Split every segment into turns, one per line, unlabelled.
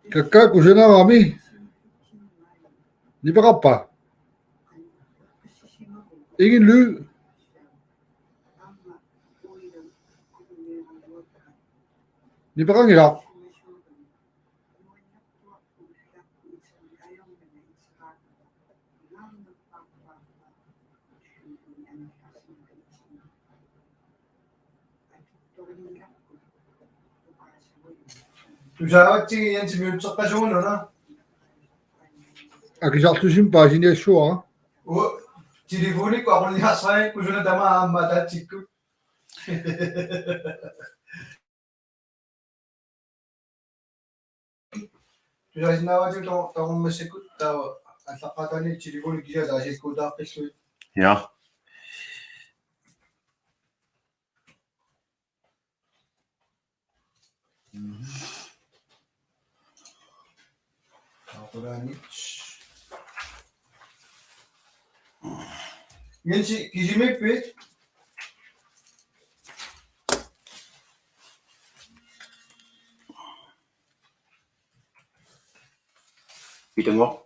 Kakak kusina mami. Di ba ka pa? Ingin lu. Di ba kang ilak?
Tujawat yan si Mute sa kasyon, no?
Akisak tu simpa sini show.
O, telefoni ko ako niya sa kusyon na tama mata chiku. Tujawat na wajib tong masikut tawa. At lakata ni telefoni kaya dahil ko dapat so.
Ja.
Yan si Kijimek pe.
Bitte noch.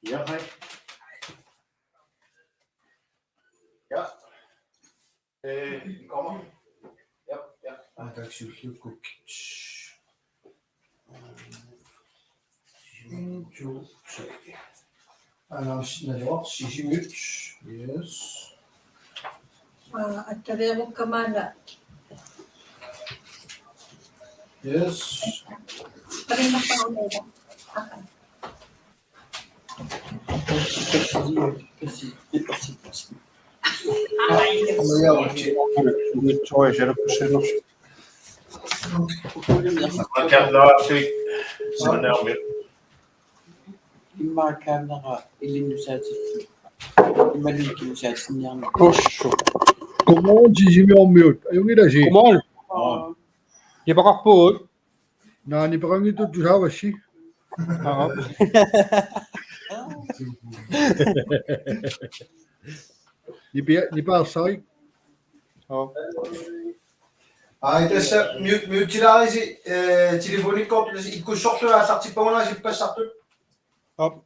Ja, hi. Ja. Kom maar. Ja, ja.
Ah, tak się tylko Alors, d'abord, si j'ai mute, yes.
التداول كمان
Yes.
parin na pa ulit.
Tror jeg, at du
Man kan la sig som nærmere.
Imakamera ilinusati imalinusati nyama
Poxa,
Comment si Jimmy on mute? Ayong ida si.
kumol. Di ba kakput?
Na ni pa kang ito tusawa si. Ni pa asay.
Ah, dus mute daar is telefoni kop, dus ik kon software aan starten, pas on a pas starten.
Hop.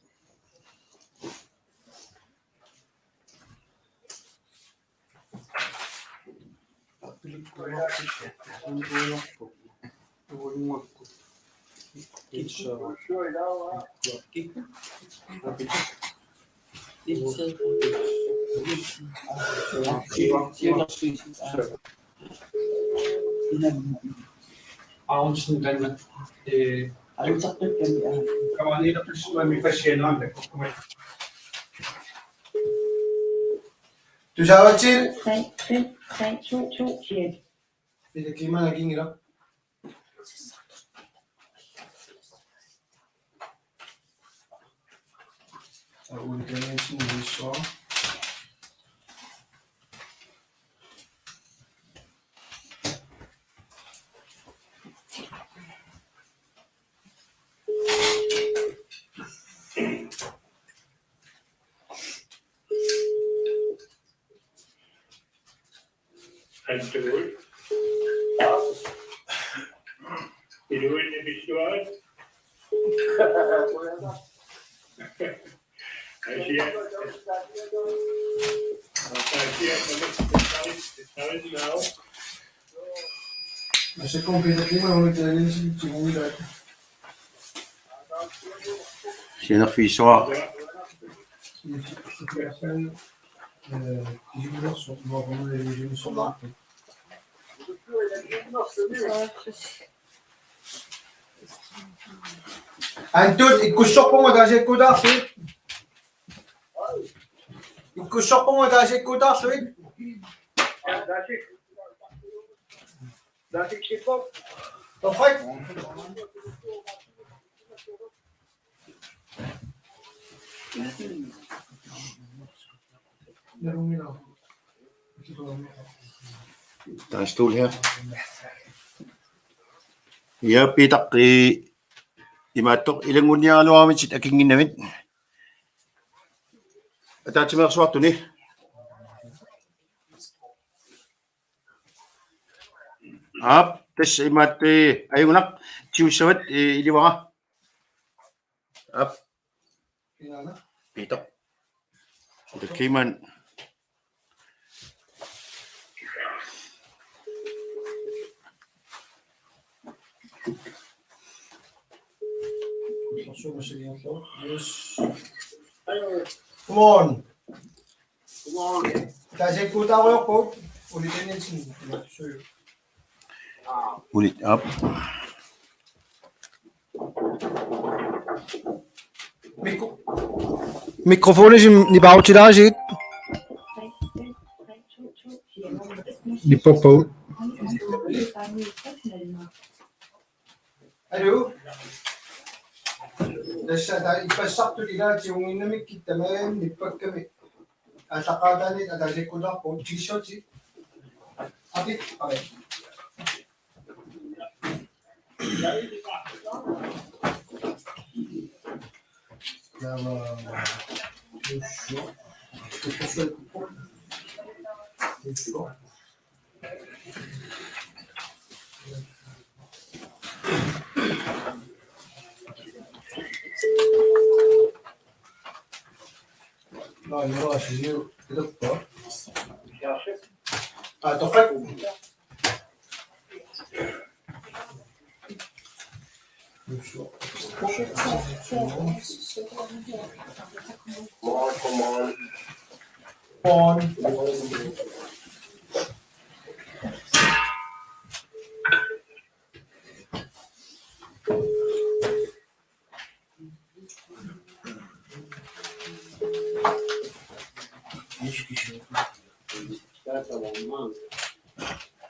Aunsen den kan man inte förstå mig försenande.
Dus hij wat zien?
3,
Dit is klima naar ging er. Oh, ik ben eens niet zo.
Halvdårligt. Är du inne i besvaret? Jag ser det now.
Als je komt in de klima, moet je eens iets doen.
Zie je nog vies zwaar?
En toen, ik kon shoppen met als ik kon daar zit. Ik kon shoppen met als ik kon daar zit.
Daar zit je op.
Perfect.
Der er en stol her. Ja, Peter, ilang unya ano amin sit aking ginamit. At at sa swat ni. Up. tässä imat ayunnak chiusawat iliwanga. Up.
Pinana.
Pitak. Ito kiman.
Yes. Come on. Kasi kuta ko yung po. Ulitin yun sir.
Ulit up.
Mikrofon is ni bouwt je daar zit.
Ni popo.
Hallo? Dus daar ipasap to dila yung inamik kita men nipak kami. At saka dali at dali ko na po t-shirt si. Apit okay. No, no, si you look po. Ah, tokak.
Come on.
On.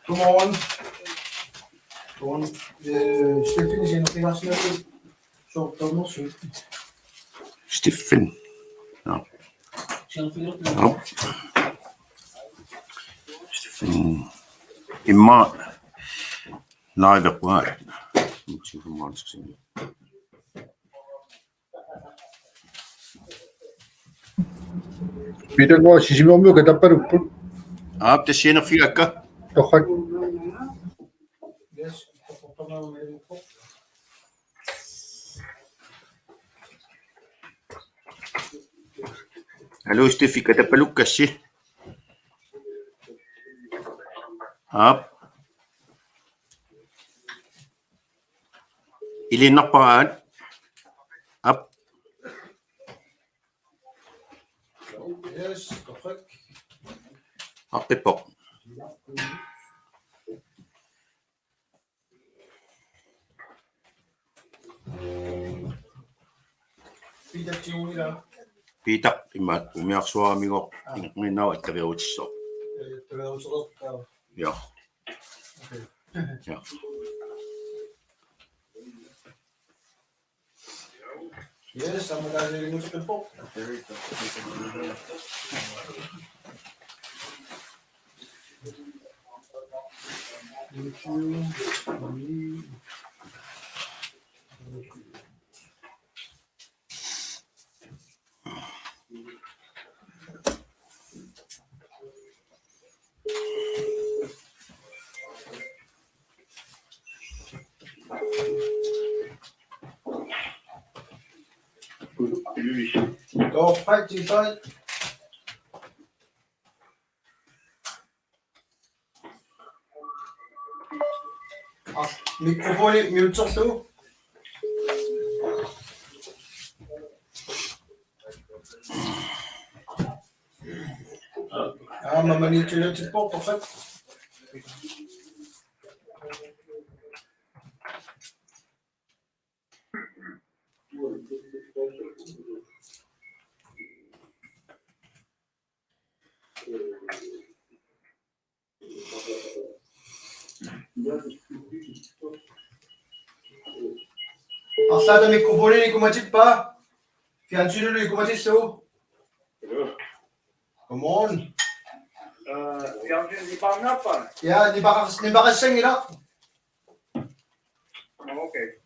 Come on. Come on. Stefan is in de klas nu. Zo, Thomas.
Stephen. Ja. Up. Stephen. Imma. Neither part.
Peter ngo sisimi omyo kita perupun.
Up tässä siinä fiakka.
Tokak.
Yes, Thomas meron po.
Hello Steffi, kata pelukasi. Up. Ilinak paan. Up.
Yes, tokak.
Akipok.
Pida chiwila.
Pitak imat umiak suami ko. Nginaw at kabiyautso.
Terwijl ze ook.
Ja.
Okay.
Ja.
Yes, sama daar jullie moeten een pop. Go fight, you fight. Microfoon mute toch toe. Ah, maar niet dat je pop of het. Als staat de microfoon in, kom maar zitten pa. Via het jullie, kom maar zitten zo. Come on.
Yang di bang apa?
Ja, die bakken zingen dat.
Oké.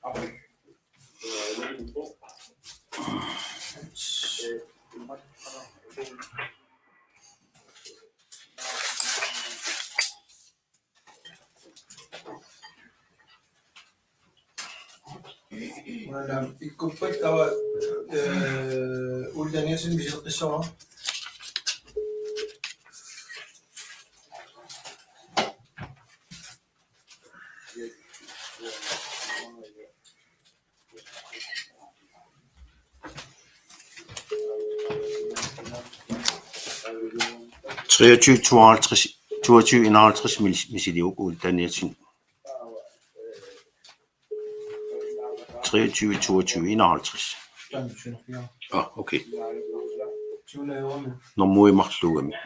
Ulan ikkupat kawa Uldanesen bisaqissoqa.
Treogtyve, 52, 22, 51 Misiliuk Uldanesin. 23, 22, 51. Okay. Når må I magtlukke.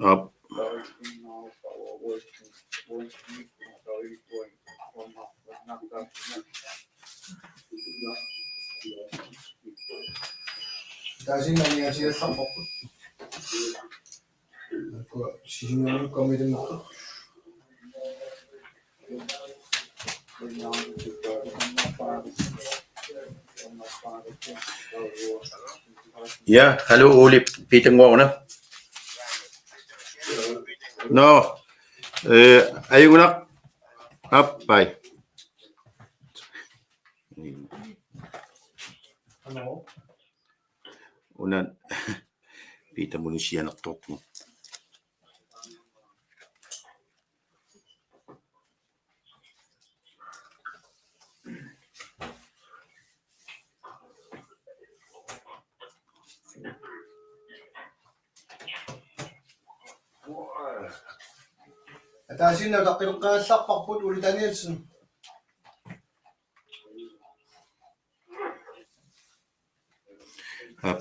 Op.
Dasin nani asia sapok. Ko sihingani komeden ko.
Ja, hallo Ole, Peter Ngorne. Nå, ayunak. Up, bye.
Hello.
Unan, Peter mo siya naktok mo.
Dasin na dakil ka sapakput Uldanesen.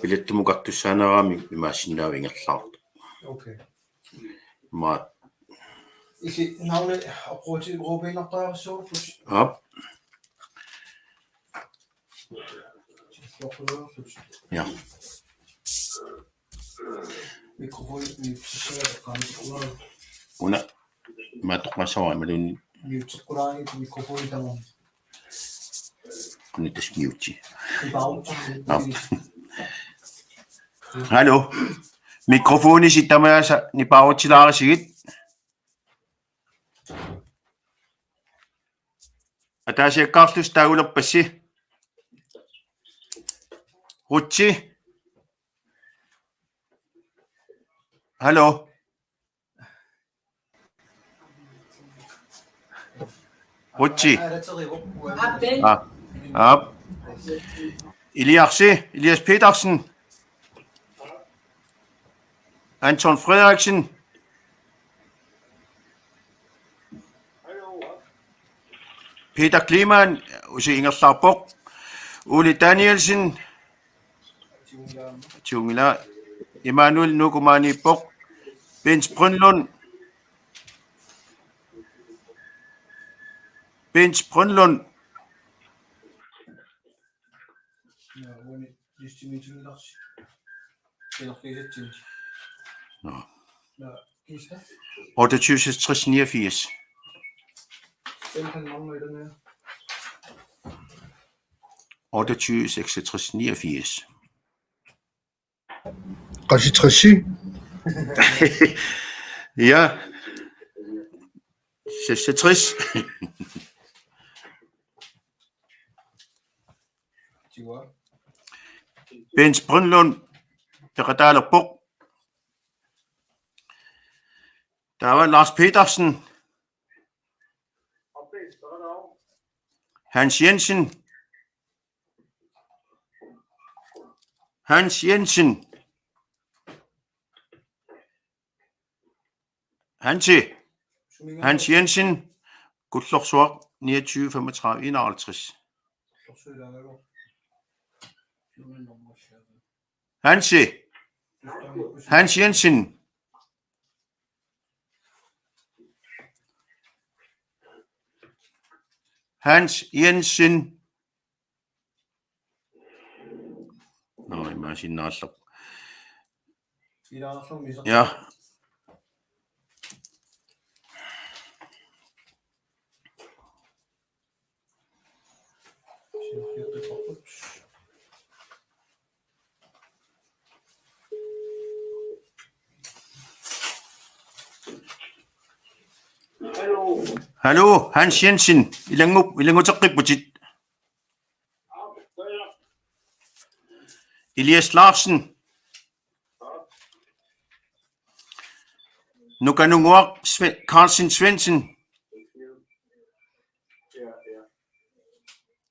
Pilettu mo kattussaanaraami imaassinnaavingерлаart.
Okay.
Ma
Isi navne approach Robinaqtaarsuarpus.
op. Ja.
Mikrofon mipsisera kamera.
Una matoqmasawaa malun
Mipsqurani mikrofon tamam.
nitasmiuti.
Ibauch.
Hallo. Mikrofoni sittamaasa nipautsilaarisigit. Ataasiakkaarlus taagulerpassi. Rutsi. Hallo. Rutsi.
Abel.
Op. Elias Petersen. Anton Frederiksen. Peter Kliman, Usi Ingerslagpok. Uli Danielsen. Tjungla. Emanuel Nukumani Pok. Bens Brønlund. Bens Brønlund. Nå. 28, 60, 89.
Den kan mangle den her.
28, 66, 89.
Qasi 60.
Ja. 66.
Tiwa.
Bens Brønlund. Peradalopok. Der var Lars Petersen. Hans Jensen. Hans Jensen. Hans Jensen. Gudsloksuak 29, 35, 51. Hans Jensen. Hans Jensen. Nå, jeg må sige naslok. Ja. Hallo, Hans Jensen. Ilanguteqqiputit. Elias Larsen. Nukanunguaq Carlsen Svendsen.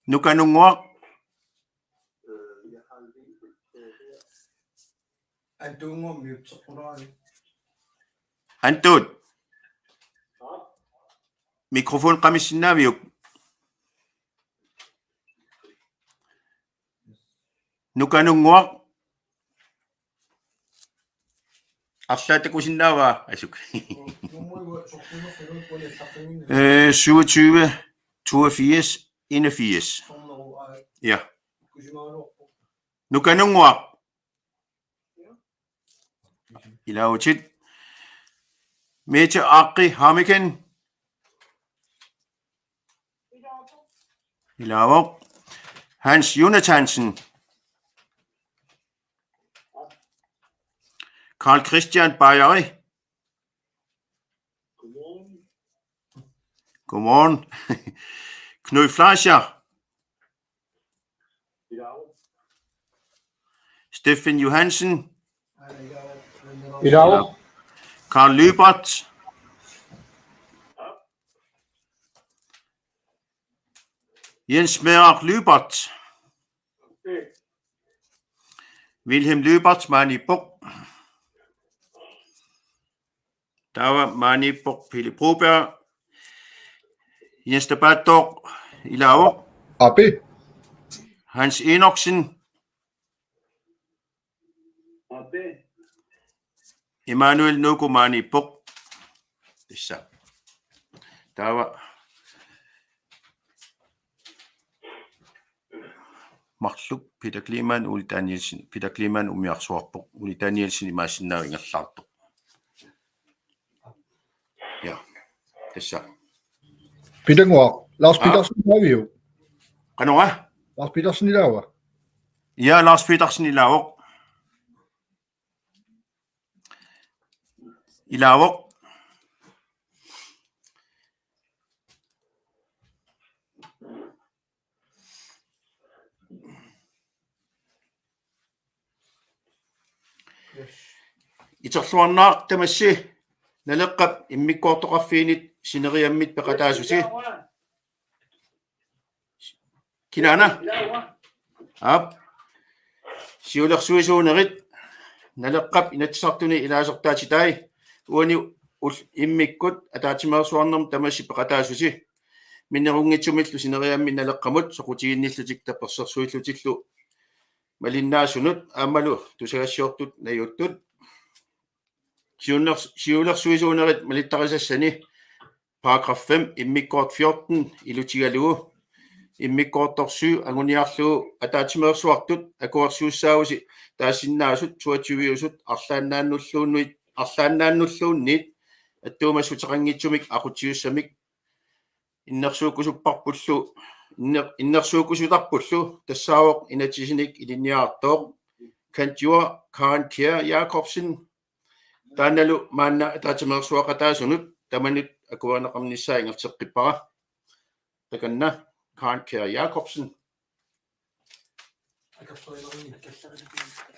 Nukanunguaq
Antungum yutsuquraani.
Antut. Mikrofon qamissinnaaviyuk. Nukanunguaq Arlaatakusinnaavaa asuk. 27 82 81. Ja. Nukanunguaq Ilautit Mete Aqi Hamiken Ilavok Hans Jonathansen Carl Christian Bajeri Godmorgen Knud Fleischer Steffen Johansen
Ilav.
Karl Lybert Jens Merak Lybert Wilhelm Lybert Mani Buk Dava Mani Buk Philip Broberg Jens Debatdog Ilavok
AP.
Hans Enoksen Emmanuel Nogomani Buk Dessa Dava Marluk Peter Kliman Uli Danielsen Peter Kliman umiarsuarpuk Uli Danielsen imaasinnaavingallаарtuq Ja Dessa
Pitanguaq. Lars Petersen Navio.
Qanora
Lars Petersen Ilawa.
Ja Lars Petersen Ilavok Itorluarnaaq tamassi naleqqap immikkuortoqarfiinit sineriammit peqataasusi Kinana ap siulersuisuunerit naleqqap inatsartuni ilaasertaatitai uani immikkut ataatimersuarnerm tamassi peqataasusi minnerungitsumillu sineriammi naleqqamut soqutiginnillutik tappersersuillutillu malinnaassunut aammalu tusagassiortut najuttut siulersuisuunerit malittarisassani paragraf 5 immikkuart 14 ilutigalugu immikkuortorsu anguniarlugu ataatimersuartut akuarsuussaavusi taassinnaasut 22usut arlaannaannulluunnit attuumassutеқангитсумик aqutiussamik innersuukussutarpullu tassaavoq inatisinik ilinniaartooq Kantjua Karen Kjær Jacobsen taanalu maanna ataatimersuaqataasunut tamanut akuaneqarnissaa ingerteqqippara takanna Karen Kjær Jacobsen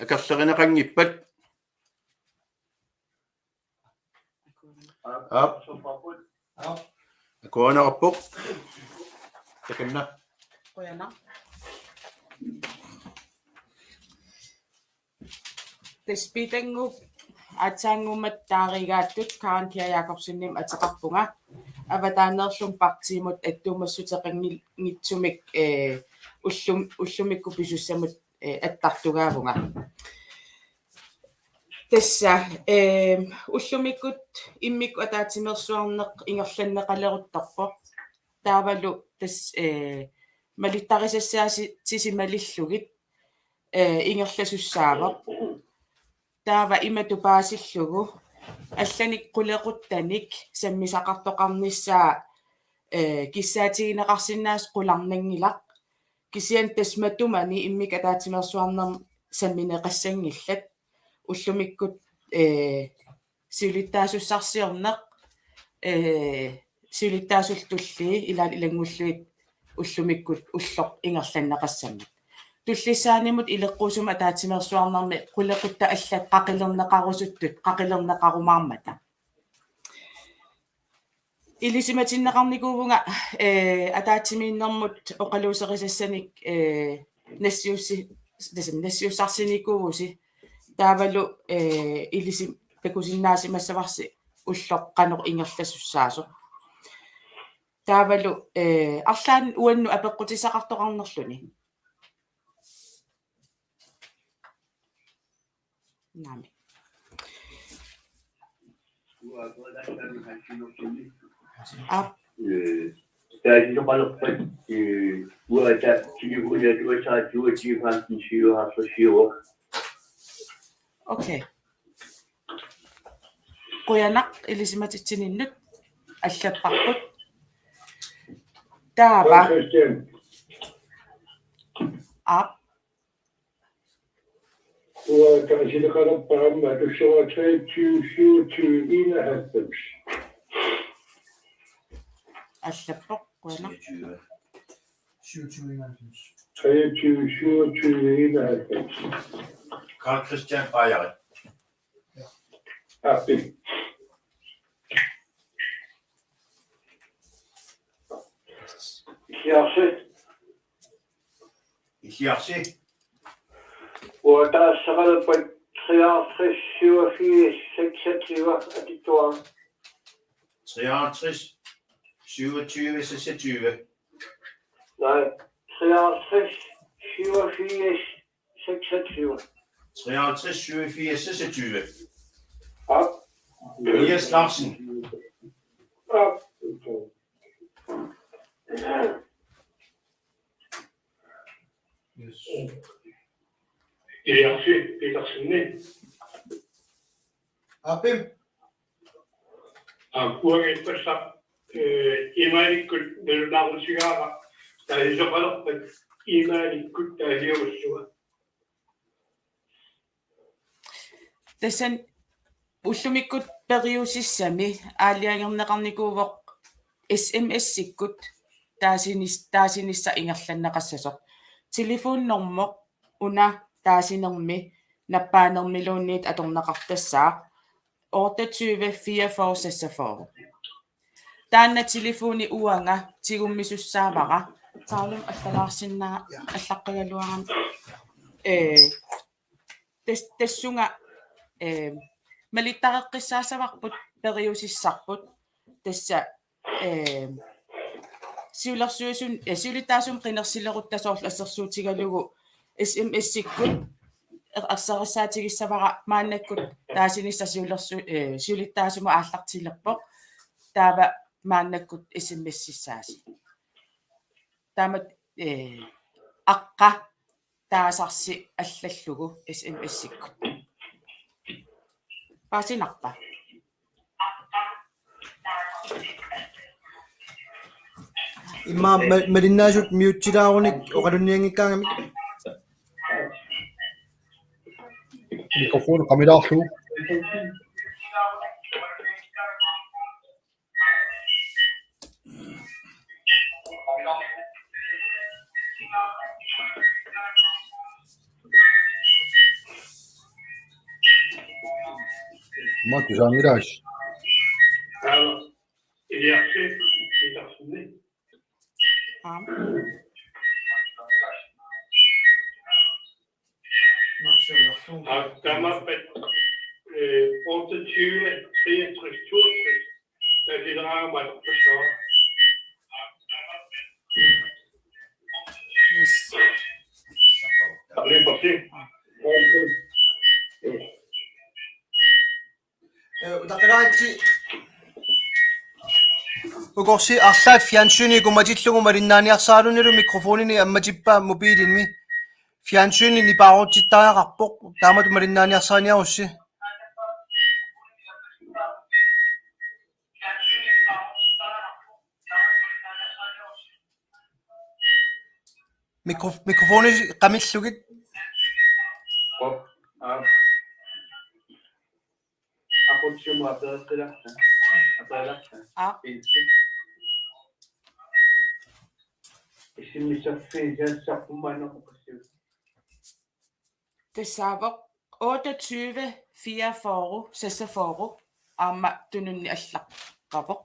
akerlerineqanngippat akuaneqarpuq takanna
Qoyana. Tespitangup atsaangumat taarigaattut Karen Kjær Jacobsennim ateqarpunga avataannerlum partiimut attuumassutеқангitsumik ullumikku pisussamut attartugaavunga tassa ullumikkut immikku ataatimersuarneq ingerlanneqaleruttarpo taavalu tas malittarisassaasi tisimalillugit ingerlasussaavaq taava imatupaasillugu алланик qulеquttanik саммисақартоқарнissaa киссаатигинеқарсинаас qulарнангилақ кисиан тасматумани иммик атаатимерсуарнерм самминеқассангиллат уллумиккут силиттаасуссарсиорнеқ сиулиттаасултулли илаал илангуллуит уллумиккут уллоқ ингерланнеқассаммат туллиссаанимут илеққусума таатсимерсуарнарми қулеқутта аллат қақилернеқарусуттут қақилернеқарумаармата илисиматиннеқарникуувнга атаатсимииннэрмут оқалуусерисассаник нассиусси нассиуссарсиникууси таавалу илисим пекусиннаасимассаварси уллоқ қанеқ ингерлассуссаасо таавалу арлаан уанну апеққутисақартоқарнерлүни нами
Täytyy paljon vuotta sivuja tuossa juotiin sijoissa sijoa.
окей qoyanaq ilisimatitsinninnut аллаппарпут таава ап
Hvor kan man sige, det går op på ham, at du så 23, 27, 91.
аллаппоқ qoyanaq
23, 27, 91.
Carl Christian Bayer.
Ja, det.
Isiarsi.
Hvor der er så på 63, 87, 26 af de to.
53, 27, 26.
Nej, 63, 87, 26.
53, 87, 26.
Ja.
Elias Larsen.
Ja.
Elias Petersen.
Apim,
Kuogen tuossa imainikut nellunarlusigaaqa tahisoqalerpat imainikut tahiussua.
тассан уллумиккут периусиссами аалиагернеқарникуувоқ SMS-иккут таасинисса ингерланнеқассасоқ телефоннэрмоқ уна таасинерми наппаанермилуунниит аторнеқартассаа 28 44 46 таанна телефони уанга тигуммисуссаавара таалум аллалаарсиннаа аллаққагалуаран тассунга малиттақеққиссаасаварпут периусиссарпут тасса сиулерсуисун сиулиттаасум қинерсилеруттасоорлу ассерсуутигалугу SMS-иккут арсарассаатигиссавара мааннаккут таасинисса сиулиттаасуму ааллартилерпоқ таава мааннаккут SMS-сисааси таамат аққа таасарси аллаллугу SMS-иккут пасинарпа
imma malinnaasut miutsilaarunit oqalunniangikkaangami
Mikrofon qamilaarlu. Ma tusaamilaas.
Elias Petersen.
аам
Dammerpet 28, 63, 62. Der er det, der er meget forstår.
yes
Det er bare det.
utaqalaatsi ukorsi arlaat fjansyni kumatillungu malinnaaniarsaalunilu mikrofonini ammatippa mobiilinmi fjansyni nipaarutittariaqarpoq taamatu malinnaaniarsaaniarussi mikrofoni qamillugit
Apportiamo a pedra.
а Tessaavoq 28 44 46 aamma tununni allaqqavoq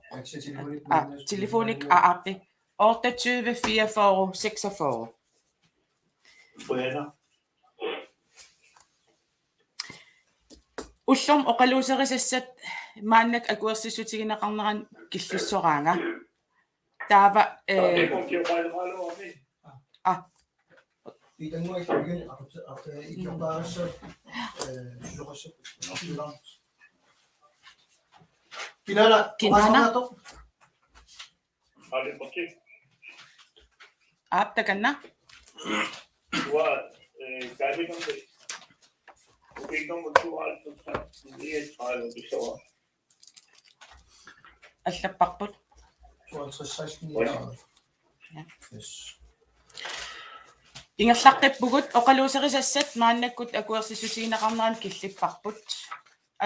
telefonik aappi 28 44 46
Bueno.
ullum oqaluuserissassat maannak akuersissutiginaqarneran killussoraanga taava
Idan mo ikigin at ikabasa susukasap. Kinana.
Kinana.
to.
aaptakanna allapparput
16 Yes.
ingerlaqqippugut oqaluuserissassat maannakkut akuersissutiginaqarneran killipparput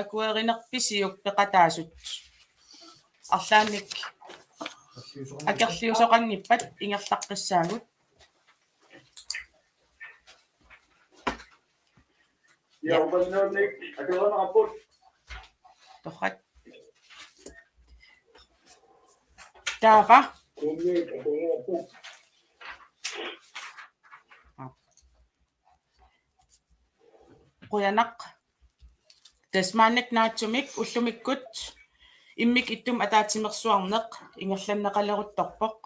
akuerinerpisiuk peqataasut arlaannik akerliusoqannippat ingerlaqqissaagut torrat taava quyanaq tasmaannak naatsumik ullumikkut immik ittum ataatimersuarneq ingerlanneqaleruttorpoq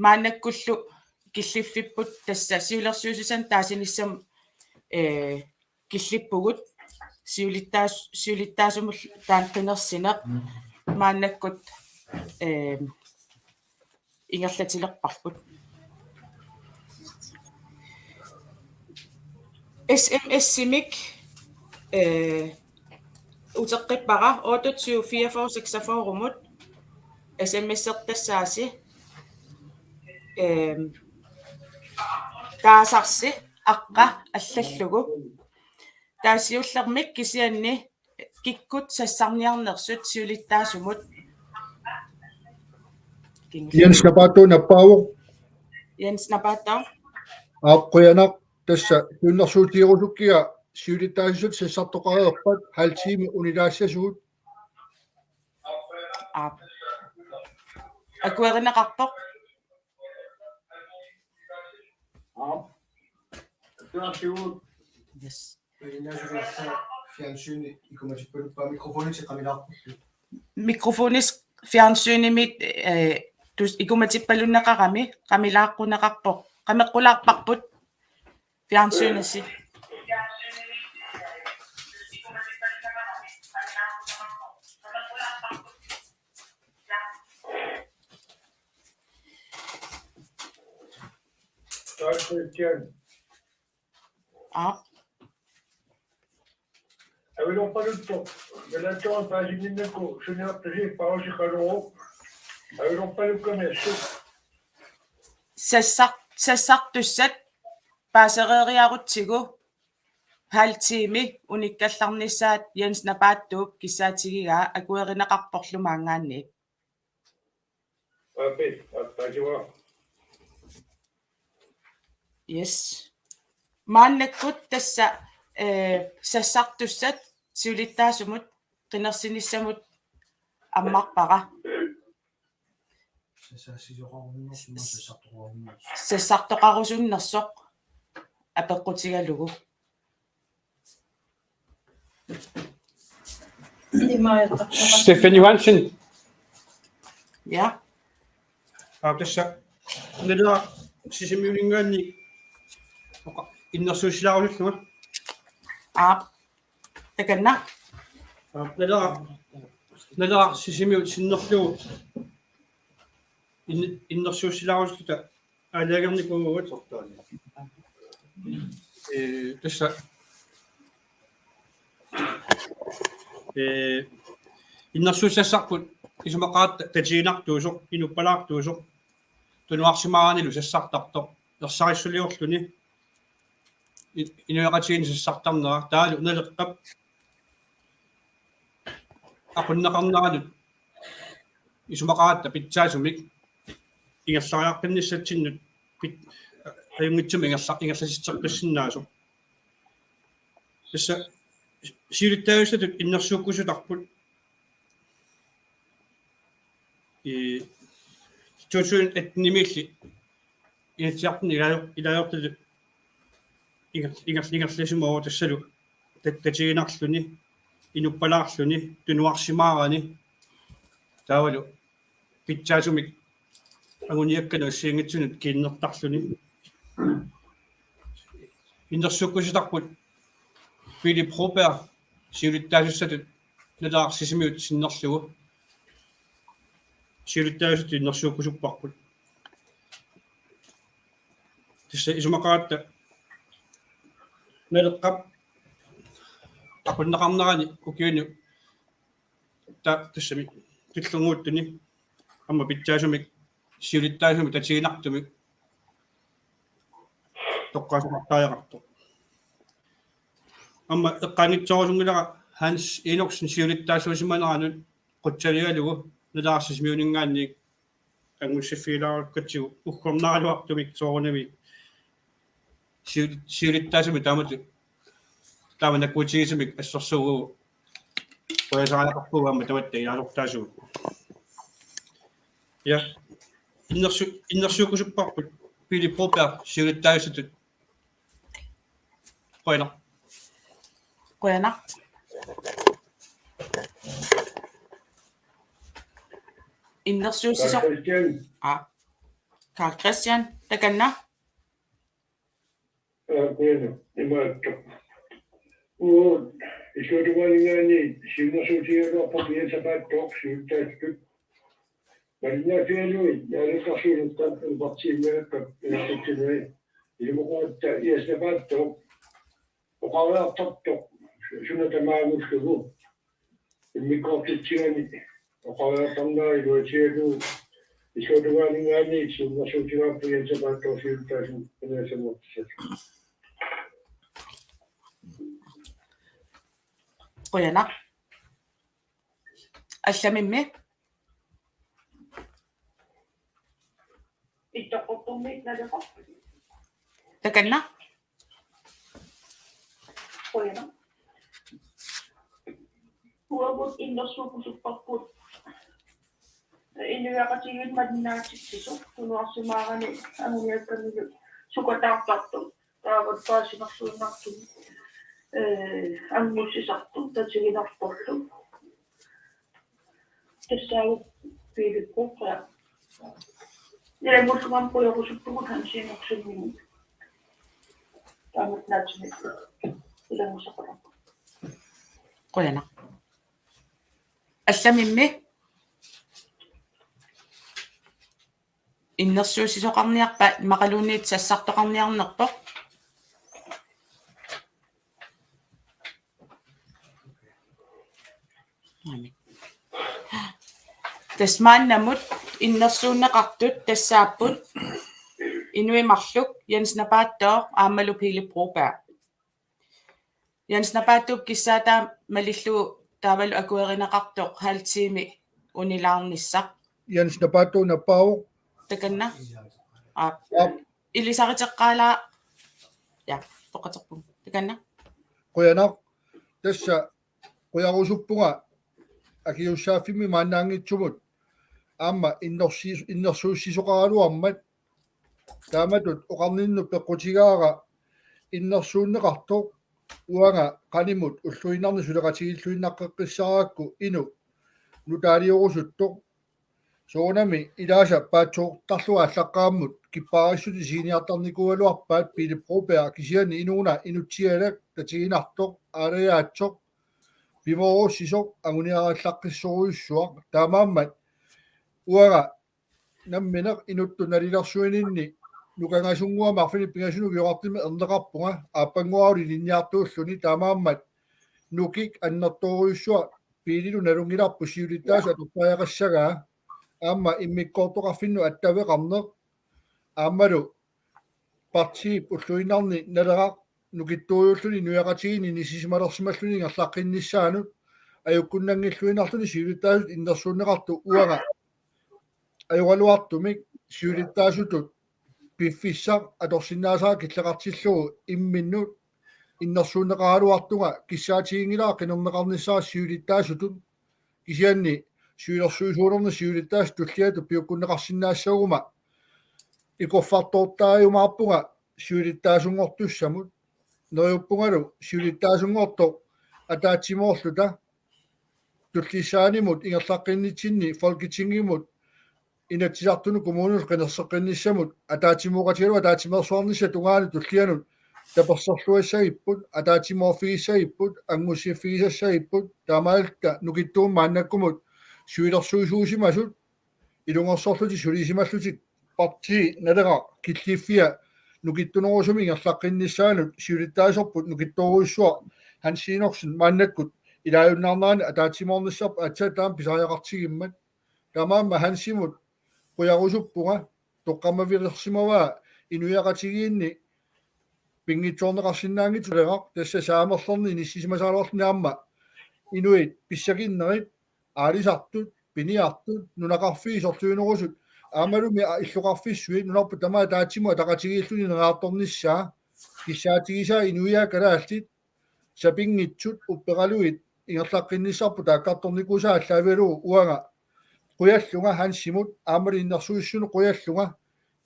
maannakkullu killiffipput tassa siulersuususan taasinissam killippugut siulittaasumul taanqinersineq maannakkut ingerlatilerparput SMS-imik uteqqippara 28 44 46 rumut SMS-ertassaasi taasarsi aqqa аллаллугу таасиуллермик кисианни киккут сассарниарнерсут сиулиттаасумут
Jens Napato Napao
Jens Napato
aapquyanaq tassa tunnersuutiirusukkia siulitaasut sassartoqareerpat haltiimi unilaassasuut
akuerinaqarpoq yes
Fjernsynet ikumatipaluppa mikrofonit qamilaarpullu.
mikrofonis fjernsynimit ikumatippalunnaqarami qamilaaqquneqarpoq qameqqulaarparput fjernsynassi sassartussat paasereeriarutsigu haltiimi unikkallarnissaat Jens Napaattuup kissaatigigaa akuerinaqarporlumaangaanniik yes maannakkut tassa sassartussat siulittaasumut qinersinissamut аммарпара sassartoqarusunnersoq апеққутигалугу
Stefan Johansen.
ja
Tassa nella sisimiulingaanni innersuusilaarullunga
takanna
nella sisimiu sinnerlugu innersuusilaarullutta aalaagernikuugut tassa innersuusassarput isumaqaat tatiinartuusoq inuppalaartuusoq tunuarsimaanilu sassartartoq ersarissuliorluni inuaqatiini sassartarnera taalu naleqqap aqunnaqarneranut isumaqaatta pitsaasumik ингерлариаққинниссатсиннут пит аюнгитсум ингерласиттеққиссиннаасо тасса сиулиттаагиссатут иннерсууккусутарпут тусуун этнимилли иатсиартни илаёртулу ингерлисимоо тассалу татигинарлүни инуппалаарлүни тунуарсимаарани таавалу питсаасумик агуниаккана уссиангитсунут киннертарлүни иннерсууккусутарпут Philip Robert сиулиттаасуссатут налаарсисимиут синнерлугу сиулиттаасут иннерсууккусуппарпут тисса исумақаратта налеққап ақуннақарнерани укиуну тассами тиллунгууттуни амма питсаасумик сиулиттаасуми татигинартумик тоққаасумартааяқарту амма эққаангитсорусунгилара Hans Enoksen сиулиттаасуусиманеранут қутсалигалугу налаарсисмиунингаанни ангуссиффилаараккатсигу уггорнаралуартумик соорунами сиулиттаасуми тааманаккуутигисимик ассорсуугу поясаалақарпугаама таватта иалортаасугу я иннерсууккусуппарпут Philip Robert сиулиттаасутут қойна
Quena. Innersuusisoq
Christian,
Carl Christian takanna
bueno, imaatto. Isotumaningaani siunnersuutigaluarpa piasapaattoq siuttaastut. Malinaafialui yaaliqarsuuluttaan ilpartiimmiaqqa inaqitinui ilmuqaatta iasnapaattoq oqaveartartoq sunatamaagullugu immikkortitsigani oqaveartarnaariluatigalu isotumaningaani siunnersuutigaarpa piasapaattoq siuttaasun inaasamuutsat.
Quena. Allamimmi
Itoquttummiit naleqa
takanna
qoyana huabut innersuukusupparput inuaqatigiit madinaatsissiso tunuarsimaarani anguniakkamigu sukataartartum taavat paasimarsuunnartum angmussisartum tatiginarporlum tassaagu piilippuqqa Ilemulsugan puyorusuppugut hansiinnersunnimut taamat naatsumik ilemusaqaram
Quena. Allamimmi innersuusisoqarniarpa maqaluuniit sassartoqarniarnerpoq Tasmaannamut innersuunneqartut tassaapput inuimarluk Jens Napaattoq aammalu Philip Robert Jens Napaattup kissaataa malillu taavalu akuerinaqartoq haltiimi unilaarnissaq
Jens Napato napau
takanna ilisariteqqaalaa ja toqaterpum takanna
qoyanaq tassa qoyarusuppunga akiussaafimi maannaangitsumut aamma innersuussisoqaraluarmat taamatut oqarninnu peqqutigaara innersuunneqartoq uanga qanimut ulluinarni suleqatigilluinnaqqeqqissaraakku inu nutaaliorusuttoq soonami ilaasa paatsoortarlua allaqqaammut kippaarissути siiniartarnikualuarpaat Philip Robert kisiani inuuna inutsialak tatiginartoq aalayaatsoq pimoorussisoq anguniarallaqqissoruissuaq taamaammat uanga nammineq inuttu nalilersuininni nukangasunguamarfini pingasunugioqartimi erneqarpunga aappanguaruli linniartuulluni taamaammat nukik annertoruissua piililu nalungilarpu siulittaasu atorpajaqassagaa aamma immikkoortoqarfinnu attaveqarneq aammalu partiip ulluinarni naleqaq nukittuuyulluni nuiaqatigini nisisimalersimalluni ngerlaqqinnissaanut ajukkunnangilluinarluni siulittaasut innersuunneqartu uanga ajuqaluartumik сиулиттаасутут пиффиссақ аторсиннаасаа киллеқартиллугу имминнут иннэрсуунеқаралуартунга киссаатигингилаа қинернеқарниссаа сиулиттаасутут кисианни сиулерсуусуунерна сиулиттаас туллиату пиуккуннеқарсиннаассагума икорфартооттааюмаарпунга сиулиттаасунгортуссамут нериуппунгалу сиулиттаасунгорто атаатсимоорлута туллиссаанимут ингерлаққиннитсинни фолкитингимут инатсисартуну коммуунус қинерсеққинниссамут атаатимууқатигалу атаатимерсуарнисса тунгаани туллианут таперсорлуассагиппут атаатиморфигиссагиппут ангуссиффигисассагиппут таамаалта нукиттуум мааннаккумут сюилерсуусуусимасут илунгорсорлути сулисималлутик парти налера киллиффиа нукиттунерусуми ингерлаққиннissaанут сиулиттаасорпут нукитторуиссуа хансиинорсин мааннаккут илааюннаарнаани атаатиморниссарпа атсаатаам писариақартигиммат тамаама хансимут қуярусуппунга тоққамавилерсимаваа инуяқатигиинни пингитсоорнеқарсинаангитулеқар тасса саамерлерни ниссисимасаалуарлуниарма инуит писсагиннерит аалисартут пиниартут нунақарфии сортуинерусут аамалуми иллуқарфиссуит нунарпу тамаа таатсимуа тақатигииллуни нераарторниссаа киссаатигисаа инуиа калааллит сапингитсут уппералуит ингерлаққинниссарпу тааккарторникусаа аллаавиалу уага қуяллунга хансимут аамали иннерсуиссуну қуяллунга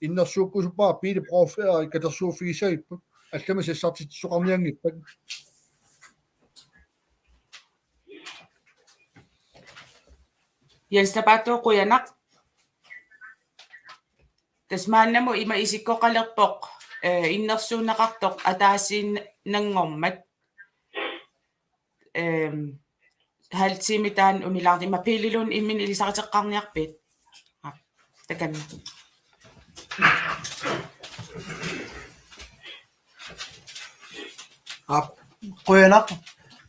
иннерсууккусуппаа пили профеа катерсууфигисагиппут аллама сассартитсоқарниангиппат
Jens quyanaq tasmaannamu ima isikkoqalerpoq innersuunneqartoq ataasiinnanngormat haltimitaan umilaarti mapililun immin ilisaqateqqarniarpit takanna
quyanaq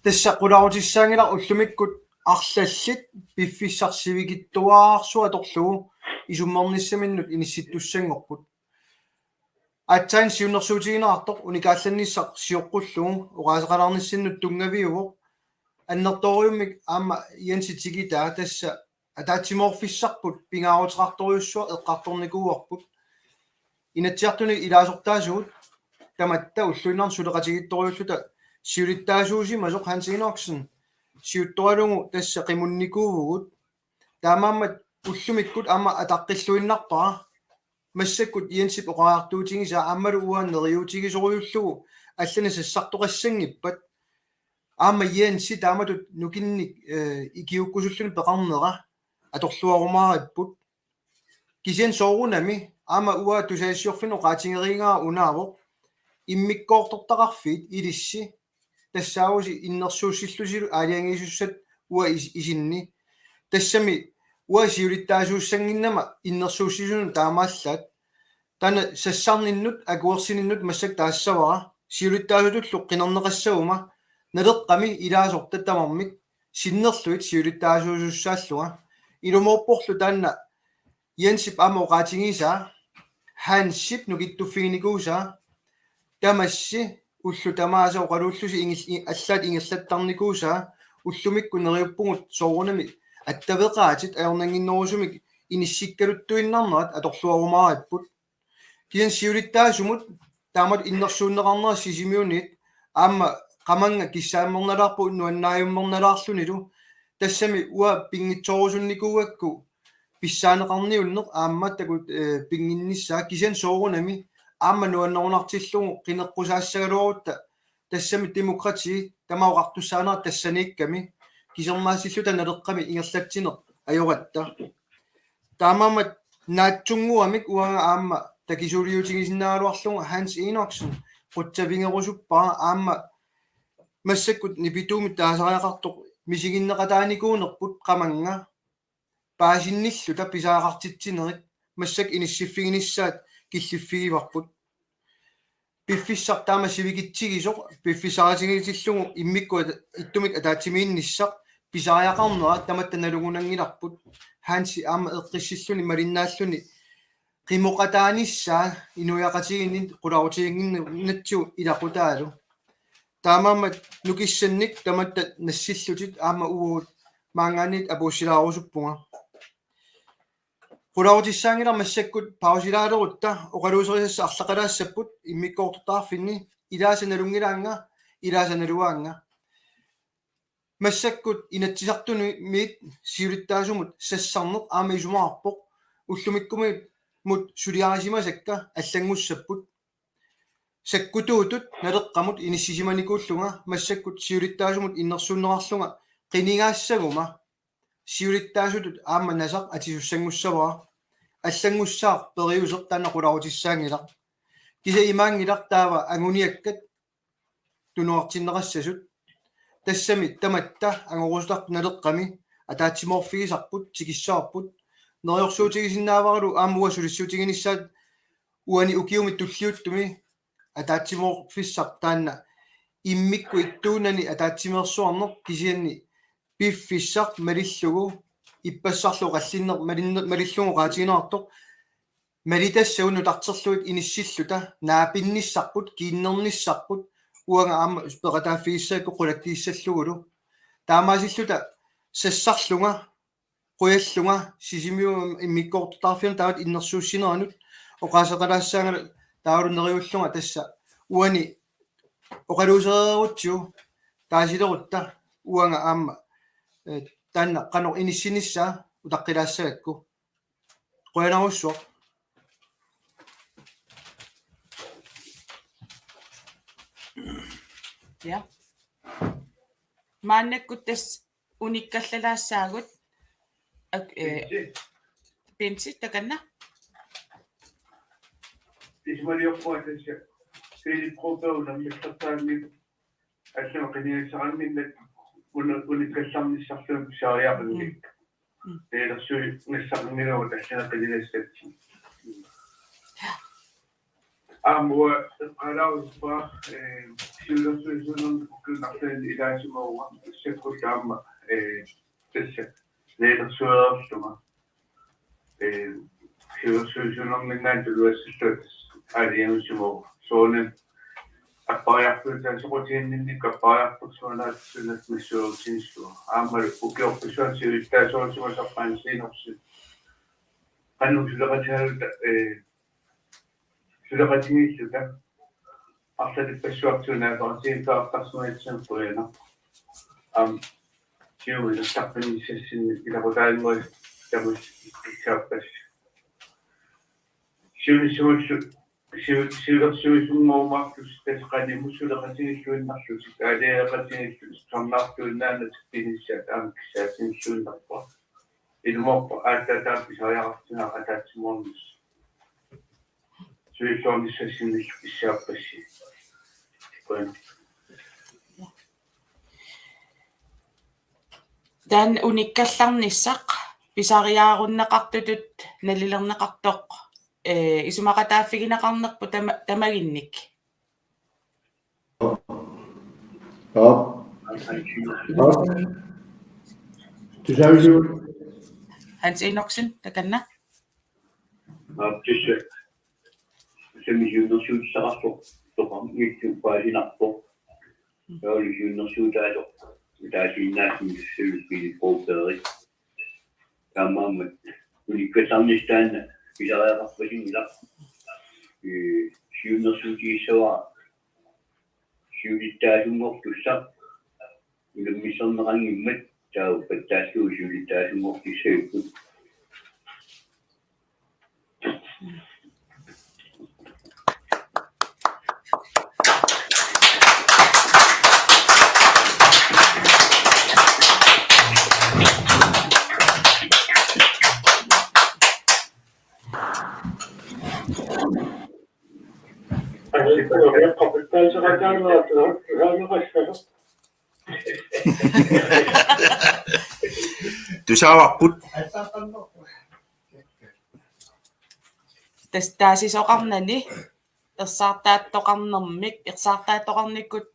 тассаққуларутиссаангила уллумиккут арлаллит пиффиссарсивигиттуаарсуа торлугу исуммерниссаминнут инисситтуссангорпут атсаан сиуннерсуутигинеартоқ уникаалланниссақ сиоққуллугу оqaасеқалаарниссиннут тунгавиугоқ аннерториуммик аама янситигитаа тасса атаатсиморфиссарпут пингаарутеқарториуссуа эққарторникууарпут инатсиартуни илаасортаасуут таматта уллуиннар сулеқатигитториуллута сиулиттаасууси масоқ хансигинорксен сиутторалугу тасса қимунникуувгут таамааммат уллумиккут аама атаққиллуиннарпара массаккут иансип оqaартуутигиса ааммалу уааннериутигисориуллугу аллани сассартоқассангиппат аама ианси тааматут нукинник икиуккусуллуни пеқарнера аторлуарумаариппут кисен соорунами аама уа тусаассиорфино qaatiнгерингаа унаавоқ иммиккоортортақарфиит илисси тассааруси иннерсууссиллусилу аалиангисуссат уа исинни тассами уа сиулиттаасууссангиннама иннерсууссисуну таамааллаат тана сассарниннут акуерсининнут массак таассавара сиулиттаасутуллу қинернеқассагума налеққами илаасортаттамармик синнерлуит сиулиттаасуусуссааллуга илумоорпорлу таанна янсип амоqaатигиса хансип нукиттуффигникууса тамасси уллу тамааса оқалууллуси аллаат ингерлаттарникууса уллумикку нериуппугут соорунами аттавеqaатит аернангиннерусумик иниссиккалуттуиннарнерат аторлуарумаариппут киан сиулиттаасумут таамат иннерсууннеқарнера сисимиунит аама qamanga kissaammernalaarpu nuannaajummernaalaarlunilу тассами уа пингитсоорусунникууакку писсаанеқарниулнеқ аамматтакут пингинниссаа кисиан соорунами аама нуаннерунартиллугу қинеққусаассагалуарутта тассами демократи тамаоқартуссаанера тассаниикками кисермаассиллута налеққами ингерлатсинеқ ajоратта таамаамат наатсунгуамик уага аама такисулиутигисиннаалуарлугу Hans Enoksen qutsavingerusuppa аама массаккут нипитуумит таасариақартоқ мисигиннеқатааникуунерпут qamanga паасинниллу тапписаақартитсинерик массак иниссиффигиниссаат киллиффигиварпут пиффиссартаама сивигитсигисоқ пиффисаратигитиллугу иммикку иттумик атаатсимиинниссақ писариақарнера таматтаналугунангиларпут ханси аама эққиссиллуни малиннааллуни qimoqataanissaa inuiaqatiginin qulaarutiginnatsu ilaqutaalu taamammat nukissannik tamatta nassillutit aama uut maangaanit apuusilaaruusuppunga qulautissangila massakkut pausilaalerutta oqaluuseriassa arlaqalaassaput immikkoortortaarfinni ilaasanalungilaanga ilaasanaluaanga massakkut inatsisartuni miit siulittaasumut sassarneq aama isumaarpoq ullumikkumit mut suliarisimasakka аллангуссаппут саккутуутут налеққамут иниссисиманикууллунга массаккут сиулиттаасумут иннерсууннерарлунга qinigaassaguma siulittaasutut aamma nasaq atisussangуссаваа аллангуссаар периусертаана qularutissaangilaq киса имаангилар таава агуниаккат тунуартиннерассасут тассами таматта агорусуларпу налеққами атаатсиморфигисарпут тикиссаарпут нерёрсуутигисиннааваралу аамуа сулиссуутигиниссаат уани укиумит туллиуттуми атаатсиморфиссар таанна иммикку иттуунани атаатсимерсуарнер кисианни пиффиссар малиллугу иппассарлу қаллиннер малиллугу qaatiginerartoq малитассауну тартерлуит иниссиллута наапинниссарпут кииннерниссарпут уанга аама ператааффигиссаакку qulakkииссаллугулу таамаасиллута сассарлунга quяллунга сисимиу иммиккоортартаарфина таават иннерсууссинеранут оқаасеқалаассаангала таавалуннериуллунга тасса уани оқалуусеерутсиу таасилерутта уанга аама таанна канор иниссинissaa утаққилаассагакку қуянаруссуа
Ja. Maannakut tas unikkallalaassaagut ak pinsi takanna.
Ismaliorpuatassa Philip-Propeuna missartaanni аллуақиниассаранниннат униккалларниссарлуум саариақангик теилерсуи ниссарнинуут алланақилигассатси амуа қалауспаа сиулерсуисунун куккунартаани илаасимауга саккутаама тасса теилерсуерерлума сиулерсуисунерниннаан тулуассаллут алианусимоо соонен аппариарпуутаа сокотииннинник аппариарпутсуанаатсунат миссуутинсуа аамал укиорписуан сиулиттаасуарсимасарпаан синерси каннусулеқатаалута сулеқатингиллута арлалиппассуартунаапартиинтаартарсунаитсам пуяна сиулиттарпаниссассинни илақутаалмуи тамус иксааппас сиулиссууллу сиулерсуисуммаумаартус тасқани мусулеқатингиллуиннарлути таалеэқатингиллу сарнаартуиннаанат пиниссаат аамиксаатингиллуиннарпа илморпа ааттаатаапписариақартунаа атаатсимуарнис суисуарниссассинниллу иссааппасси
Dan unikkallarnissaq pisariaarunneqartutut nalilerneqartoq isumaqataaффигинеқарнерпу тамагинник.
Ja. Det er jo
Hans Enoksen takanna.
Tisse semisiunnersuutsararpo toqam iittuupaasinarpo yaulisiunnersuutaasoq taasiinnaassimissuluppili prooperi tammaammat unikkatarnistaanna pisariaqarpasinila siunnersuutiissavaa siulittaasungortussaq ilummissernerangimmat tauppattaassuu siulittaasungortissaapput
тусааварпут
Tas taasisoqarnani ersaartaattoqarnermik ersaartaattoqarnikkut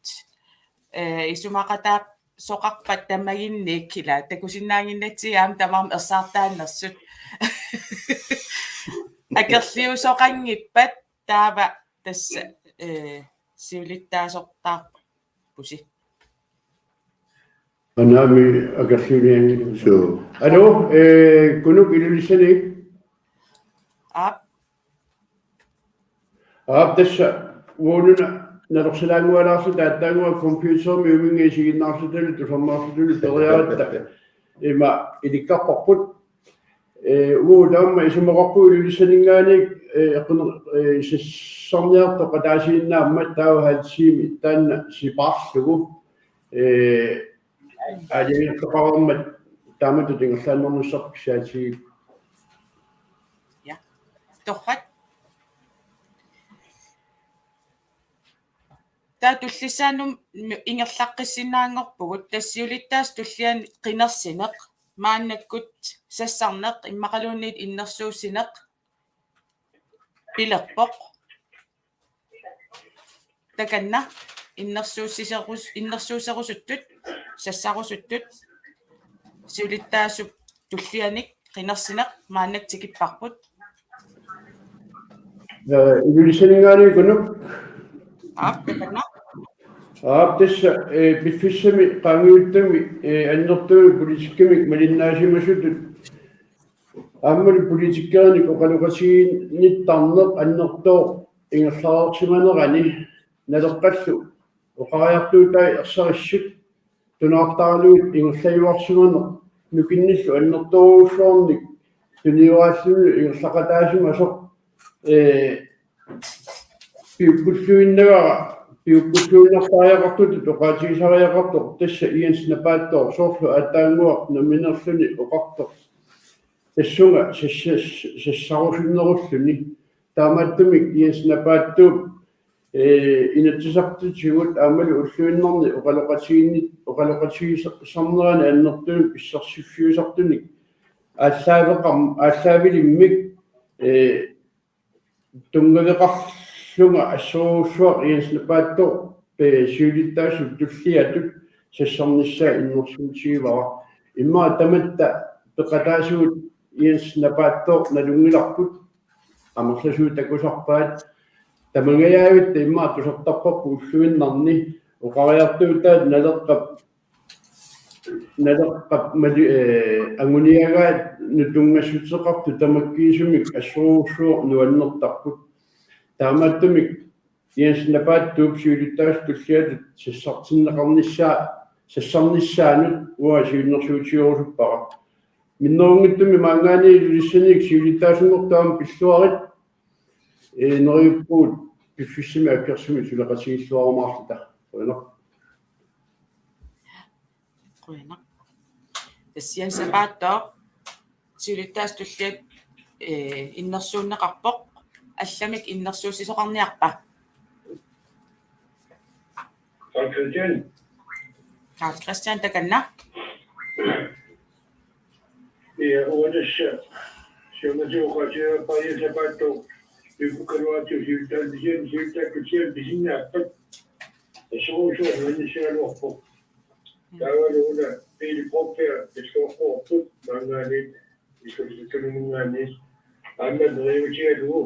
isumaqataap soqarpat tamaginnik kila takusinnaanginnatsiaam tamaam ersaartaannersut akerliusoqangippat taava tassa siulittaasortaarpusi
Anami agarsiuliangil so. Ano kunuk ilulisani
Aap.
Tässä vuonna nalorsilaangualaarsu taattaangua computermi umingiisiginnaarsutallu tusammaarsutallu teriaratta ima ilikkarparput uutaamma isumeqarpu ilulissaningaani sissarniarto qataasiinnaamma tauhalsiimi taanna sipaarlugu ajingertoqararmat taamatu tingerlaannernussarpisaatiig
Torrat. Tää tullisaanum ingerlaqqissinaangorpugut tassiulittaas tullian qinersineq maannakkut sassarneq immaqaluunniit innersuussineq pilerpoq takanna innersuuserusuttut sassarusuttut siulittaasup tullianik qinersineq maannak tikipparput
ilulissaningaani kunuk
takanna
tässä bifissami qaanguuttami annertugu politikkami malinnaasimasutut aammali politikkaani qoqaluqasiinittarneq annertoo ingerlaarsimanerani naleqqallu oqariartuutai ersarissut tunaartaraluut ingerlayuarsimaneq nukinnillu annertoruussuarnik tuniuaallunu ingerlaqataasimasoq piukkulluinnagara piukkulluinnertaajaqartut toqaatigisariaqartoq tassa iansinapaattoo soorlu aataanguaq naminerluni oqartoq tassunga sassarusunnerulluni taamaattumik iansinapaattуup inatsisartutigut aamali ulluinnerni oqaloqatigisarnerani annertunik pissarsifiusartunik ааllaавilimmik tungaveqarlunga assuruussuaq iansinapaattoo siulittaasut tulliatut sassarnissaa innersuutiivara immaa tamatta peqataasuut iansinapaattoo nalungilarput amerlasuut takusarpaat tamangayaavit immaa tusartarparpu ulluinnarni oqariartuutaat naleqqap anguniagaat nutungassutseqartu tamakkiisumik assuruussuuq nuannertarput taamaattumik iansinapaattууп siulittaas tulliatut sassarnissaanut uа siunnersuutiorusuppaqa minnerungittumi maangaani ilulissanik siulittaasungortaam pilluarit neriuppuut piffissimi akkersumi suleqatigilluarumaarluta
Quina. Tassian sapaattoq siulittaas tulliat innersuunneqarpoq allamik innersuusisoqarniarpa. Carl Christian takanna.
uudessa siunatiuqatia pariasapaattoq piukkaluatiu siulittaakkutsian pisinnaappat assuruusuarnissaluarpoq taavaluuna piiliqorpia pisluorpoorput maangaaniit isulisuttunumungaaniit aammaneriutigalugu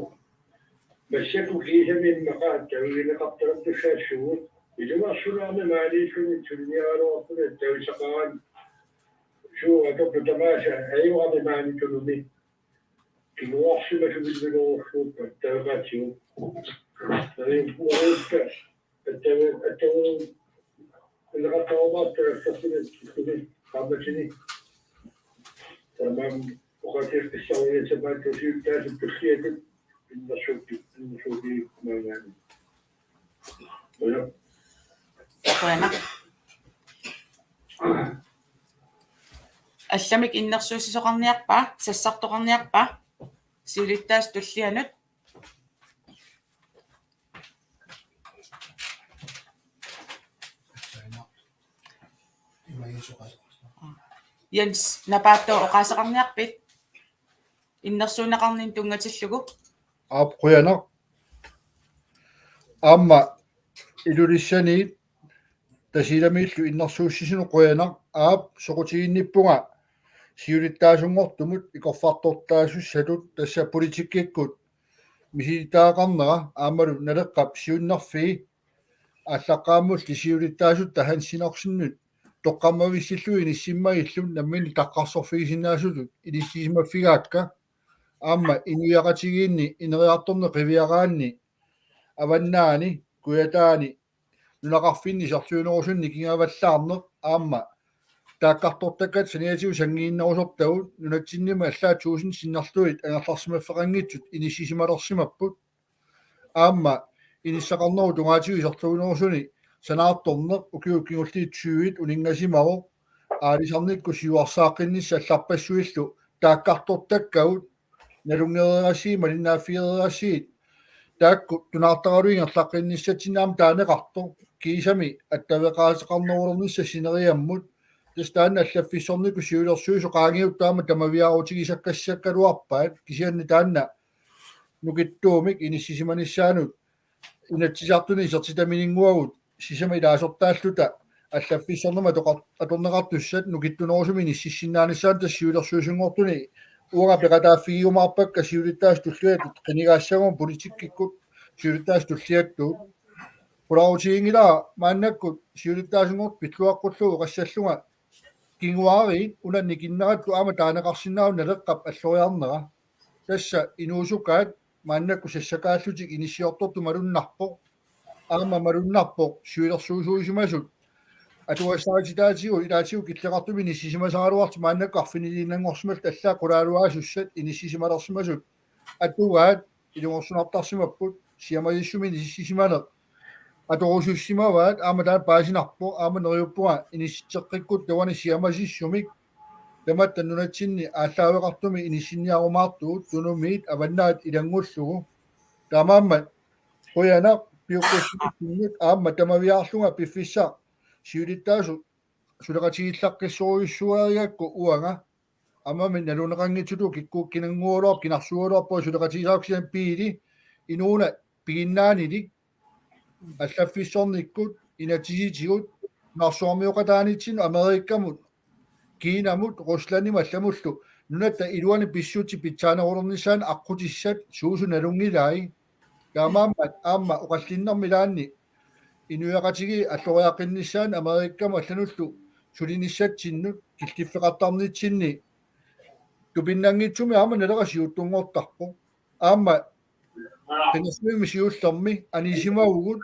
массаку кисаминнақаат тавигинеқартараттуссаасsugut илумарсунаарна маалииллуни тулниаралуарпуна тависақаран суатоппу тамааса аюрами маанитунуми кинуарсимасувилвилуорлууппа тавеқаатсигу тариуппуарутта аттаву илеқартаумаат тассасуни қамматини тамам оқатиққиссаруйасапааттусиуттаасут туллиатут innersuuti maangaani
Quina. Allamik innersuusisoqarniarpa sassartoqarniarpa siulittaas tullianut Jens napaatto oqaasaqarniarpit innersuunaqarnin tungatillugu
aap quyanaq aamma ilulissaniit tasiilamiillu innersuussisinu quyanaq aap soqutiginnippunga siulittaasungortumut ikorfartortaasussatut tassa politikkikkut misitaaqarnera aammalu naleqqap siunnerfii аллаққааммулли сиулиттаасут таханссинорсиннут тоққаммависсиллуи ниссиммагиллун наммини таққарсорфигисинаасутут илиссисимаффигаакка аама инуяqatigiinni инериарторне qivиараанни аваннаани куятаани нунақарфинни сартуунерусунни кигаваллаарнеқ аама тааккартортаккат саниатиу сангииннерусортагут нунатсиннима аллаа 1000 синнарлуит ангерларсимаффеқангитсут иниссисималерсимаппут аама иниссақарнеру тунгаатиу сартуунерусуни санаарторнеқ укиуккигуллиитсуит унингасимаро аалисарникку сиуарсааққиннисса алларпассуиллу тааккартортаккагут налунгерерассиима линнааффиерерассиит таакку тунаартагалуингерлаққинниссатсинаам таанеқартор кисами аттавеқаасеқарнерулернисса синериаммут тестаан аллаффиссорнику сиулерсуусо qaangiuttaama тамавиаарутигисаккассаккалуарпаат кисианни таанна нукиттуумик иниссисиманissaанут инатсисартуни сертитаминингуагут сисама илаасортааллута аллаффиссорнама аторнеқартуссат нукиттунерусуми иниссиссиннаанissaан тассиулерсуусунгортуни уага пекатааффигиумаарпакка сиулиттаас туллуатут қинигаассагум политиккиккут сиулиттаас туллиаттуут пулаутиингила мааннаккут сиулиттаасунгорт питлуаққуллугу qassallunga кингуари унанни киннератку аама таанеқарсиннаавна налеққап аллориарнера тасса инуусукаат мааннакку сассакааллутик иниссиорторту малуннарпо аама малуннарпо сиулерсуусуисумасут атуассаатитаатигу илаатигу киллеқартуми иниссисимасагалуарти мааннакку арфинилиннангорсимал таллаа қулаалуаасуссат иниссисималерсимасут атугаат илунгорсунартарсимаппут сиамаиссуми иниссисимале аторусуссимаваат аама таа паасинарпо аама нериуппуга инисситеққиккут тавани сиамасиссумик таматта нунатсинни ааллаавеқартуми иниссинниарумаартуут тунумиит аваннаат илангуллугу таамаамма қуяна пиуккуссимит аама тамавиаарлунга пиффисса сиулиттаасу сулеқатигиллаққиссоруйуссуариакку уанга амами налунеқангитсулу киккууккинангуулуар кинарсуулуарпо сулеқатигисааксиан пиили инууна пигиннаанили аллаффиссорниккут инатиситигут нарсуармиоқатаанитсину америккамут кинамут русланима алламуллу нунатта илуани писсуути питсаанерулернissaан аққутиссат суусу налунгилаи таамааммат аама оқаллиннэрмилаанни инуяқатиги аллориаққиннissaан америккама аллануллу сулиниссатсиннут киллиффеқартарнитсинни тупиннангитсуми аама налерасиуттунгортарпо аама тенэсмими сиуллерми анисимаугут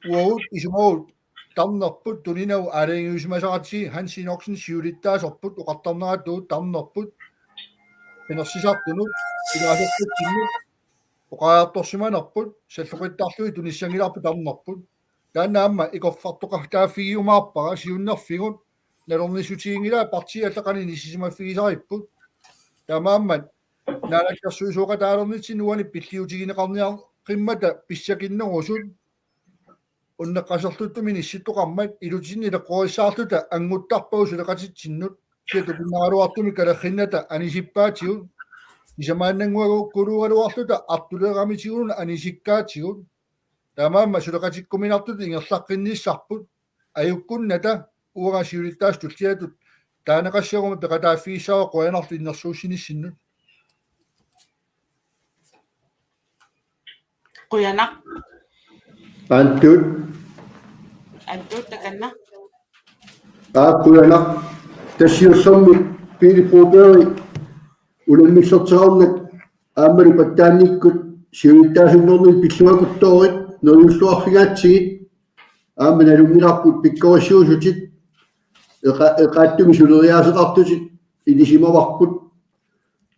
уут исумаут тамнерпут тунинау алингиусмасарати хансиноксен сиулиттаасорпут оқартарнератуут тамнерпут пенерсисартунут илаасерпутсинну оқаарторсиманерпут саллоқиттарлуи туниссангиларпу тамнерпут тааннаамма икорфартоқартааффигиумаарпара сиуннерфигут налорнисутиингила парти аллақани ниссисимаффигисариппут таамааммат наалаккерсуисуоқатаалернитсин уани пиллиутигинеқарниар қиммата писсакиннерусут уннеққасерлуттуми нисситтоқармат илутинни леққориссаарлута ангуттарпагу сулеқатитсиннут киатупиннагалуартуми калерринната анисиппаатигут исамааннангуагу кулугалуарлута артулерамитигуна анисиккаатигут таамаамма сулеқатиккуминартут ингерлаққинниссарпут аюккунната уурасиулиттаас туллиатут таанеқассагума пеқатааффииссава қуянарлу иннерсуусиниссиннут
Quyana,
Antut
antut takanna,
Kuyana tassiussarmi piilipuuperi ulammisserterarnak aammali pattaannikkut siulittaasunnernil pilluakuttorit nolulluarfigaatsigit aamma nalungilarput pikkorisiusutit eqaattumi suleriaaseqartutit ilisimavarput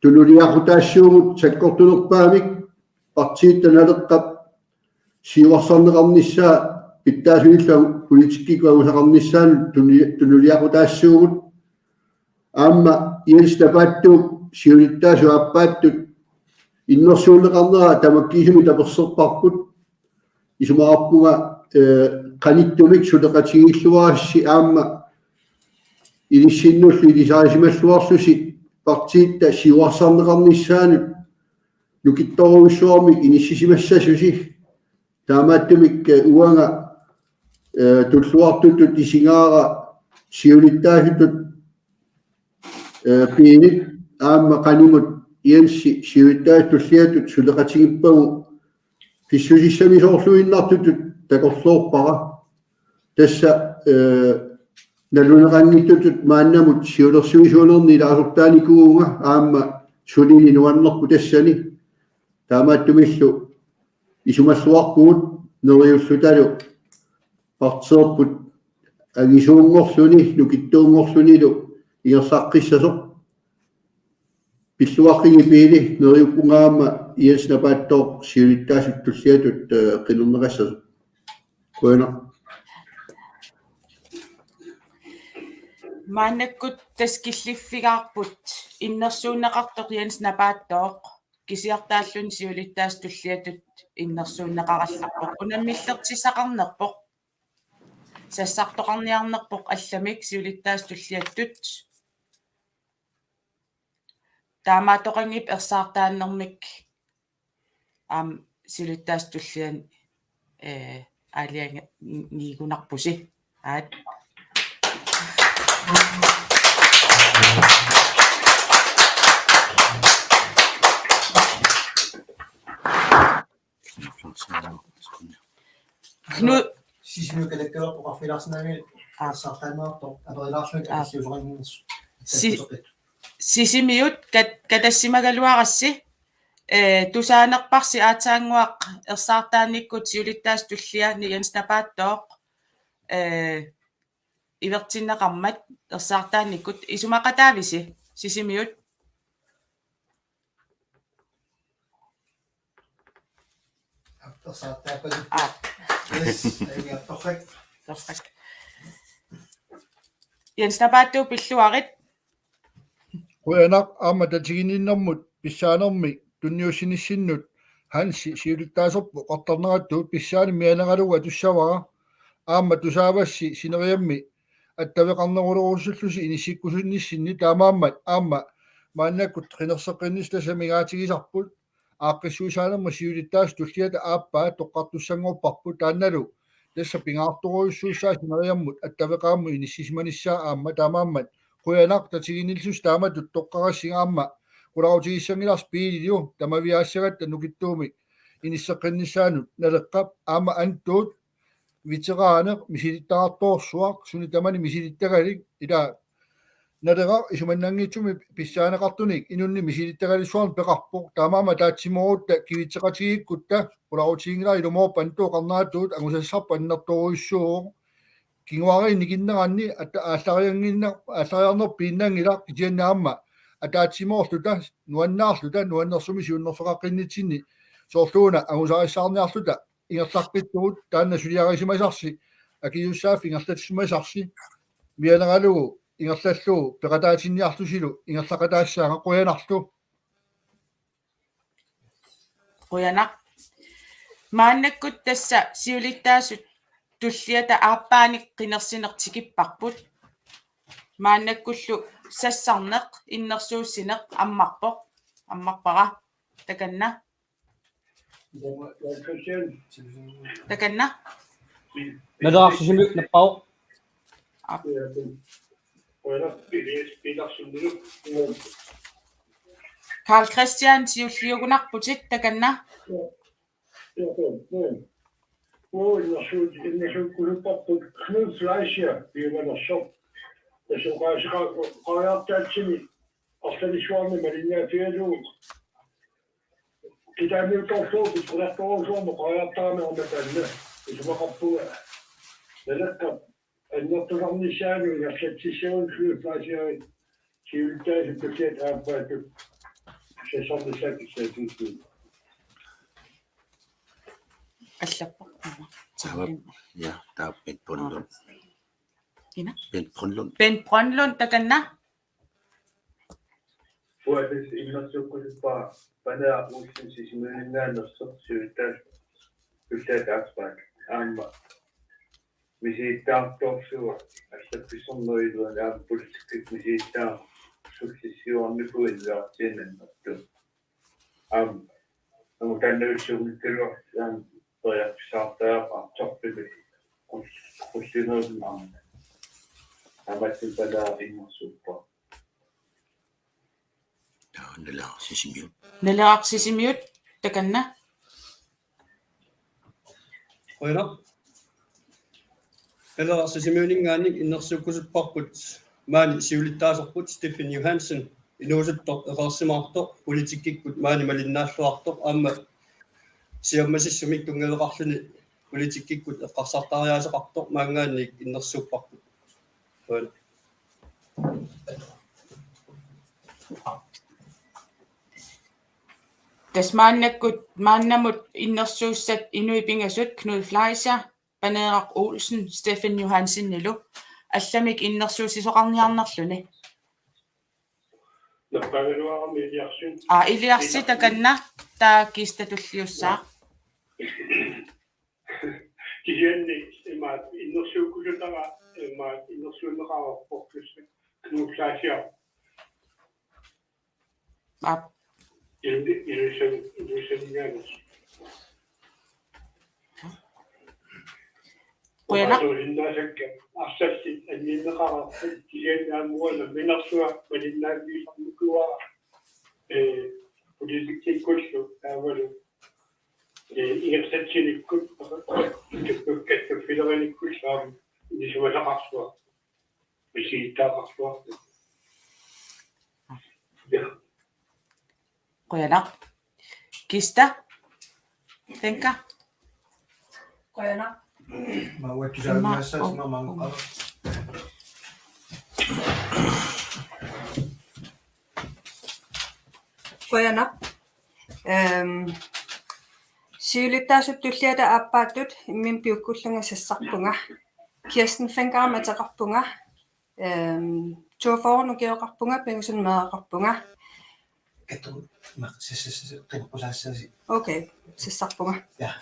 tululiaqutaassiumut sakkortunerpaamik partiittanaleqqap siuarsarneqarnissaa pittaasuillu politikkikuagusaqarnissaan tululiaqutaassiumut aamma ielstapaattuuk siulittaasu aappaattut innersuulleqarnera tamakkiisumi taperserparput isumarappuga qanittumik suleqatigilluarassi aamma ilissinullu ilisarisimalluarsusi partiitta siuarsarneqarnissaanut nukittoruissuarmik inissisimassasusi taamaattumik uanga tulluartutut isingaara siulittaasutut piinit aamma qanimut iansi siulittaas tulliatut suleqatigippagu pissusissamisoorluinnartutut takorluorpara tassa naluneqangittutut maannamut siulersuisuulerni ilaasortaanikuunga aamma
sunili nuannerpu tassani taamaattumillu isumassuarpugut neriussutalu parteerput agisuungorluni nukittuungorlunilu igersaqqissasoq pilluaqigi piili neriuppungaama iasnapaattoq siulittaasuttussiatut qilernerassasuq kuena
Maannakkut taskilliffigaarput innersuunneqartoq Jens Napaattoq kisiartaallun siulittaas tulliatut innersuunneqarallarpoq unammillertisaqarnerpoq sassartoqarniarnerpoq allamik siulittaas tulliattut taamaatoqangip ersaartaannermik siulittaas tullian aalianga niigunarpusi aat Knut
Sismiukalakkalorpu qarfilaarsinami aassartaannertoq aperilaarsunik assiusoqanninersu
sisimiut katassimaгаluарасси тусаанерпарси аатаангуақ ерсаартааниккут сиулиттаас туллиаани Jens Napaattoq ивертиннеқармат ерсаартааниккут исумақатаависи сисимиут
апперсаартааппали yes айгиартторрак
perfect Jens Napaattoq pilluarit
Kuyanak aama tatigininnermut pissaanermi tunniussinissinnut hansi siulittaasorpu qartarnerattuut pissaani mianegaluga tussavara aama tusaavassi sineriammi attaveqarnerulurusullusi inissikkusunnissinni taamaammat aama maannakkut qinerseqinnis tasamigaatigisarput aaqqissuusaanerma siulittaas tulliata aappaa toqqartussangorparput taannalu tassa pingaartoruissuussaa sineriammut attaveqaammu inissismanissaa aama taamaammat kuyanak tatiginilsus taamatut toqqarassiga aama qularutigissangilars piiliu tamaviaassagatta nukittuumi inisseqinnissaanut naleqqap aama anttuut veteraner misilittaqartoorsuaq suni tamani misilittagalik ila nadera isumannangiitsumi pissaaneqartunik inunni misilittagalissuarn peqarpoq taamaama taatsimorutta kivitseqatigikkutta qularutigingila ilumoorpantuu qarnaatuut angusassarpa annertoruissuuq kinguari nikinneranni allariarner piinnangila kitiannaamma ataatsimoorluta nuannaarluta nuannersumi siunnerfeqaqqinnitinni soorluuna angusarissaarniarluta ingerlarpittugut taanna suliarisimasarsi akiyussaaf ingerlatissumasarsi mianegalugu ingerlallugu peqataatinniarlusilu ingerlaqataassaaga quyanarlu
quyanaq maannakkut tassa siulittaasut tulliata aappaanik qinersinertikipparput maannakkullu sassarneq innersuussineq ammarpara takanna
Nadaarsisimut nappao
Carl Christian siulliugunarputit takanna
innersuukkulupparput Knud Fleischer piumanersoq tassoqaasiqaariartaatsimi arsalisuarni malinnaatigalugut kitaamiutorluut isqulaqtoruusuarmu qaariartaamiornatanna isumaqarpuga naleqqap annertularnissaanu ingerlatsissuun Knud Fleischeri siulitaasut tussiat aappaatut sassarnissaakissaatuuttuut
allappa
ja der er Bent Brøndlund.
Ina?
Bent Brøndlund.
Bent Brøndlund takanna
Puolestaan innostukkuispa panaa uusin sisimyynninään syyttä takspaik amma misiittaa toksua että pisonnoidun ja poliitikit misiittaa suksessioon puolella sinnennattu amma mutta tänne yksityiseltä ja toja saattaa toppili kusinnoidun amma ammattiin panaa innostukkuispa
Ja, nalaarsisimut.
nalaaqsisimiut takanna
Quyanaq Elerarsisimuuningaannik innersukkusupparput maani siulittaasorput Stephen Johansen Inuusuttor eqarsimaartoq politikikkut maani malinnaалluartoq aamma siammasissumik tungeeqarluni politikikkut eqqarsartariaaseqartoq maangaanni innersuupparput. Koina.
Tasmaannakkut maannamut innersuussat inuipingasut Knud Fleischer, Paneeraq Olsen, Steffen Johansen nilu алламик иннерсуусисоқарниарнерлүни
Наппагалуарами илиарсун.
илиарси таканна таа кистатуллиуссаа
Киенни имаат иннерсууккулутара имаат иннерсуунеқарерпортус кнуклаасиа. Илюшен
Koena
Иннасакка арсасси анниннеқарерпут киеннаамуана минерсуа малиннаавиисармукуа политиккуллу таавалу игерсатсиниккут кэккэккэ филераниккуллаам нисумалақарсуа мисииттаақарсуа
koena kista tenka
Koena.
Koena. Siulitaasut tulliata aappaatut immin piukkullungasassarpunga. Kirsten Fengaarma taqarpunga. Tuafoornu geoqarpunga pingusun meeqarpunga. Okay, sassarpunga.
Ja.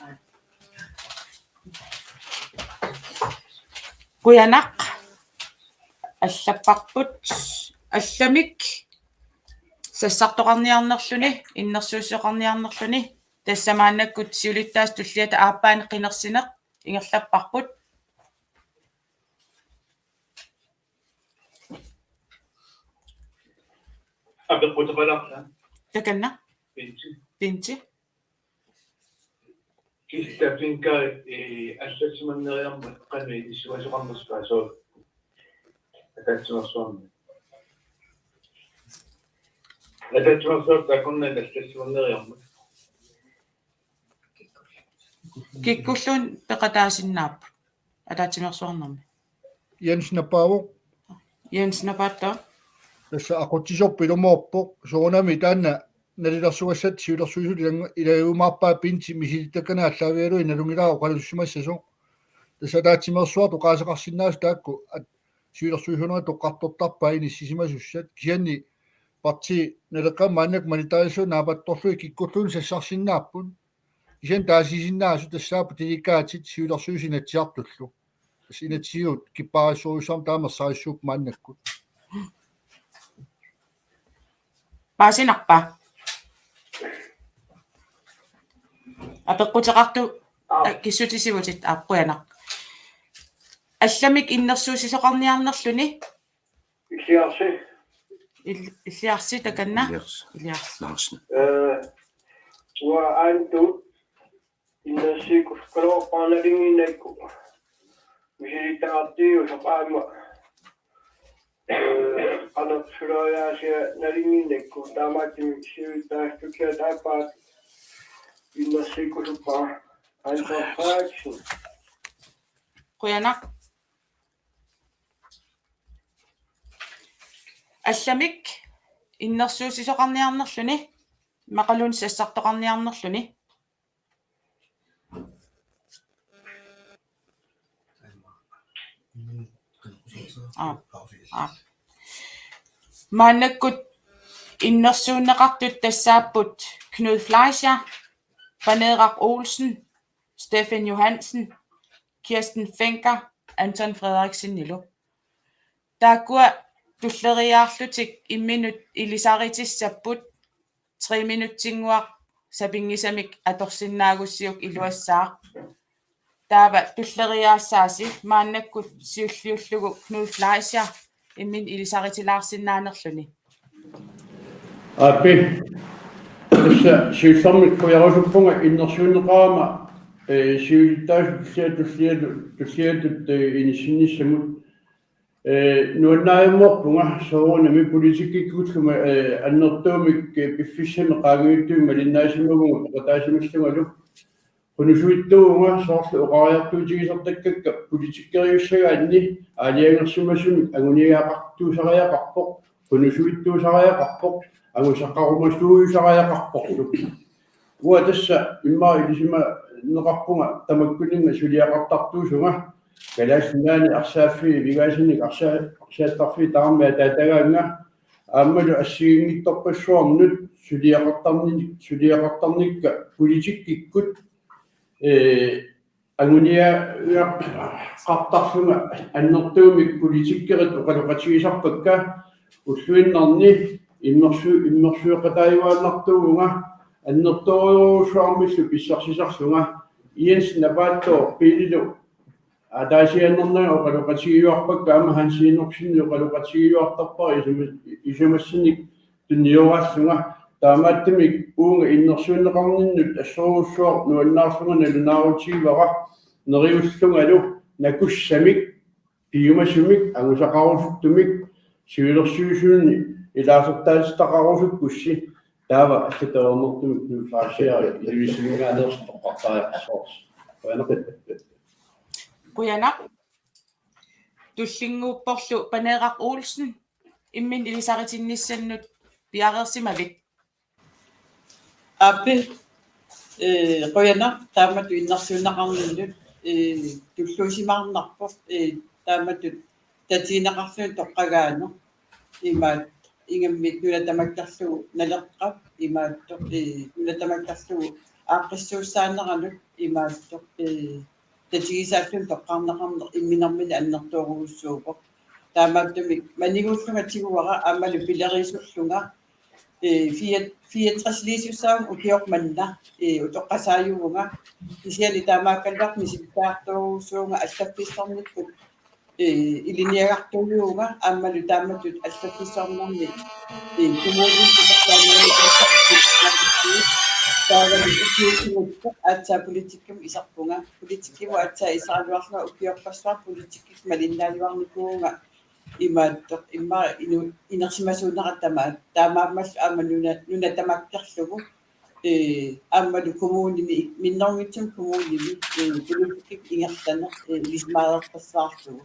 kuyanaq аллаппарпут алламик сассартоқарниарнерлүни иннерсуусоқарниарнерлүни тассамааннаккут сиулиттаас туллиата ааппаани қинерсинеқ ингерлаппарпут
абеқутеқаларла
таканна пинти
кистапинка аллатсиманнериарма қами исуасоқарнерспаасоо ататсуарсуарми ататсуарсоо такунна аллатсиманнериарма
киккуллуун пеқатаасиннааппу атаатсимерсуарнэрми
Jens Napavo
Jensnapatto
tässä aquttisorpilumorpo soonami taanna nalilersuassat siulersuisulianga ilauumaappaa pinti misilitakana allaavialu inalungilaa qalussumassaso tässä taatsimersuartu qaaseqarsinnaas taakku siulersuisunaga toqqartortarpaa inissisimasussat kisianni parti naleqqammaannak manitarisu naapattorlui kikkulluun sassarsinnaarpun kisian taasisinnaasut tassaapu tilikaatit siulersuisinatsiartullu inatsiut kipparissuussam taamersarissuup maannakkut
паасинарпа апеққутеқарту киссутисивутит ааппуянақ алламик иннерсуусисоқарниарнерлүни
исиарси
иллиарси таканна
Larsen.
уа анту иннерсикускалоорпаалалингинакку мисилиттаартиу сапаама анапсулояасиа налингинакку таамааттими сиуитаастукиа тааппаат иннерсикусуппаа антарфааксин
quyanaq алламик иннерсуусисоқарниарнерлүни мақалун сассартоқарниарнерлүни мааннаккут иннерсууннеқартут тассааппут Knud Fleischer, Paneeraq Olsen, Steffen Johansen, Kirsten Fenker, Anton Frederiksen nilu taakkua tulleriaarlutik imminut ilisaritissapput 3 minuttinguaq sapingisamik atorsinnaagussiuk iluassaaq taava tulleriaassaasi maannakkut siulliullugu Knud Fleischer immin ilisaritilaarsinnaanerluni
апи tässä siullammit kujarusuppunga innersuunneqaama siulittaasut tussiatut inissinnissamut nuannaajammoorpunga soorunami politikikkutskuma annertuumik piffissami qaangiuttuuma linnaasimmagunga paqataasimissugalu qunusuittuunga soorlu oqariartuutigisartakkakka politikkeriussagaanni aaliangersumassumik aguniaaqartuusariaqarpoq qunusuittuusariaqarpoq angusaqarumassuuyusariaqarporlu uа tassa immaa ilisima neqarpunga tamakkuninga suliaqartartuusunga kalasnaani arsaaffi vigaasinik arsaattarfi taarmia taatagaanga aammalu assigiнгittorpassuarnut suliaqartarnikka politikkikkut angunia qartarlunga annertuumik politikkerit oqaluqatigisarpakka уллуиннарни иммерсуэқатааюааннартууга аннерторуусуармиллу писсарсисарлунга иенс напааттоо пилилу атаасианнернага оқалуқатигиуарпакка ама хансиинерсинни оқалуқатигиуартарпари исумассиник тунниорааллунга таамааттамик уунга иннерсуиннеқарниннут ассоруссуар нуаннаарлунга налунаарутигивара нериуллунгалу накуссамик пиумасумик агусақарусуттумик сиулерсуусуунни илаасертаалистақарусуккусси таава аллатернэртумик нуфаасиари илуисингаалерсоққартариаққарсоорс
Pujana tullingguupporlu Paneeraq Olsen immin ilisaritinnissannut piareersimavik
Appi qoyana taamatu innersuunaqarninnut tulluusimaarnarpoq taamatu tatiinaqarluun toqqagaanu imaat ingammit nulatamaktarlugu naleqqap imaattoq nulatamaktarlugu aaqqissuussaaneranut imaattoq татигисааллун тоққарнеқарнер имминэрмини аннэртуурусsuupoq таамааттумик манигууллунга аамалу пилерисуллунга 64 лисуссаам укиорманна утоққасааюунга исиали таамааккалларни ситтаартуурусsuunga аллапписсарниккут илиниагартуйуунга аамалу тааматут аллапписсарнерни кумуулин атса политикким исарпунга политиккиву атса исаалуарла укиорпассуар политиккик малиннаалуарникуунга имааттоқ имма инерсимасуунеқаттамаат таамааммал аама нунатамаккерлугу ааммалу коммуними миннэрмитсум коммуними политиккик ингертана лисмаалерпассаарлугу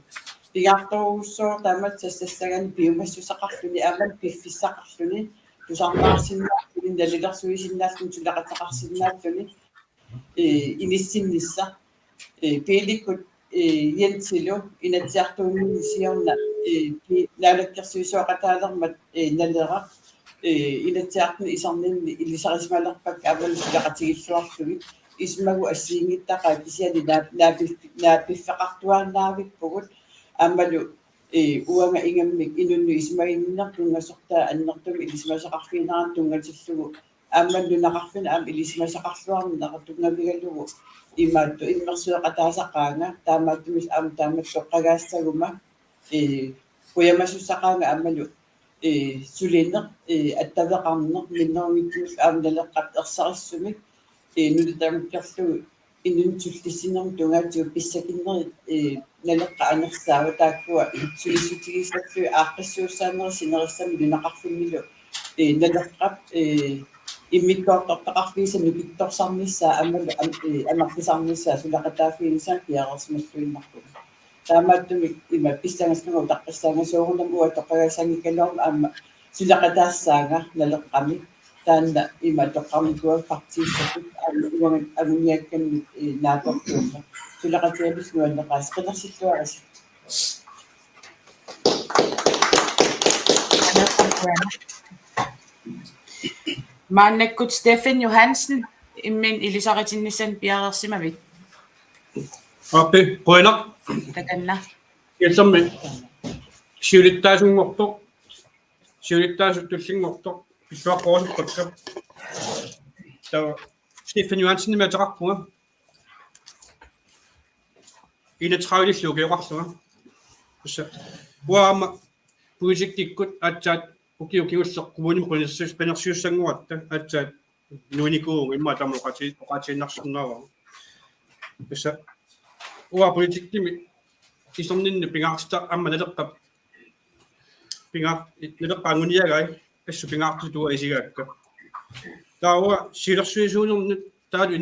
пигаартууссоо таамат сассагани пиумассусақарлуни аамал пиффиссақарлуни тусарнаарсиннаарлуни налилерсуисиннааллун сулақатақарсиннааллуни иниссиннисса пиликкут янсилу инатсиартуунни сиорна наалаккерсуисуақатаалермат налера инатсиартни исарнинни илисарисмалерпак авал сулақатигиллуарлуги исмагу ассиингиттақаа кисиани нааппиффеқартуааннаавиппугут аамалу уанга ингаммик инунну исмагиннар тунгассортаа аннертуми илисмасақарфиинаран тунгатиллугу ааммаллу нақарфина аам илисмасақарлуарнера тунгамигалугу имаатту иммерсуэқатаасақаанга таамааттумис аам таамассоққагаассагума куямасуссақаанга аамалу сулиннер аттавеқарнер миннэрмиттумис аам налеққат ерсариссумик нулитамиккерлугу иннунтуллиссинерм тунгаатиу писсакиннери налеққа анерсаава тааккуа сулисутигисаллу ааққиссууссаанери синериссами лунақарфиннилу налеққап иммиккоортортақарфиисами питторсарнissaа аммалу амарписарнissaа сулақатаафиинисаа киарерсималлуиннарпу таамааттумик има писсангаснугу таққиссаангасуурунамуа тоққагасангиккалуарма аама сулақатаассаага налеққами таанна има тоққарникуа партииссакут агуниакканни наакортуунга сулақатиалис нуаннеқаас қинерсиллуарис
Maannakkut Stefan Johansen immin ilisaritinissan piareersimavik
Appi qoinaq
takanna
yallammi siulittaasungortoq siulittaasuttullinngortoq pissuaqqorusuqqatkap tawa Stefan Johansen nimataqarpunga inatraulillu ukiuqarlunga ussa uaama puisiktikkut atsaat ukiukigulleq kumunim qinersiussanguatta atsaat nuunikuunga imma tamuqatiinnarsernaawa ussa uа политиктими исернинни пингаарста амма налеққап pinga neleqqaanguniagai assu pingaartutua isigaakka taawa silersuisuunernut taalu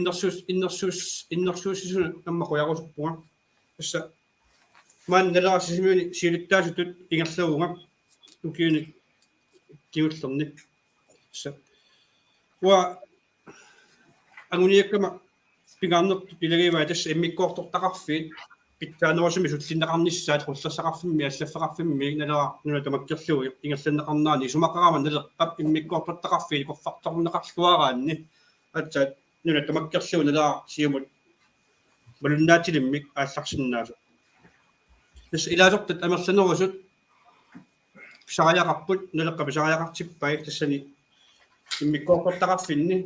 innersuussisuna amma qoyaqusuppunga assa man nelaarsisimuni siilittaasutut ingerlagunga ukiuni kiullerni assa wa anguniakkama pingaarnertu pilagivaa tassa immikkoortortaqarfiit pittaanерусими суллиннеқарнissaat qullassaqarfimmi allafфеқарфимми налера нунатамаккерлуи ингерланнеқарнаани сумақарама налеққап иммиккоортортақарфи қорфарторнеқарлуараанни атсаат нунатамаккерлуи налера сиумут малуннаатилиммик аалларсиннаасу тас илаасортат амерланерусут писариақарпут налеққа писариақартиппай тассани иммиккоортортақарфинни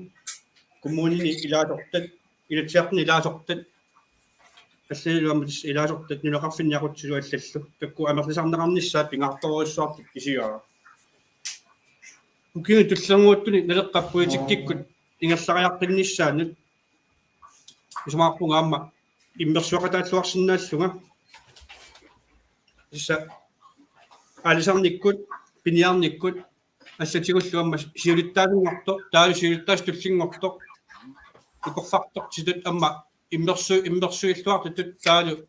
коммунини илаасортат илатсиарни илаасортат ассилуаммис илаасортат нунеқарфинниақутсилуаллаллу такку амерлисарнеқарнissaат пингаарторуиссуартик кисигаа укиу туллангууттуни налеққаппуитиккиккут ингерлариаққиннissaанут исмаарпунга амма иммерсуақатааллуарсинааллунга исса алисарниккут пиниарниккут ассатигуллуамма сиулиттаалунгорто таалу сиулиттаас туллингорто икорфартортитут амма иммерсуиллуартут таалу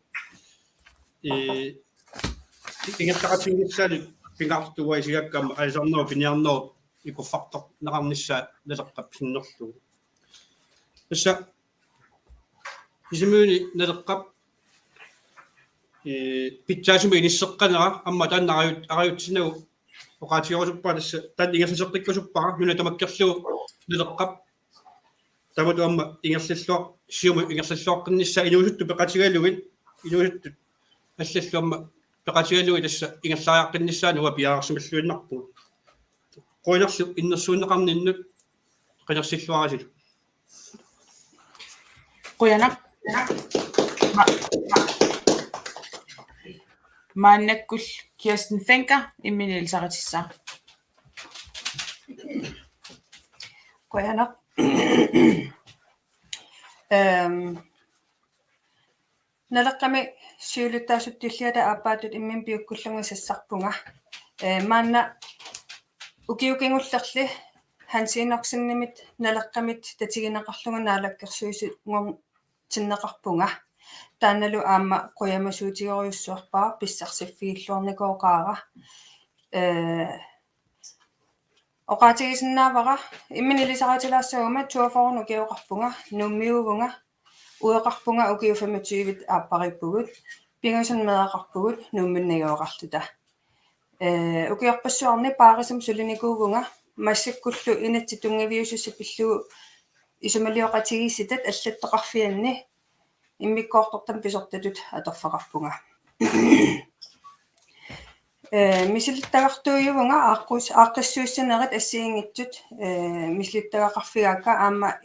ингерлақатингиссаали пингаартуаисиаккама алисарнеру пиниарнеру икорфартор неқарнissaат налеққап синнерлугу исса исимууни налеққап питсаасуми иниссеққанера амма таанна ариутсинагу оқаатиорусуппаа тасса таан ингерсисеққиккусуппара нунатамаккерлугу налеққап тамату амма ингерллуар сиуму ингерллуаққиннissaа инуусутту пеқатигалугин инуусутту аллаллуамма пеқатигалуги тасса ингерлариаққиннissaа нуа пиаарсималлуиннарпу қойнерлу иннерсуунеқарниннут қинерсиллуарасилу
Qoyana maannakkul Kirsten Fenker imminilsaratissa
Qoyana naleqqami siuluttaasuttilliata aappaatut immin piukkullungisassarpunga maanna ukiukingullerli hansiinorsinnimit naleqqamit tatigineqarlunga naalakkersuisu ngor tinneqarpunga taannalu aamma qoyamasuutioriussuarpaa pissarsifiilluarnikooqaara oqaatigisinnaavara imminilisaratилаассагума туафорну киоқарпунга нуммиугунга уеқарпунга укиу 25 ааппариппугут пингасун меақарпугут нумминнагиоқарлута укиорпассуарни паарисум сулиникуугунга массаккуллу инатси тунгавиусусса пиллугу исумалиоқатигисситат аллаттоқарфианни иммиккоортортам писортатут аторфақарпунга мисилиттагартуйугунга ааққиссууссанерит ассиингитсут мисилиттагақарфигаакка аама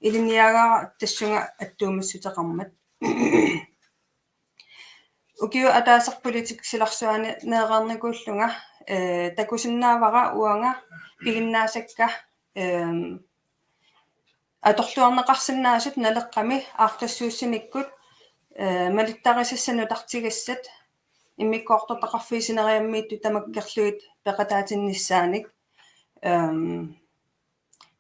илинниагара тассунга аттуумассутеқармат укиу атаасер политик силарсуани неэқарникууллунга такусиннаавара уанга пигиннаасакка аторлуарнеқарсинаасут налеққами ааққиссууссаниккут малиттарисассанутартигассат иммиккоортортақарфиисинериаммиитту тамаккерлуит пеқатаатиннissaаник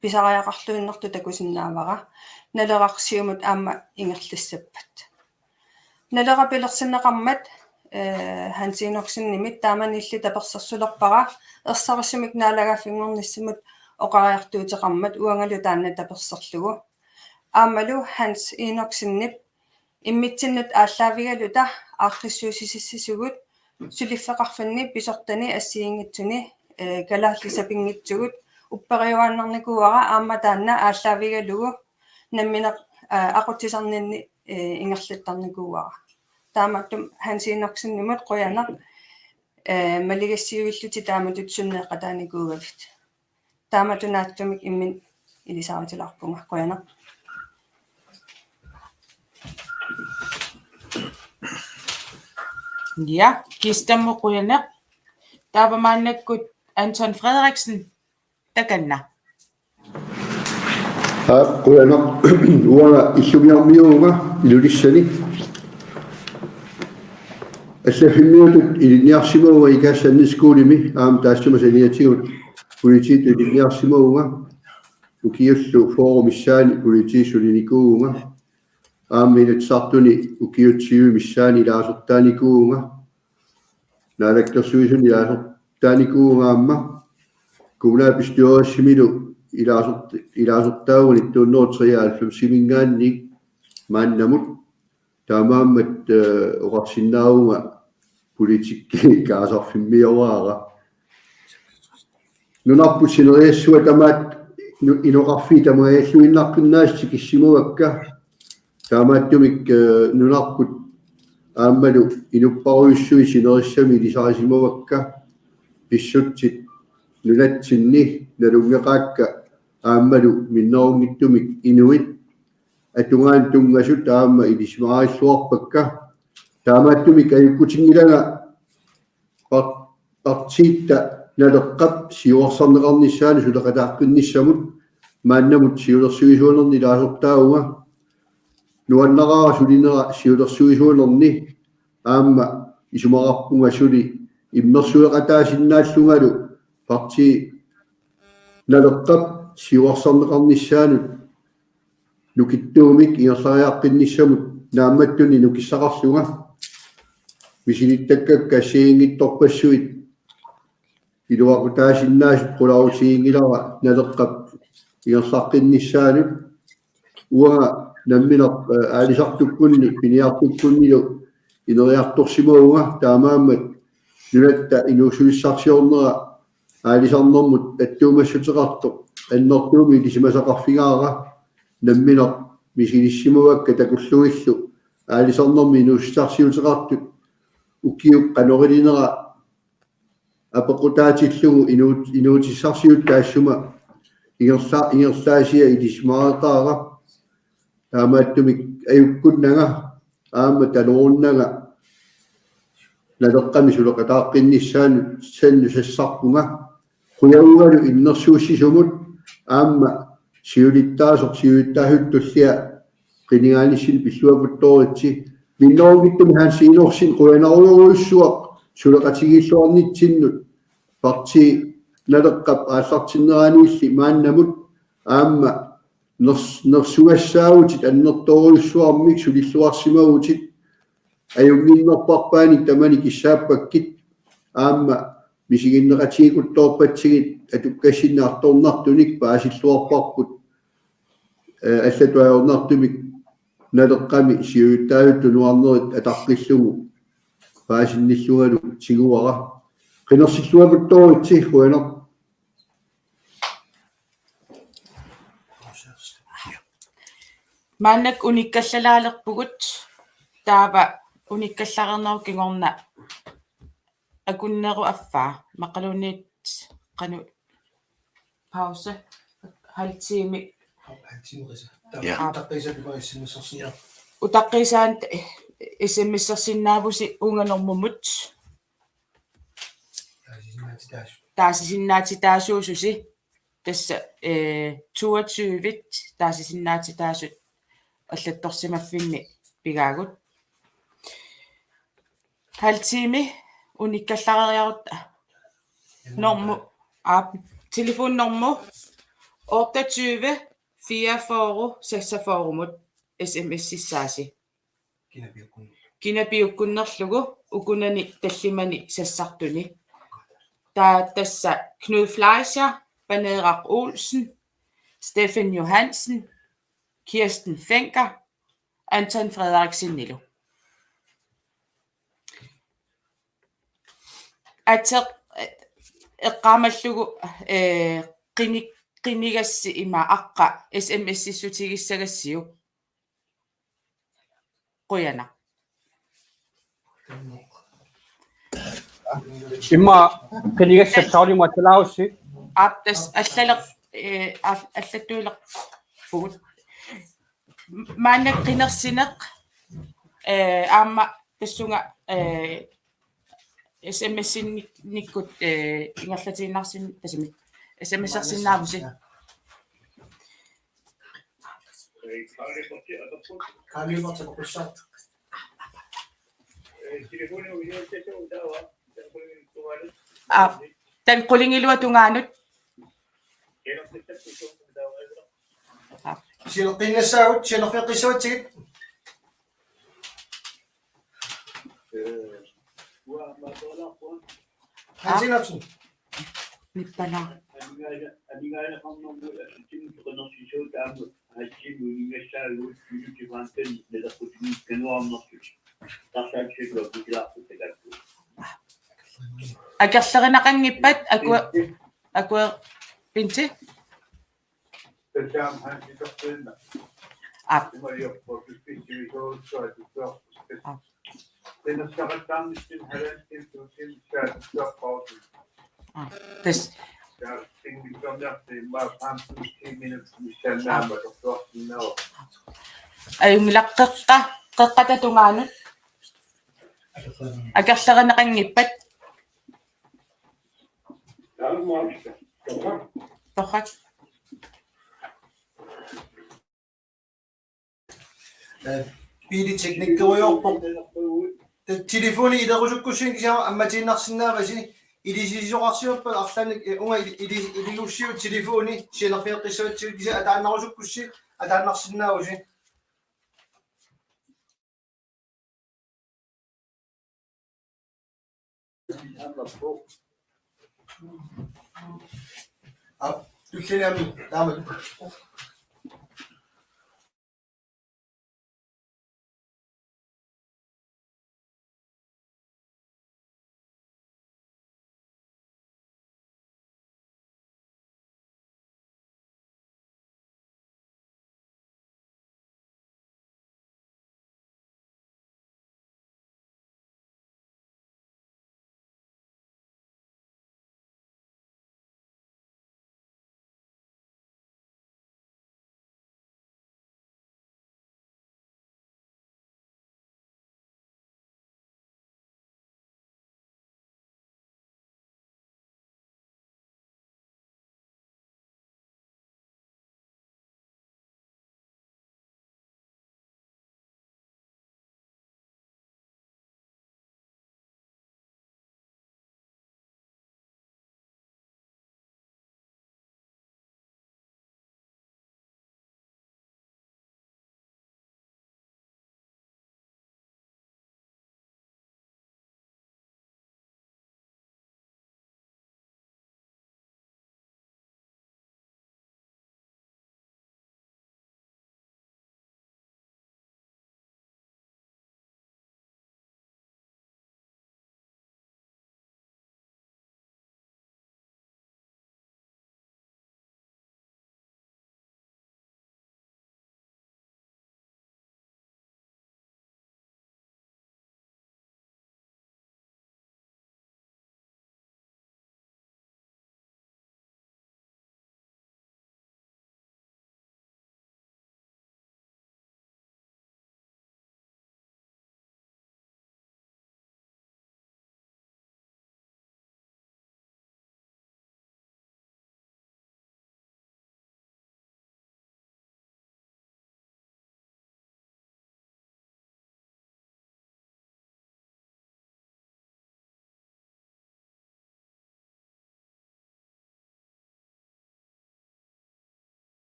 писариақарлуиннэрту такусиннаавара налерарсиумут аама ингерлассаппат налера пилерсинеқармат хансиинорсиннимит тааманилли таперсерсулерпара ерсарissumik наалагааффингорниссамут оқариартуутеқармат уангалу таанна таперсерлугу аамалу ханс иинорсиннип иммитсиннут ааллаавигалута ааққиссуусисиссисугут сулиффеқарфинни писортани ассиингитсуни калааллисапингитсугут уппериуааннарникуара аама таанна ааллаавигалугу намминеқ ақутисарнинни ингерлаттарникуара тааматтум хансиинорсиннимут қоянақ малигассиуиллути тааматут суннеқатааникуугавит тааматунааттумик иммин илисаратиларпунга қоянақ
Ja, kistammo qoyana taapamaannakkut Anton Frederiksen takanna
qoyana uanga illumiarmiuunga ilulissani ассафинниутут илинниарсимауга икаассаннискуулими таассама саниатигут политиит илинниарсимауга укиуллу форумиссаани политииссулиникууга минатсартуни укиутсиуи миссаани лаасортааникууга наалактерсуисуни лаасортааникуугаамма кумлаа пистуарассимилу илаасортаагуни тууннуутриааллу симингаанник мааннамут таамааммат оqarsinnaaruga политикки каасарфиммиораара нунарпу синериассуа тамаат иноqarfi тамааллуиннаркуннаасси киссимуакка таамааттумик нунарпут ааммалу инуппаруйуссуи синериссами лисарисимуакка писсутсит нунатсинни налунгеqaакка ааммалу миннерунгиттумик инуит атунгаан тунгасут таама илисмаариллуарпакка таамааттумик аюккутингилага партиитта налеққап сиуарсарнеқарниссаани сулеқатааққинниссамут мааннамут сиулерсуисуунерни лаасортаагуга нуаннараа сулинера сиулерсуисуунерни аама исумарарпунга сули иммерсуеқатаасиннааллунгалу парти налеққап сиуарсарнеқарниссаанут нукиттуумик иерлариаққинниссамут наамматтуни нукиссақарлунга мисилиттаккакка сиингитторпассуит илуақутаасиннаасут қуларусиингилара налеққап иерлаққинниссаанут уага намминер аалисартуккунни пиниартуккуннилу инериарторсимауга таамааммат нунатта инуусулиссарсиорнера аалисарнэрмут аттуумассутеқарто аннэртууми илисимасақарфигаара намминер мисилиссимуакка такуллуиллу аалисарнэрми инууссарсиутеқартут уккиук канорилинера апеқутаатиллугу инуутиссарсиут таассума ингерлаасия илисмаареқаара таамааттумик аюккуннага аама талууннага налеққами сулеқатааққинниссаану санну сассарпунга хуяугалу иннерсууссисумут аама сиулиттаасор сиулиттаахуттуллиа qinigaanissini pilluaputtorитси минноонгиттуми хаансиинорсин quanaruyoruissuaq сулеқатигииллуарнитсиннут парти налеққап ааллартиннераниилли мааннамут аама нерсугассаагутит аннерторуйуссуармик сулиллуарсимагутит аюнгиннерпарпаани тамани киссааппаккит аама мисигиннеқатигикутторпатсигит атуккассиннаарторнартуник паасиллуарпарпут аллатуаорнартумик налеққами сиуиттаавитту нуарнерит атарқиллугу паасинниллугалу тигуара қинерсиллуапутторитси хуанер
мааннак униккаллалаалерпугут таава униккалларернеру кигорна акуннеру аффаа мақалуниит қану пауса халтиими утаққисаан смсерсиннаавуси унганэрмумут таасисиннаатитаасуусуси тасса 22-вит таасисиннаатитаасут аллатторсимаффинни пигаагут халтиими униккалларериарут норму телефоннорму 28 44 46 мут SMS-сисааси кинапиуккуннерлугу укунани таллимани сассартуни тасса Knud Fleischer, Benedrak Olsen, Steffen Johansen, Kirsten Fenker, Anton Frederiksen Nillo. Ater eqamallugu qinigassi ima aqqa SMS-sisutigissagassiu qoyana
имма qinigassatsaarlimuatalaussi
аптас аллалеқ аллаттуилеқ фугут маанак qinерсинеқ аама тассунга SMS-никкут ингерлатииннарсин тасими SMS-ерсиннаавуси Tanqulingilua tungaanut.
Sineqinnasaavut sinerfiqissuatigit hansinapsun
Nippala. Akerlerinaqanngippat akua pinti. Tes ayungilaqqeqqa qeqqata tungaanut. Akerlerinaqanngippat. Toqat.
piiliteknikkeruyorpoq telefoni ilerusukkussin kisia ammatiinarsinnaavasi ilisiisoqarsiuppa arlanik unga ililussiu telefoni sinerfiqissuatigit kisia ataannarusukkussi ataannarsinnaavusi tulliniami taamat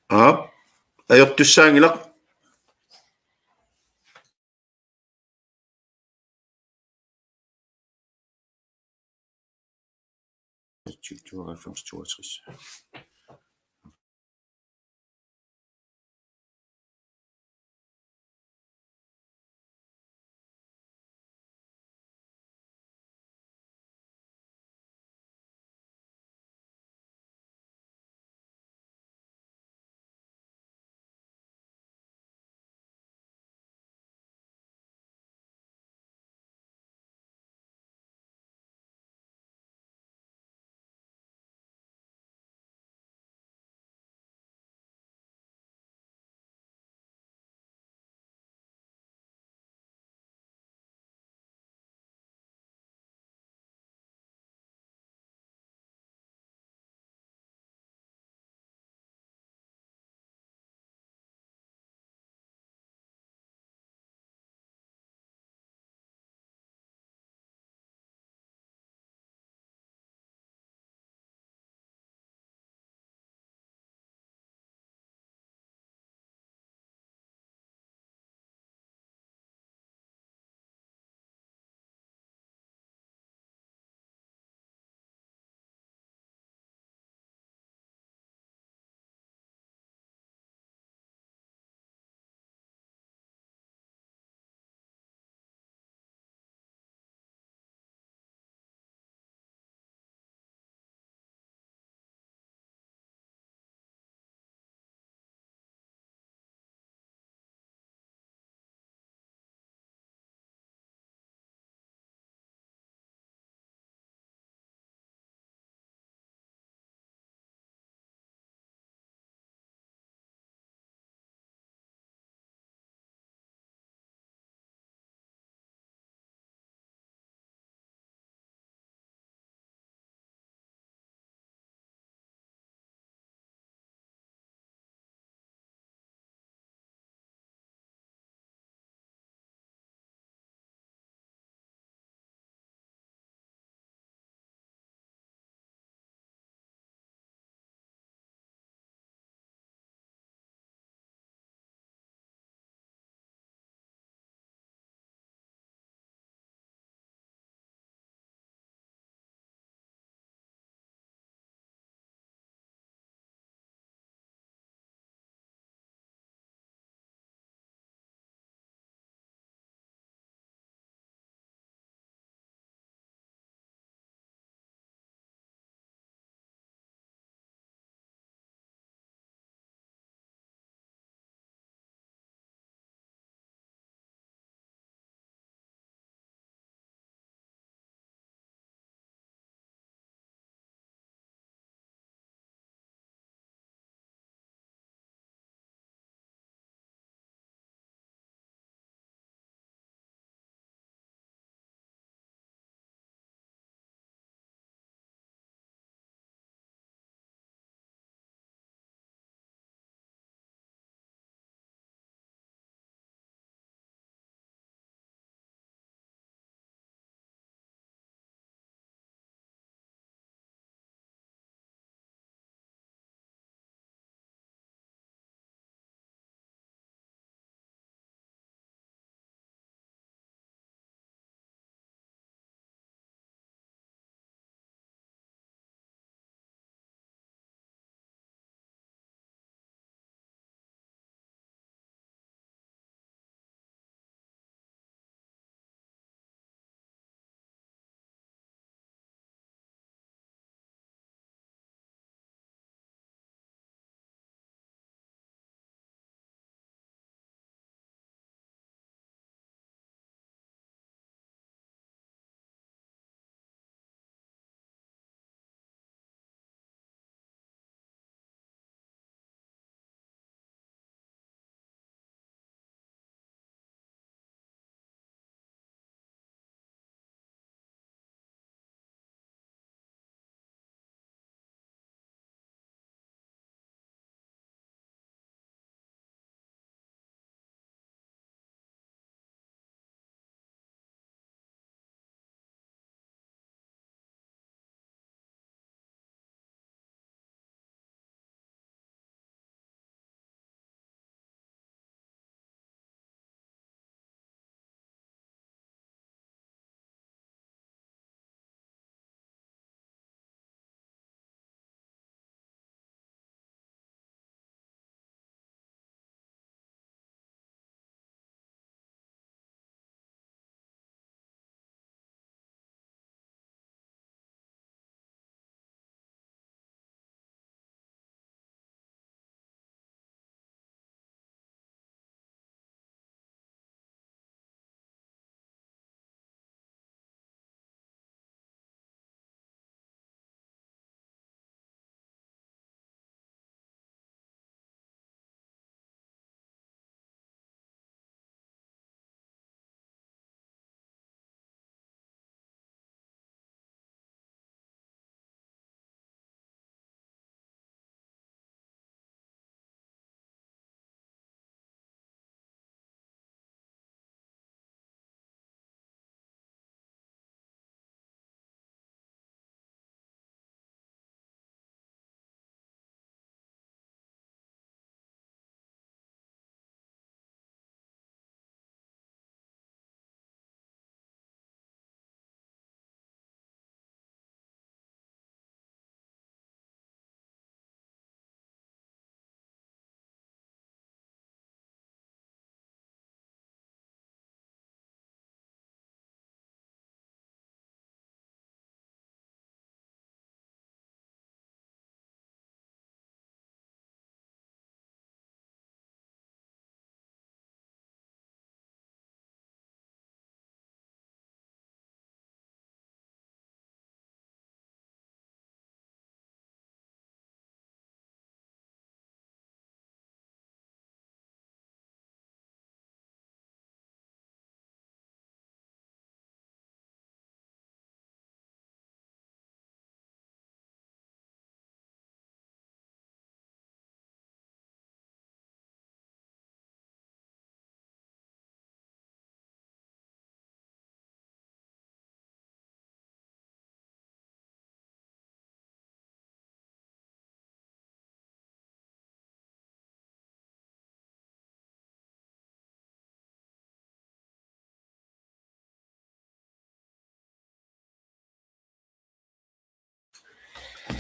Ajortussaangilaq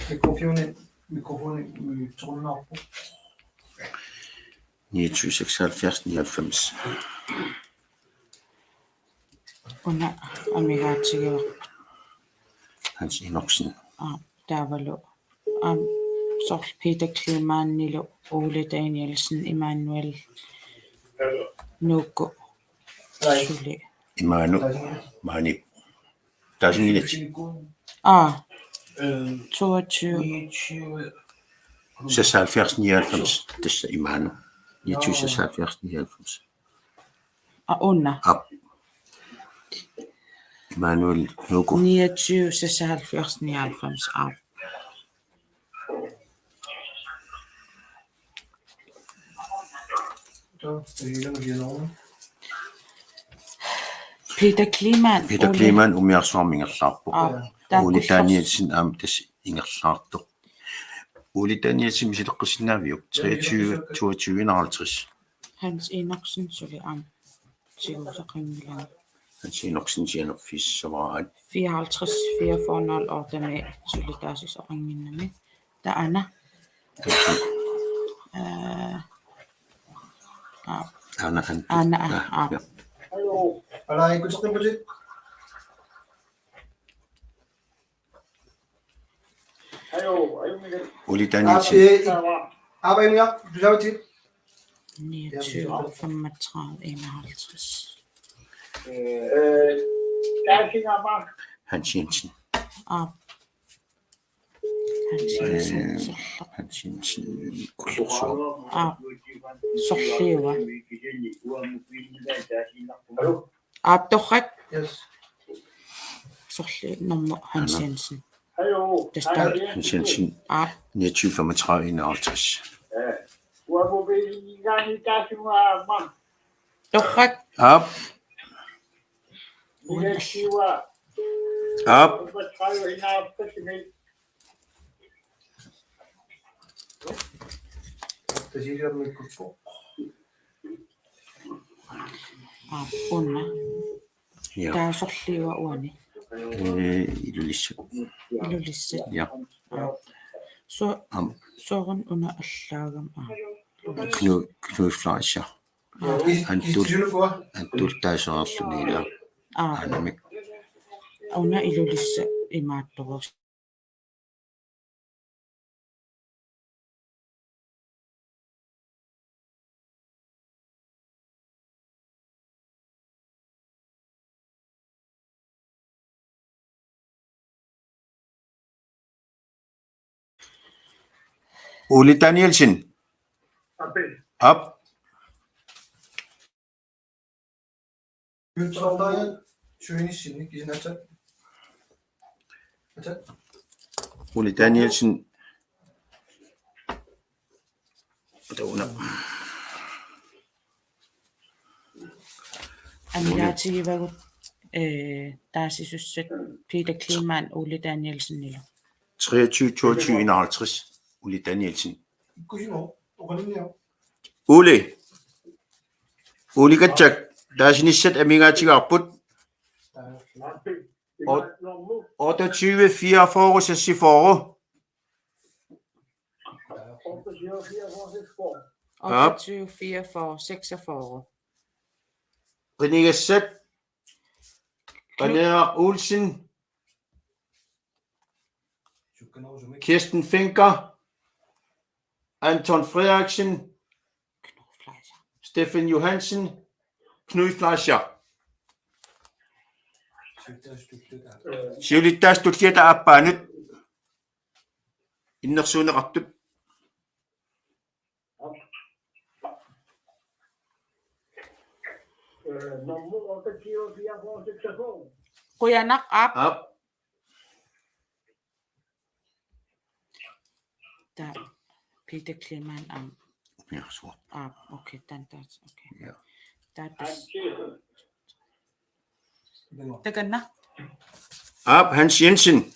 Mikrofonen trådner op på.
29 76 99.
Una amigaatigiva
Hans Enoksen.
taavalu sorl Peter Klimaannilu Ole Danielsen Emmanuel Nuukku suli
Imanu Mani. Der er sådan lidt
22
76 99. Det er Imanu. 29 76 99.
Una
Emmanuel Nuukku.
29 76 99 Peter Kliman
umiarsuarmingerlaarpu. Uli Danielsen tas ingerlaartu. Uli Danielsen misileqqissinaaviuk 23 22 51.
Hans Enoksen suli tiguusaqingilan
Hans Enoksen sianerfissavaat
54 440 ortame suli taasisaqinginnami taana
Anna.
Hallo. Hallo, ik moet toch niet. Hallo,
Uli Danielsen.
Arbejder jeg? Du laver til?
29 35 51.
Hans Jensen. Hans Jensen.
Sorliva. Abdochak.
Yes.
Sorli nummer Hans Jensen.
Hallo.
Hans Jensen. 29 35 51.
Dochak.
Op. Op.
Det siger jeg med kultur.
Unna.
Ja.
Der er sorliva uani.
Ilulisse.
Ilulisse.
Ja.
Så soren under allaagam
Knud Fleischer. Han tultaisuarluniila. Anamik.
Una ilulisse imaattoros.
Uli Danielsen. Op.
Yurtlardan şöyle şimdi izin açar. Açar.
Uli Danielsen. Derunder.
Amigaatigivagut taasisusset Peter Kliman Ole Danielsen nilo.
23 22 51. Uli Danielsen.
Kujimo. Oqalinniya.
Uli katsak. Daasinisset amigaatigaarput. 28 44 64.
28 44 46.
Renigasset. René Olsen. Kirsten Finker. Anton Frederiksen. Steffen Johansen. Knud Fleischer. Siulittas tulliata appaanut. Innersuuneqartut.
Quyanaq ap. Da Peter Kliman am.
Ja, så.
Okay, dann das. Okay.
Ja.
Das. Taganna.
Hans Jensen.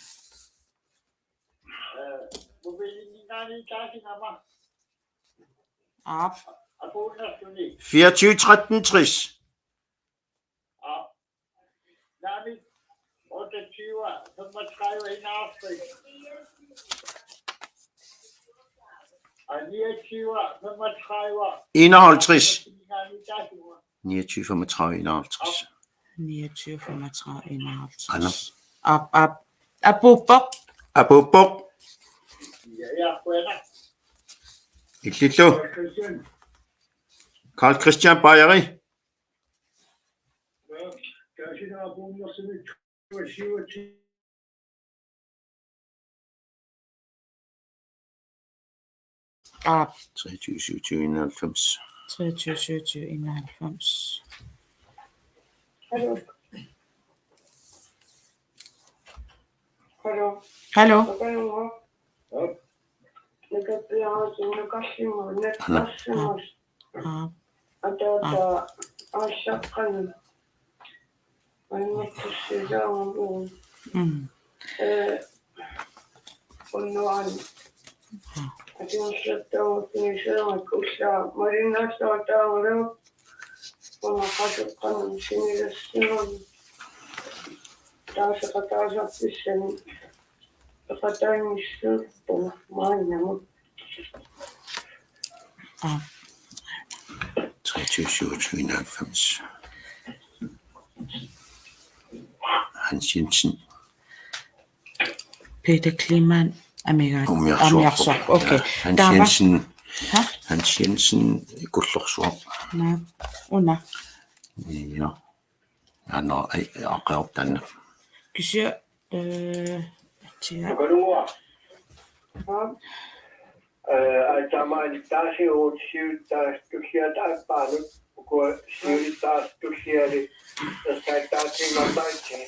Op.
24 13 60. 51. 29, 35, 51.
29, 35, 51.
Anna.
Apupok.
Apupok. Illillu. Carl Christian Bajeri.
Ah.
23, 27, 91.
23, 27, 91.
Hallo. Hallo.
Hallo. Ah.
23, 27, 91. Hans Jensen.
Peter Kliman. Amiarsuaq. Okay.
Hans Jensen kullorsuaq.
Na. Una.
Ja. Anna aqerup tanna.
Kysyä
Tämä on taas uut syyttäistyksiä tai paljon, kun syyttäistyksiä, niin jos käyttää siinä taitteen,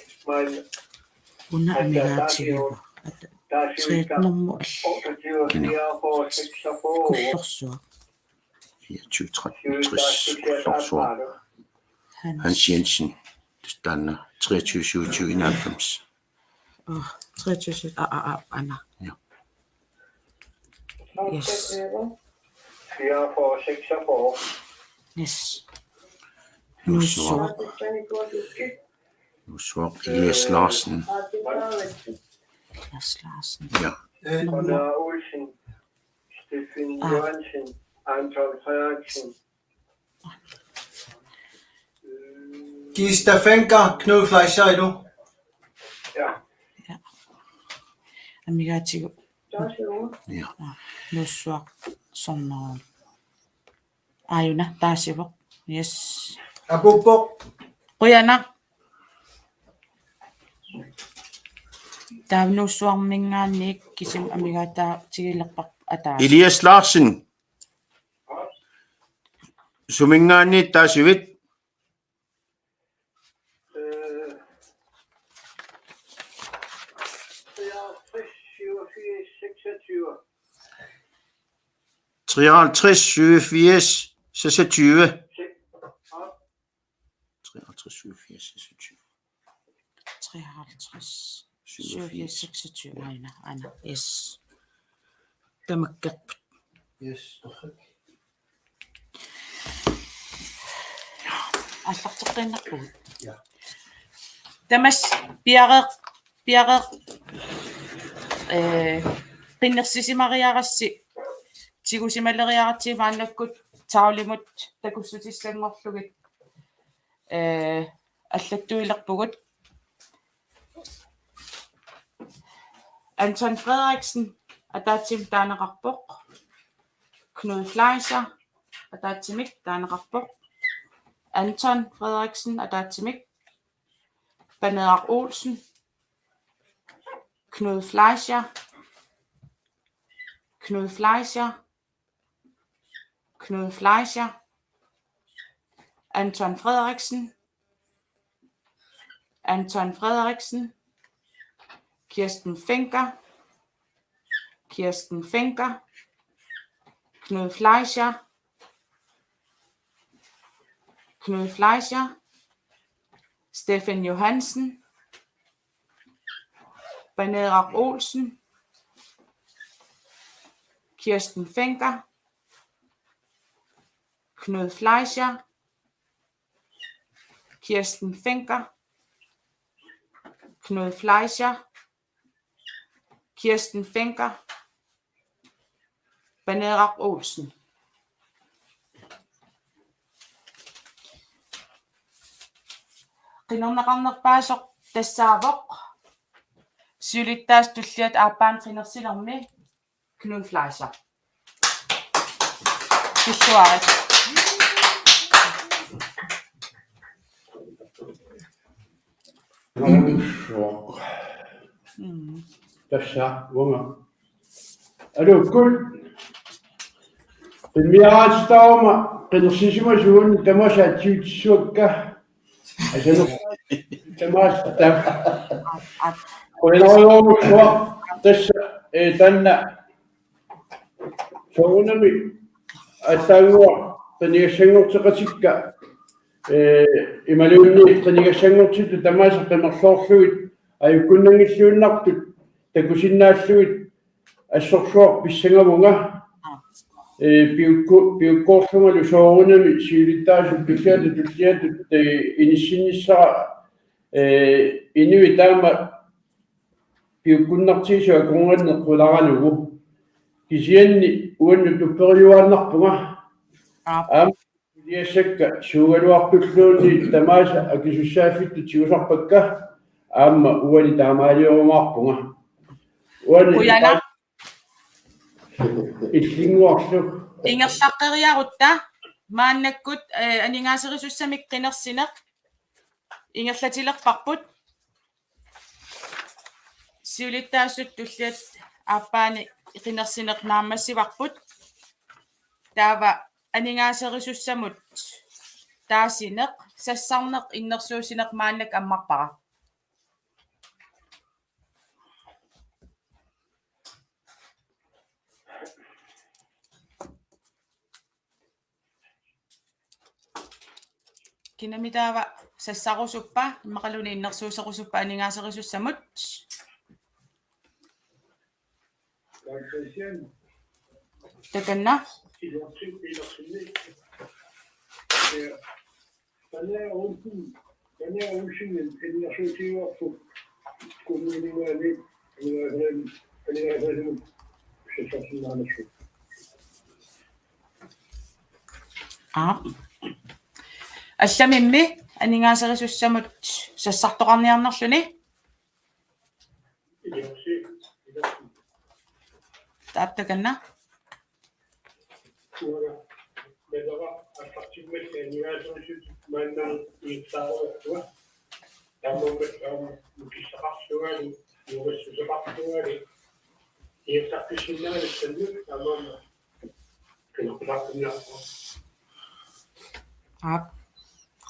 Una amigaatiiva. Tret nummer. Kullorsuaq.
24, 63 kullorsuaq. Hans Jensen. Tanna 23, 27, 91.
23, Anna.
Ja.
Yes.
44, 46.
Yes.
Nusuaq. Elias Larsen.
Elias Larsen.
Ja.
Anna Olsen. Stefan Johansen. Anton Frederiksen.
Gista Fenker, Knud Fleischer, er du?
Ja.
Amigaatiiva.
Ja.
Nusuaq. Sonnoon. Ayuna taasiva. Yes.
Apupok.
Quyana. Taavnuussuarmingaanniik kisim amigaata tigilerpaq ataa.
Elias Larsen. Sumingaanni taasivit. Treoghalvtreds, 87, 26. 53, 87, 26.
53, 87, 26. Anna. Yes. Tamakkerput.
Yes.
Аллартеққиннарпуг.
Ja.
Тамас пиареq qinnersisimaриарасси тигусималериаратсивааннаккут тауlimut такуссутиссангорлугит аллаттуилерпугут Anton Frederiksen атаатсим таанеқарпоқ Knud Fleischer атаатсимик таанеқарпоқ Anton Frederiksen атаатсимик Banear Olsen Knud Fleischer Knud Fleischer Knud Fleischer Anton Frederiksen Anton Frederiksen Kirsten Fenker Kirsten Fenker Knud Fleischer Knud Fleischer Stefan Johansen Banear Olsen Kirsten Fenker Knud Fleischer Kirsten Fenker Knud Fleischer Kirsten Fenker Panerak Olsen. Qinernaqarnerpaasoq tassaavoq siulittaas tulliat aappaan qinersilermi Knud Fleischer. Pissuarit.
Tässä vunga. Alo kul. Miarastauma qinersisima suun tamasaatsiutsuakka. Asanu tamasta. Qoinarluumussuaq tassa tanna sounami атаангуа танигассангортеқатикка ималуунниит танигассангортиту тамааса qimерлоорлуит аюккуннангиллууннартут такусиннааллуит ассорсуар писсангавунга пиуккоорлунгалу соорунами сиулиттаасут пиккаату туллиатут иниссинниссара инуи таама пиуккуннартиисуа кунгуаннеққуларанугу кисианни уанну туппериуааннарпунга диасакка суугалуартуллуунни тамааса акисуссааффитту тигусарпакка аама уани таамаалиорумаарпунга уани иллингуарлу
Ingerlaqqeriarutta maannakkut aningaaserisussamik qinersineq ingerlatilerparput siulittaassut tulliat aappaani qinersineq naammassivarput taava aningaaserisussamut taasineq sassarneq innersuusineq maannak ammarpara kinamitaava sassarusuppa maqaluni innersuuserusuppa aningaaserisussamut takanna алламимми анигаасерисуссамут сассартоқарниарнерлүни таптаканна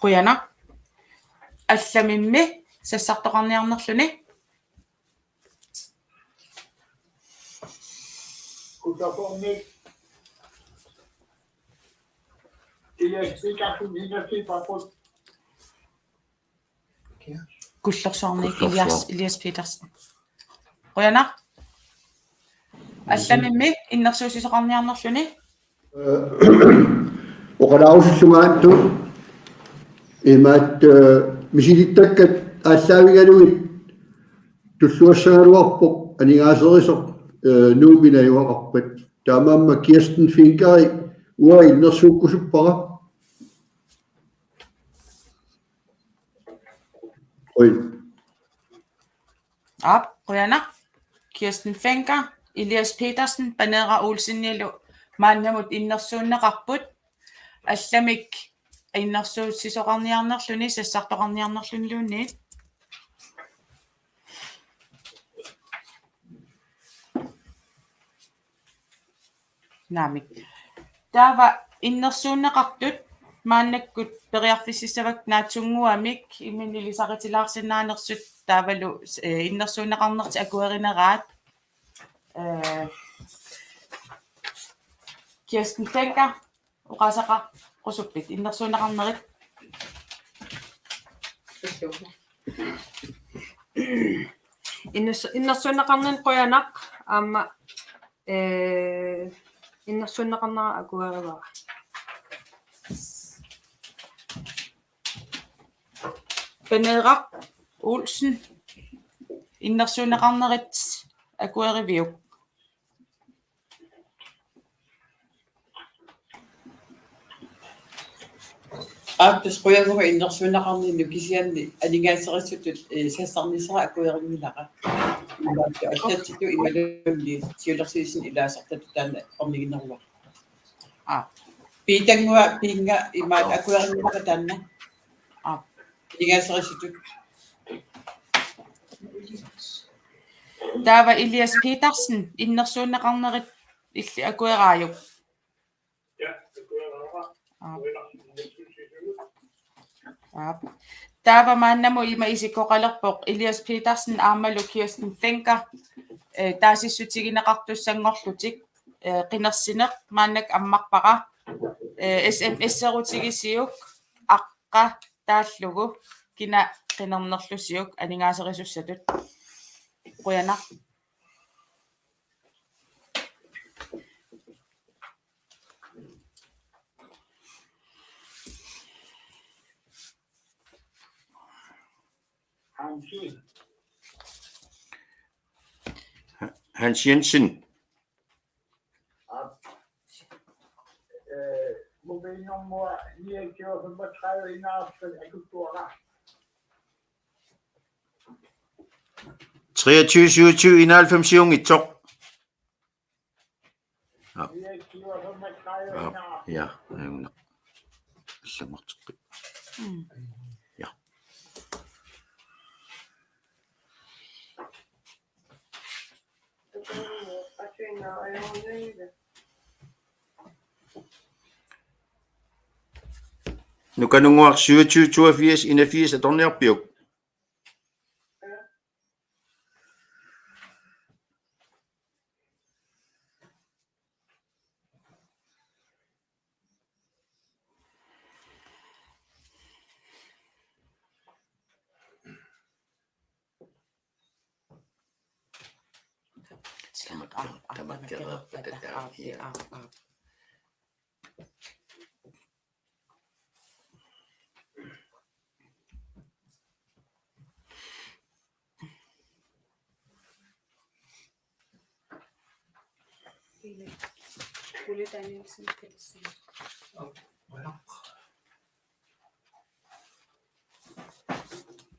Quyana алламимми сассартоқарниарнерлүни
Kutaforme
Kullersornik Elias Petersen. Quyana алламимми иннерсуусисоқарниарнерлүни
оқалаарусуллунгаатту имаат мисилиттаккат ааллаавигалуит туллуассагалуарпоқ анигаасерисоқ нууминаюақарпат таамаамма Kirsten Finkari уа иннерсууккусуппара ой
Quyana Kirsten Finkar Elias Petersen Banera Olsennilu maannamut innersuunneqarput алламик иннерсууссисоқарниарнерлүни сассартоқарниарнерлүнлуунни наамик таава иннерсууннеқартут мааннаккут периарфиссисавак наатсунгуамик иминилисаритилаарсинаанерсут таавалу иннерсууннеқарнерти акуеринераат Kirsten Finkar uqasaqa qusuppit innersuunneqarnerit
иннерсууннеқарнан қуянақ аама иннерсууннеқарнера акуаривара
Panerak Olsen innersuunneqarnerit akueriviuk
Aatus qoyanguga innersuunaqarniinnu kisianni aningaaseriссутут сассарнисера акуериннилаqa имаатта аллатситу ималулли сиулерсиисин илаасартату таана орнигиннеруа питангуа пинга имаат акуериннилаqa таанна анигаасериссутут
Taava Elias Petersen innersuunneqarnerit illi akueraajuk.
Ja, det kunne jeg nok.
Taava maannamu ima isikkoqalerpoq Elias Petersen aamalu Kirsten Fenker taasissutigineqartussangorlutik qinersineq maannak ammarpaqa SMS-erutigisiuk aqqa taallugu kina qinernerlusiuk aningaaserisussatut qoyanaq
Hans Jensen.
Mobilnummer 29 31 akupunktur.
23 27 91 siungitsoq. Ja, ayunna. Allamorteqqi. Ja. Nukanunguaq 27 82 81 atorniarpiuk.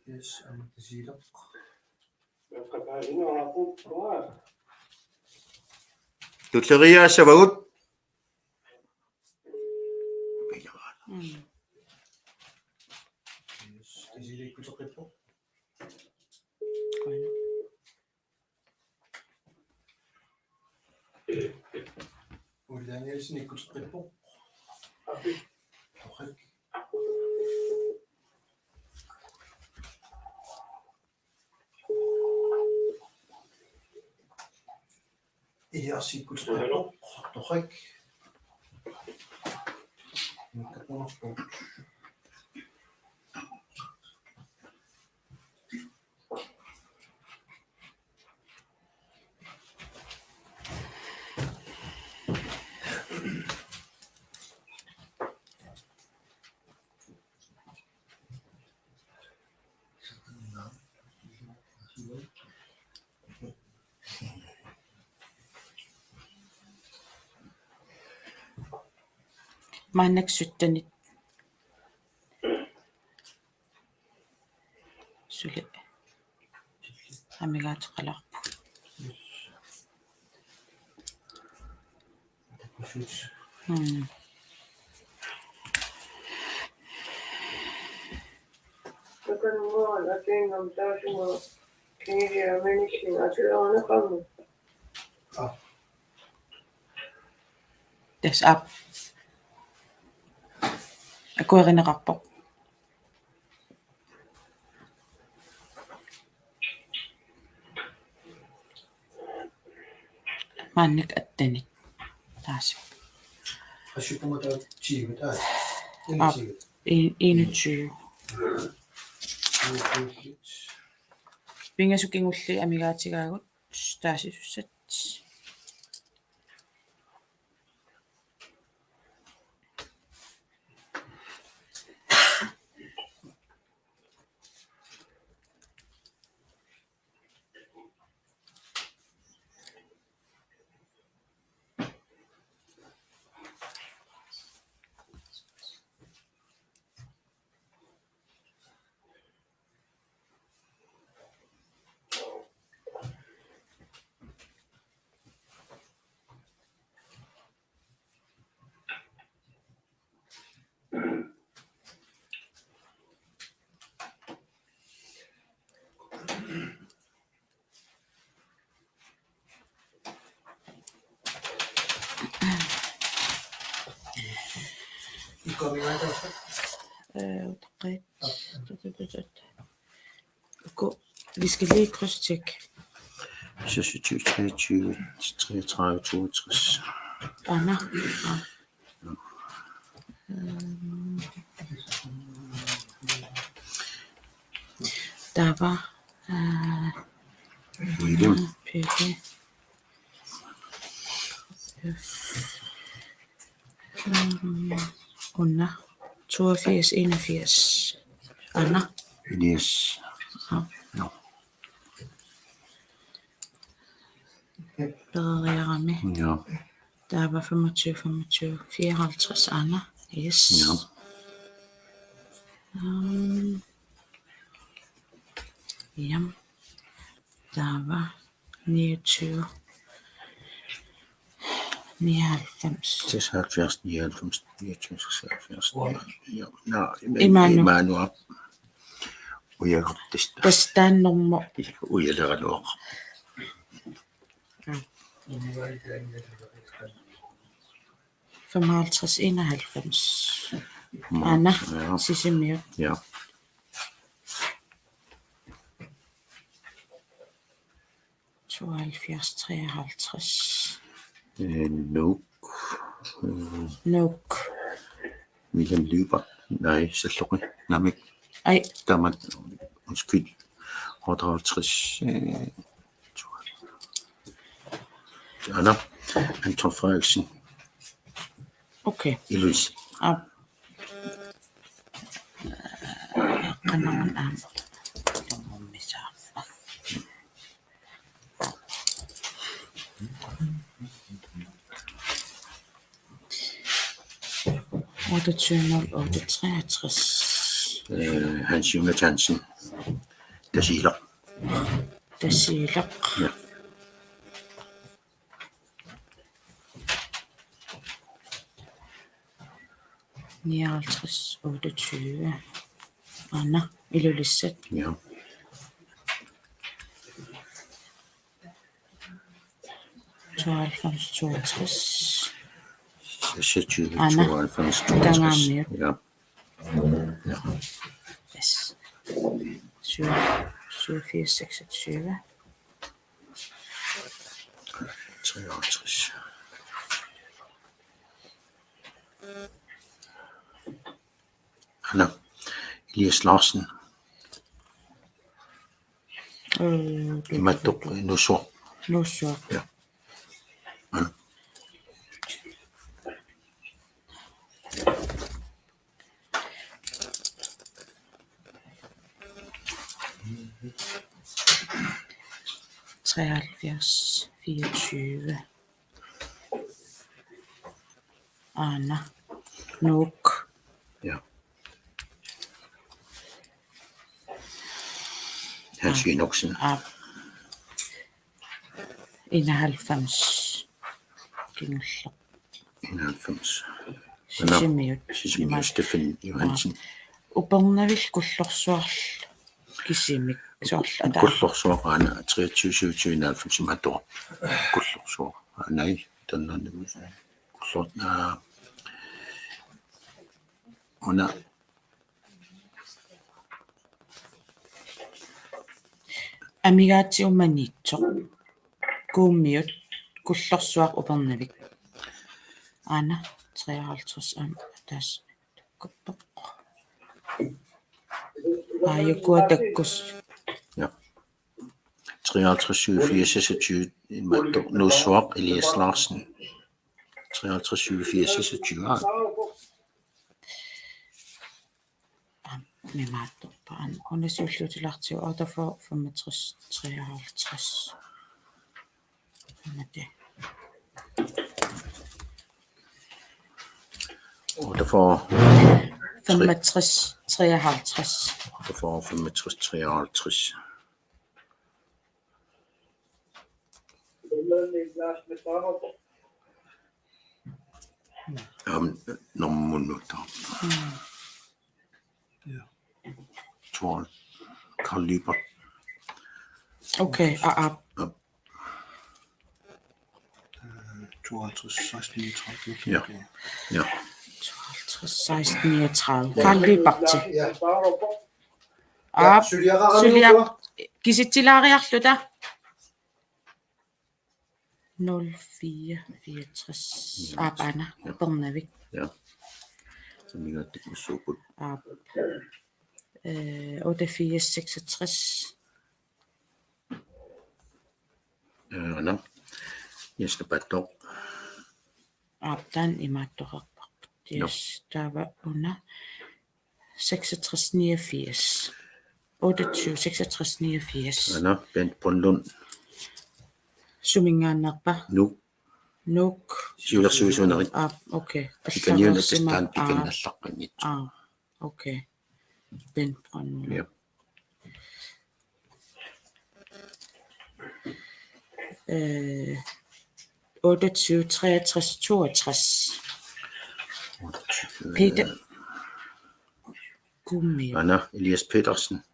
Yes, I'm the zero.
Tulleriaassavagut.
Yes, tisiliikkuteqippo. Ullaanialsin ikkuteqippo. Torrik. Iarsikkuteqippo. Torrik. Mikkatornerpo.
maannak suttanit suli amigaataqalarpu
Nukanunguaq atingam taasuma kingiamanisin atuorneqarmu.
tas up akuerineqarpoq maannak attanit taasi
Asupumata tiivitaa.
21 pingasukingulli amigaatigagut taasisussat Vi skal lige krydstjekke.
26, 23, 33, 62.
Anna. Der var PP. Under 82, 81. Anna.
Elias.
Ja. Bedre med.
Ja.
Der var 25, 25, 54. Anna. Yes.
Ja.
Ja. Der var 29. 99.
76, 99, 29, 76. Ja.
Emmanuel.
Uyakortista.
Kastaannormo.
Uyaleraluaq.
Ja. 55, 91. Anna. Sisimiut.
Ja. Nok.
Nok.
William Lyber. Nej, Salluqi. Namik.
Ej.
Damat. Undskyld. 58. Anna. Anton Frederiksen.
Okay.
Eloise.
Kanon am.
Hans Junge Hansen. Der siger.
Der siger.
Ja.
Ja. 28. Anna. Ilulisset.
Ja.
Anna.
92. Ja. Ja.
Yes. 87, 26.
53. Anna. Elias Larsen. Imatuk Nusor.
Nusor.
Ja. Anna.
Treoghalvfjerds, 24. Anna. Nok.
Ja. Hans Jenoksen.
91.
91.
Sisimiut.
Stefan Johansen.
Upornavil kullorsuarl kisimik soorla
Kullorsuaqaana 23 27 91 mator. Kullorsuaq. Nej, den kullorna. Ona
Amigaatiumanitsoq kuummiut kullorsuaq upornavik. Anna 53 am tas koppoq. Ayukua takkus.
Ja. 53 87 26 mator. Nusor Elias Larsen. 53 87 26.
Med mator på an. Hun er sultutilartiu og der får 65 53. Hvad er det?
Og der får
65 53.
Der får 65 53. Nogle minutter. Tror Karl Lyber.
Okay,
52, 16, 30.
Ja. Ja.
52, 1639. Karl Lyberti.
Ja.
Aap.
Suliaqaranuutua.
Kisittilaariarluta. 0464. Aap Anna. Pernavik.
Ja. Så vi gør det med super.
Aap. 8466.
Anna. Jeg skal bare dog.
Aaptan imaattoqarpaq. Yes, der var under 6689. 28 6689.
Anna, Bent Brøndlund.
Sumingaannerpa.
Nu.
Nuk.
Siulersuisuuneri.
Okay.
Tikaniun atastaan tikannallaqqinnit.
Okay. Bent Brøndlund.
Ja.
28 63 62. Peter Gummi.
Anna, Elias Petersen.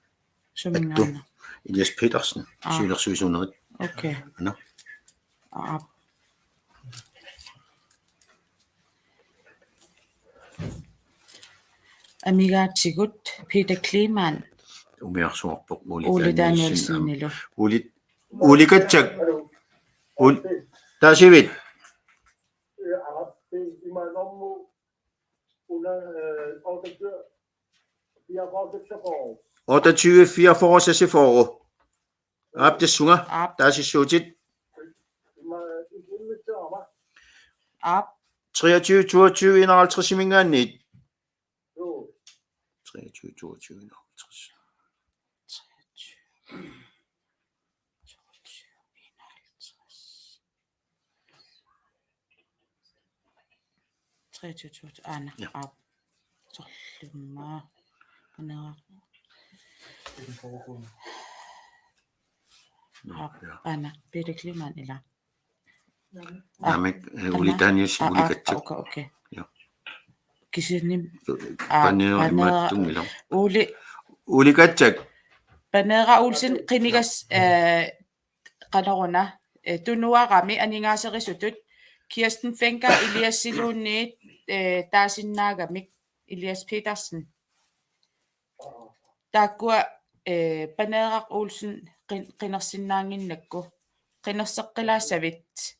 Sumingaanner.
Elias Petersen. Siulersuisuuneri.
Okay.
Anna.
Amigaatigut Peter Kleeman.
Umiarsuarpoq
Ole Danielsen nilu.
Uli katsak. Taasivit. Otte 24 forårs forår. Aap det sunger. Taasisuutit.
Aap.
23 22 51 simingaannit. 23 22 51.
23 Anna. Aap. Sollumma. Anna. Anna. Peter Kleeman ila.
Namek Uli Danielsen Uli katsak.
Okay. Ja. Kisinim.
Panera imattungila.
Uli
katsak.
Panera Olsen qinigas qaneruna tunuarami aningaaserisusut Kirsten Fenker Elias Siluunniit taasinaagamik Elias Petersen taakkua Panera Olsen qinersinnaanginnakku qinerseqqilaassavit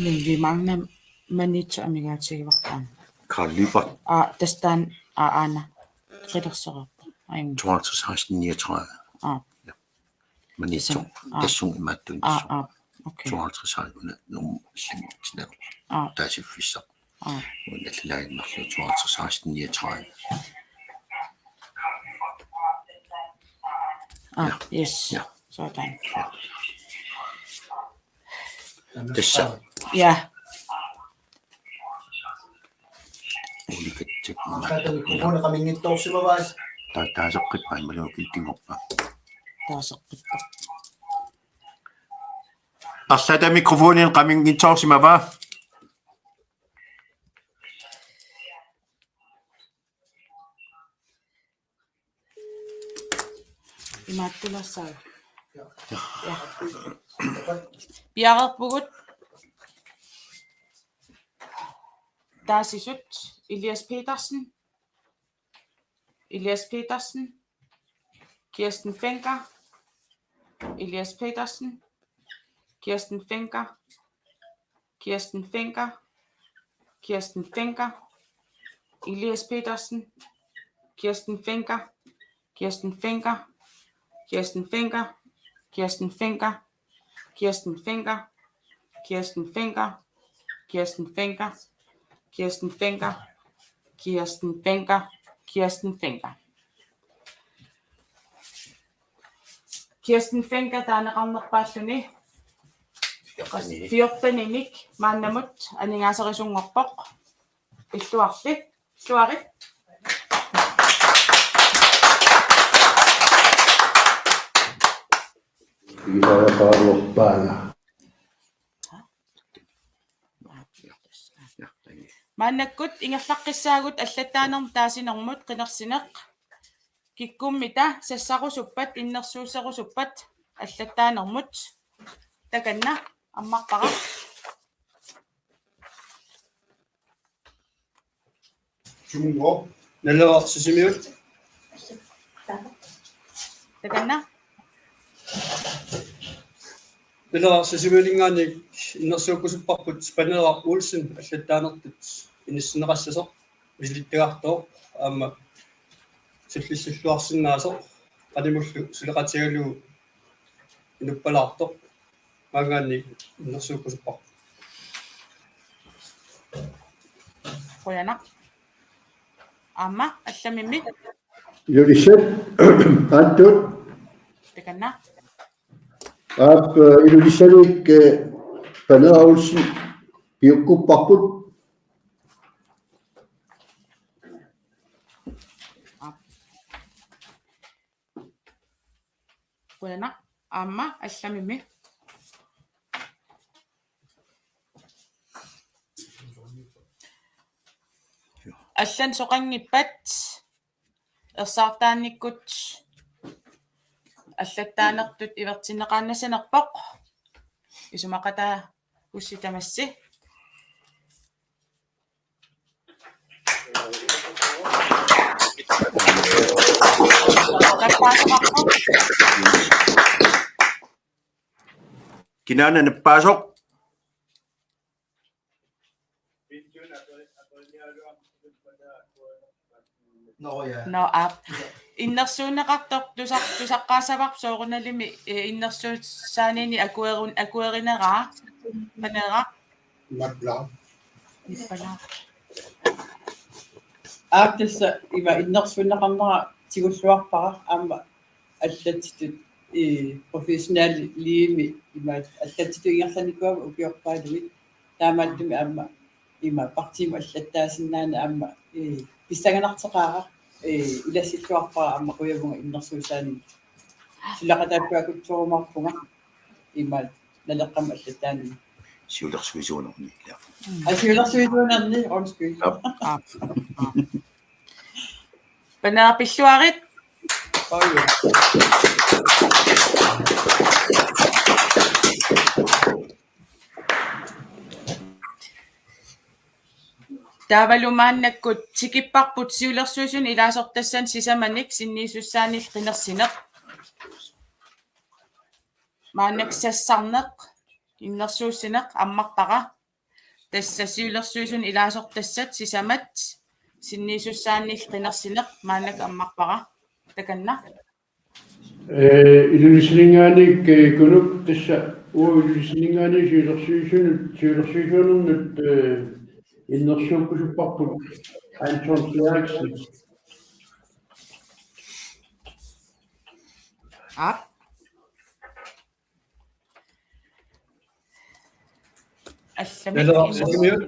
Men vi mangler manit amigaatigivartaan.
Karl Lybert.
Tastaan Anna. Ridderserap.
52 39. Ja. Manito. Det sung i mattun.
Okay.
52 nummer 7. Der er fisser. Og det lager nok 52 39.
Yes. Ja. Sådan.
Det så.
Ja.
Uli katsak.
Kata mikrofon kamingit to si Mabas.
Taasaqit pai malukiltingorpa.
Taasaqit.
Arlata mikrofonin qamingintorsimava.
Imattulassaaga. Ja. Piaqerpugut taasisut Elias Petersen. Elias Petersen. Kirsten Fenker. Elias Petersen. Kirsten Fenker. Kirsten Fenker. Kirsten Fenker. Elias Petersen. Kirsten Fenker. Kirsten Fenker. Kirsten Fenker. Kirsten Fenker. Kirsten Fenker. Kirsten Fenker. Kirsten Fenker. Kirsten Fenker. Kirsten Fenker. Kirsten Fenker. Kirsten Fenker taaneqarnerpaalluni. Fiortaninik maannamut aningaaserisunngorpoq illuarlik Suarit.
Isaya paruoppaana.
Maannakkut ingerlaqqissaagut аллаттаанерм таасинэрмут qinерсинеq киккуммита сассарусуппат иннерсуусерусуппат аллаттаанермут таканна аммарпара
Jumbo.
налерсисимиут
таканна
налерсисимиулингаани иннерсууккусуппарпут спанера Улсен аллаттаанертут иниссинеқассасо висилиттагартоо аама силлиссуллуарсинаасо qadimullu suleqatigalugu inuppalarto maangaanni innersuukkusupparpu
qoyana amma allamimmi
Ilulisat antut
takanna
ap ilulisalik paneraulsi piukkupparput
qoyana amma allamimmi аллан соқангиппат ерсаартаанниккут аллаттаанертут ивертиннеқааннасанерпоқ исумақатаа усситамасси
Kinaana nappasoq
no app иннерсуунеқартоқ тусаққаасаварп соорунналими иннерсуутсааниини акуеринераа панера
Nagla.
иппала
аактасса има иннерсуунеқарнера тигуллуарпара аама аллатитут профессионал лиими има аллатиту ингерланикуама укиорпаалуит таамааттуми аама има партима аллаттаасиннаана аама писсаганартеқаара илассиллуарпара аама куявунга иннерсуусаани сулақатааппуакутсуумарпунга има налеққама аллаттаани
siulersuisuunerni ila
асиулерсуитуунерни онскуи
панера пиллуарит
ой
таавалумааннаккут тикиппарпут сиулерсуисун илаасортассан сисаманик синниисуссаанил qinерсинеq мааннак сассарнеq иннерсууссинеq аммарпара тасса сиулерсуисун илаасортассат сисамат синниисуссаанил qinерсинеq мааннак аммарпара таканна
илулисинганик кунук тасса илулисингаани сиулерсуисунут иннерсууккусуппарпут антонсиакси
ап
налерсисимиут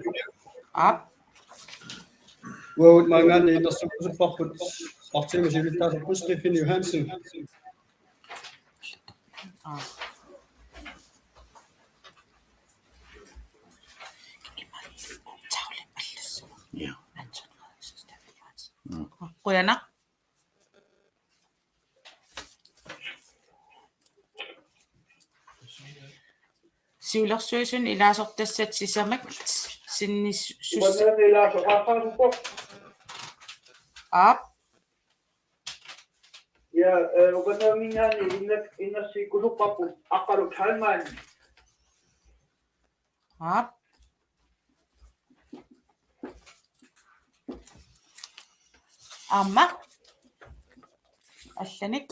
ап
уут маангаанни иннерсууккусуппарпут партима сивилтаасерпус Стефан Johansen
ja
qoyana сиулерсуисун илаасортассат сисамак синнисsus ап
Ja, ukanamingani innersiikkusupparpu aqaluk halmaani.
ап амма алланик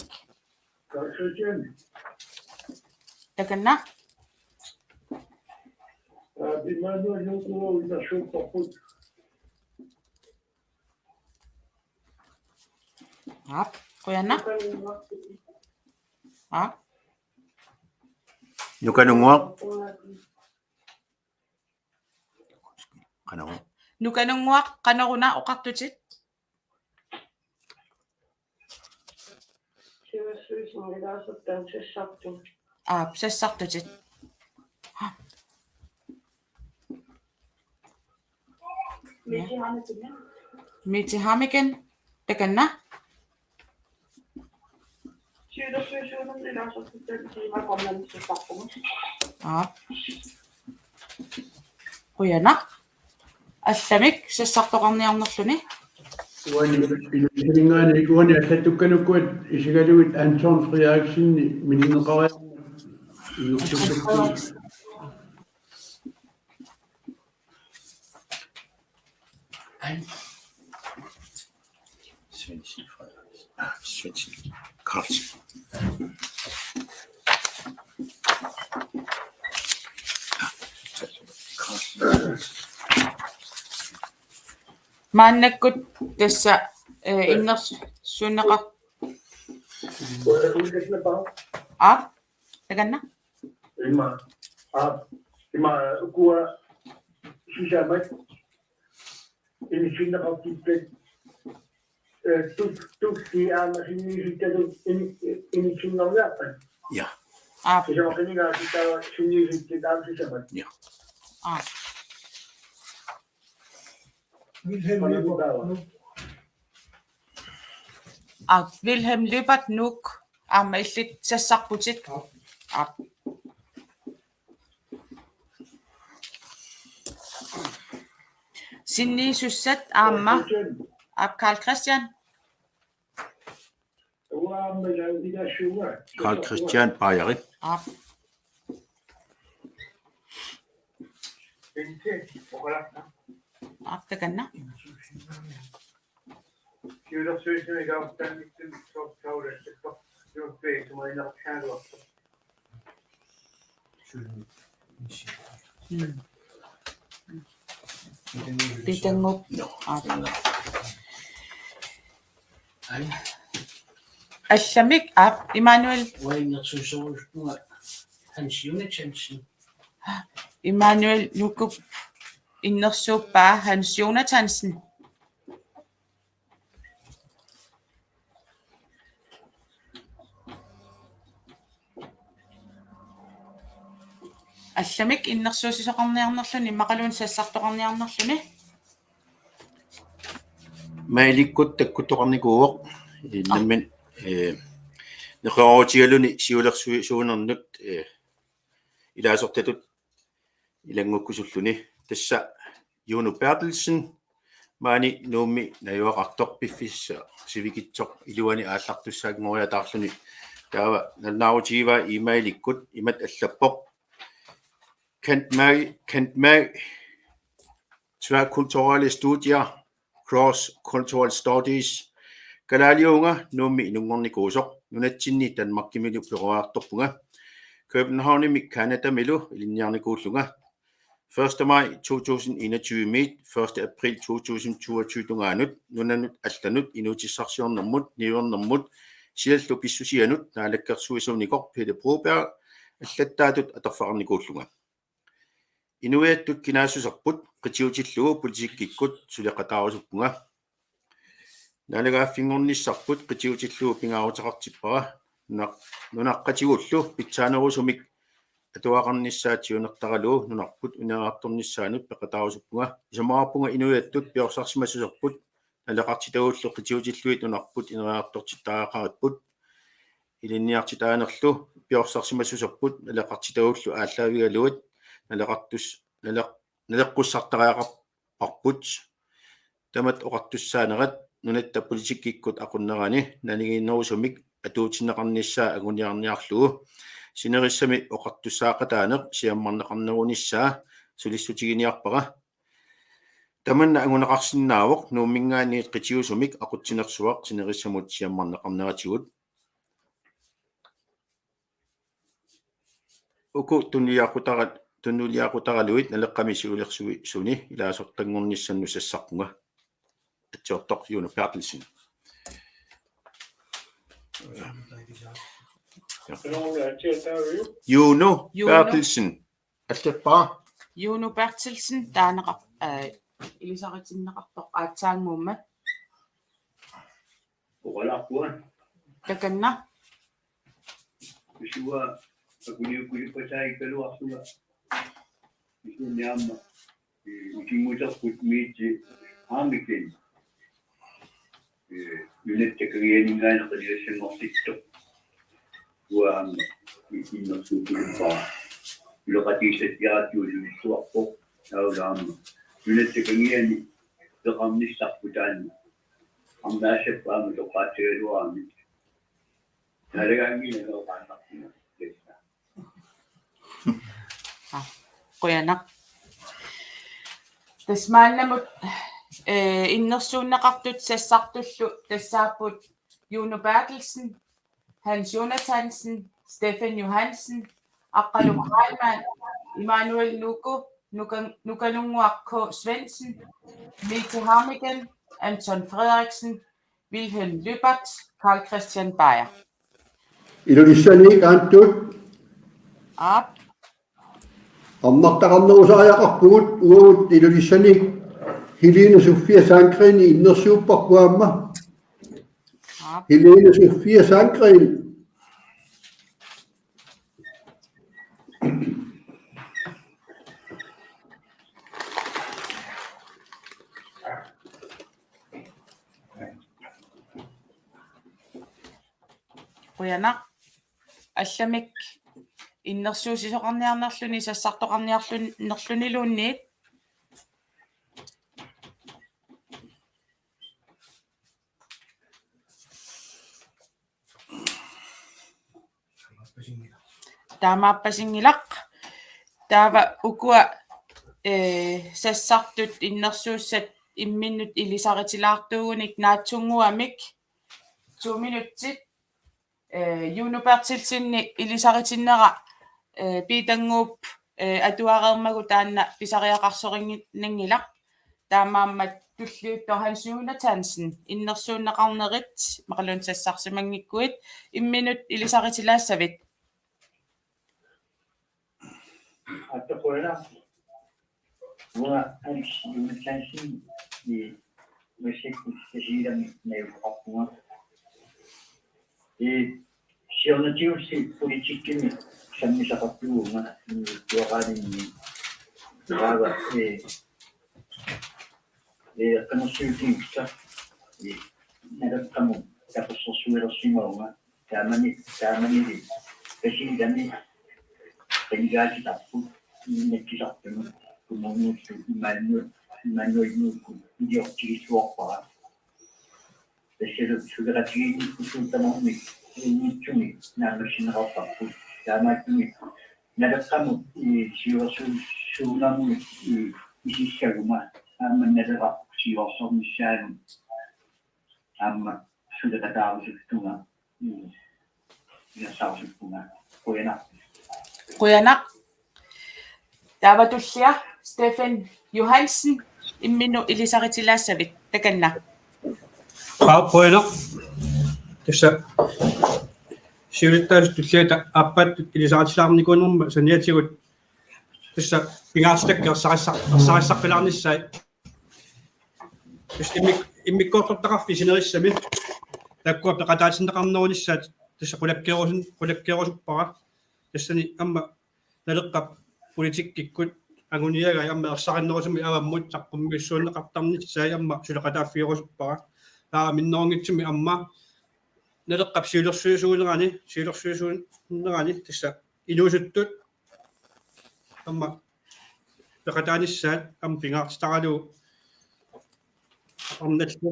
таканна
Bimano yung innersuukparput
ап qoyana ап
nukanunguaq qanawa
Nukanunguaq qanoruna oqartutit. Sassartutit. Miti hamiken. Takanna. Quyana. Allamik sassartoqarniarnerluni.
Uani аллаттуккануккуат исигалуит Антон Фриаксинни мининеқариа
Svendsen Carlsen.
Maannakkut tassa inners sunneqar. Takanna.
Ima ukua sisamat ini sinneqartippat tukki aamasinnisittatu ini sinnerliarpan.
Ja.
Sisaaqinigaasitaa sinnisittit aamsisamat.
Ja.
Wilhelm Lübert nuk amma illit sassarputit. Sinni sussat amma Karl Christian.
Karl Christian Bajari.
Takanna. Ditengok. Allamik Immanuel. Immanuel nukup innersuuppaa Hans Jonathansen. Allamik innersuusisoqarniarnerluni maqaluun sassartoqarniarnerluni.
Mailikkut takkutoqarnikuuq innammin neqarotigaluni siulersuunernut ilaasortatut ilangukkusulluni tassa Juno Bertelsen maani nuummi najuaqartorpiffissa sivikitsoq iluani aallartussaagngoriataarluni taava nalnaarutiva emailikkut imat allappoq Kent Mag tværkulturelle studier cross-cultural studies kalaliunga nuummi inungornikuusoq nunatsinni Danmarkimilu peruartorpunga Københavnimi Canada-milu ilinniarnikuullunga 1. maj 2021 1. april 2022 tungaanut nunanut allanut inutissarsiornermut niuernermut siallu pissusianut naalakkersuisuunikoq Pelle Broberg allattaatut atorfaqarnikuullunga inuiattut kinaasusarput qitiutillugu politikkikkut suleqataarusuppunga naalagaaffingornissarput qitiutillugu pingaarutaqartippara nunaqqatigullu pitsaanerusumik atuaqarnissaatiunertaralu nunarput uneartornissaanut peqataarusuppunga isamaarpunga inuiattut piorsaarsimassuserput nalaqartitagullu qitiutilluit nunarput ineriartortittaaqariput ilinniartitaanerlu piorsaarsimassuserput nalaqartitagullu ааllaавигалуат naleqqussartariaqarput tamat oqartussaanerat nunatta politikikkut aqunnerani nanigiinnerusumik atuutinneqarnissaa aguniarniarlugu sinerissami oqartussaaqataaneq siammarneqarnerunissaa sulissutigiниарпара tamanna anguneqarsinnaavoq nuummingaaniit qitiusumik aqutsinersuaq sinerissamut siammarneqarneratigut uku tunnuliaqutaraluit naleqqamisiulersui suni ilaasortangornissannu sassarpunga atsortoq Juno Bertelsen Juno Bertelsen allappa
Juno Bertelsen taaneqar илисаритиннеқарпоқ аатсаангуумма
Oqalaarpuan
таканна
isua akuniukkulippasaikkaluarsuga isuunniamma ikingmuterput miitsi aamikin yunattakarianingaanaqaliassangortitto uaamma innersuukulupaa iloqatiissattiaraattuusuissuarpoq aulaamma yunattakariani peqarnissarputaanni ammaasappaama toqaatigaluaami
qoyanaq tasmaannamut innersuunneqartut sassartullu tassaaput Juno Bertelsen, Hans Jonathansen, Stefan Johansen, Aqqalum Heilmann, Immanuel Nuko, Nukalunguaq K. Svendsen, Mette Harmigen, Anton Frederiksen, Wilhelm Lübbert, Carl Christian Beyer.
Ilulissani kaantut
Ap.
аммартақарнерусариақарпугут уут илулиссани Helene Sofia Sandgren innersuupparpuamma Helene Sofia Sandgren
Qoyanaq алламик иннерсуусисоқарниарнерлүни сассартоқарниарлунилуунниит таамааппасингилақ таава укуа сассартут иннерсууссат имминнут илисаритилаартуугуник наатсунгуамик 2 минутсит Juno Bertelsen ilisaritinera piitangguup atuareermagu taanna pisariaqarsoringinnangilaq taamaammat tulliuttor Hans Jonathansen innersuunneqarnerit maqalun sassarsimangikkuit imminut ilisaritilaassavit
Атақуана уа Hans Jonathansen и мусиккусилами наиуқарпуга сиорнатиусси политиккими саммисақартуунга туақаалинни таава канассуутингса надаккаму тапассерсуилерсимаунга таамани пасиидами пенгаатитарпут неккисартуну кумунуутсу иманнуинуукку идиортигисуорпара Beslut sugeratini kusultamami initsumi naamasinerarparpu taamaatumi nalaqamu siuersuunamu isissaguma aamannalera siuorsornissaanu aamma suleqataarusuktunga inasaarusuktunga
qoyanaq taavatullia Stefan Johansen imminu ilisaritilaasavit takanna
Poena. Tässä siirryttäisiin tulleita appat ilisaatislaarnikuunnerma saniatigut tässä pingaastakka sarissaqqilаарnissai tässä immikkoortortaqarfi sinerissami takkua peqataatinnaqarnerunissaat tässä qulakkeerusuppara tassani amma naleqqap politikkikkut anguniaga amma ersaqannerusumi avammut taqqummissuunneqartarnissai amma suleqataaffiirusuppara minnoongitsumi amma naleqqap siulersuusuunerani tassa iluusuttut amma peqataanissaat am pingaartitaralu arnallu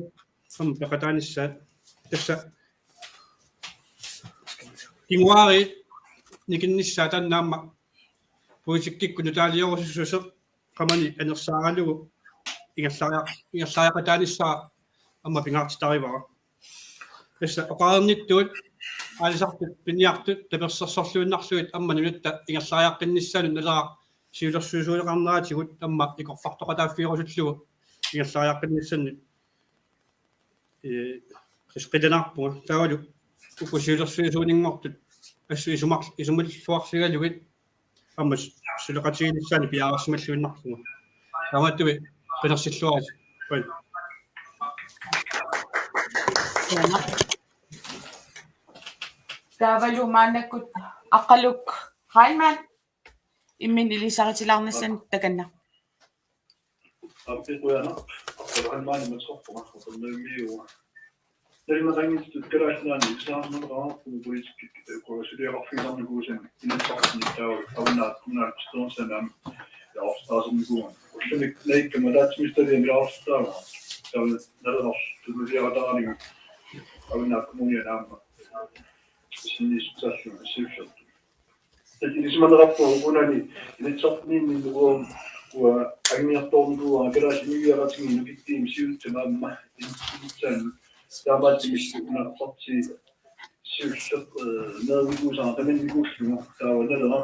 am peqataanissaat tassa kinguari nikinnissaat annaamma puisikkikku nutaaliorussuseq qamani anersaaralugu ingersaariaqataanissaa amma pingaartitarivara tässä oqaarnittuut aalisartut piniartut tapersersorluunnarsuit amma nunutta ingersaariaqqinnissaanun nalera siulersuusuuneqarneraatigut amma ikorfartoqataaffiirusullugu ingersaariaqqinnissanni qisqilanarpuga taavalu ukku siulersuusuuningortut assu isumulluarsigalugit amma suleqatiinissaani piaarasmalluinnarpuga tamattuvi Penerssilluarit. Koin.
Taavalu maannakkut aqaluk Reinman immin ilisaritilaarnassan takanna.
Appiquyana aqqulanmaani matsorpuma qernermiuga nalmaqangistu kalaasnaani isaarneraqarpu poliitikki kuasuliaqarfiilarniguusan inatsarnittaawa avunaat stoonsanaam yaorstaasermiguun ullunik naikkamalaatsimistaliam yaorstaawa taava nalerars tululiaqataarnigu avunaat kommunianaamma sinnisutsaalluma siussartu ilismanerappu unani inatsarniinniluum wa agniartorniguua kalaasimigiaratingi nukittiim siuttamaamma intsaan taamaattimissuna sorti siussert neerviguusaa tamanviguullunga taava nalera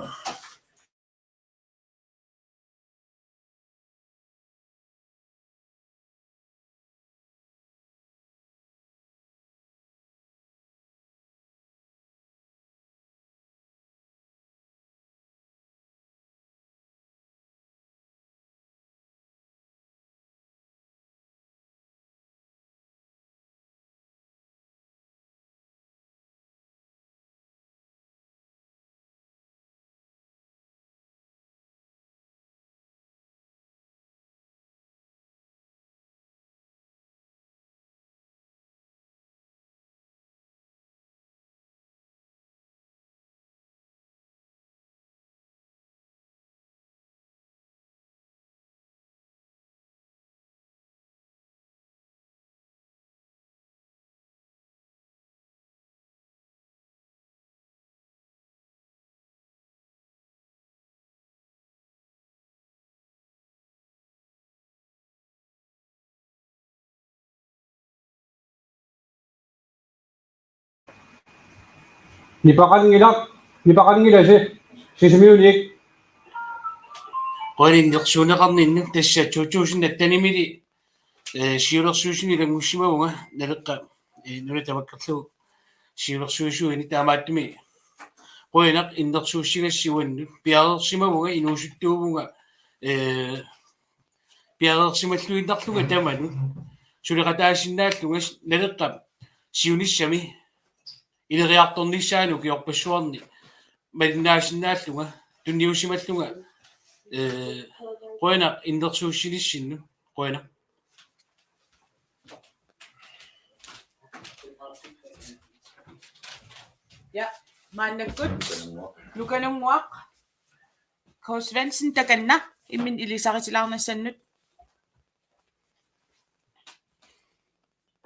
Nipaqangilasi sisimiunik
qoilinnersuuneqarninnu tassa tuutuusinnattanimili siulersuusini langussimagunga naleqqa nuli tamakkerlugu siulersuusuini taamaattumi qoinaq innersuussigassiuannu piareersimagunga inuusuttuuvunga piareersimalluinnarlunga tamanu suliqataasinnaalluga naleqqa siunissami ileriartornissaanu kiorpassuarni malinnaasinnaalluga tunniusimallunga qoinaq innersuussinissinnu qoinaq
Ja, maannakkut lukanunguaq K. Svendsen takanna immin ilisaritilaarnassannut.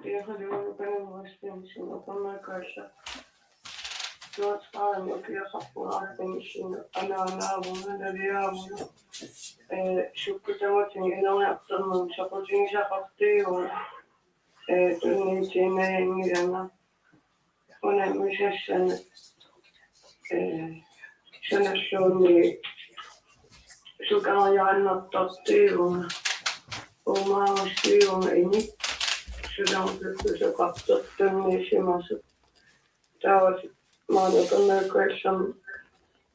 Jeg har løbet på en røstningssyn og på mig kørsel. Du har svaret mig, at jeg har fået røstningssyn, og når jeg er vundet, når jeg er vundet. Sjukket mig til en af dem, så på ting, jeg har det jo. Den er til mig i denne. Og når jeg sådan, sådan er sådan, så kan jeg andet det jo. Og meget styr med så godt den nesimasu. Der var mange der som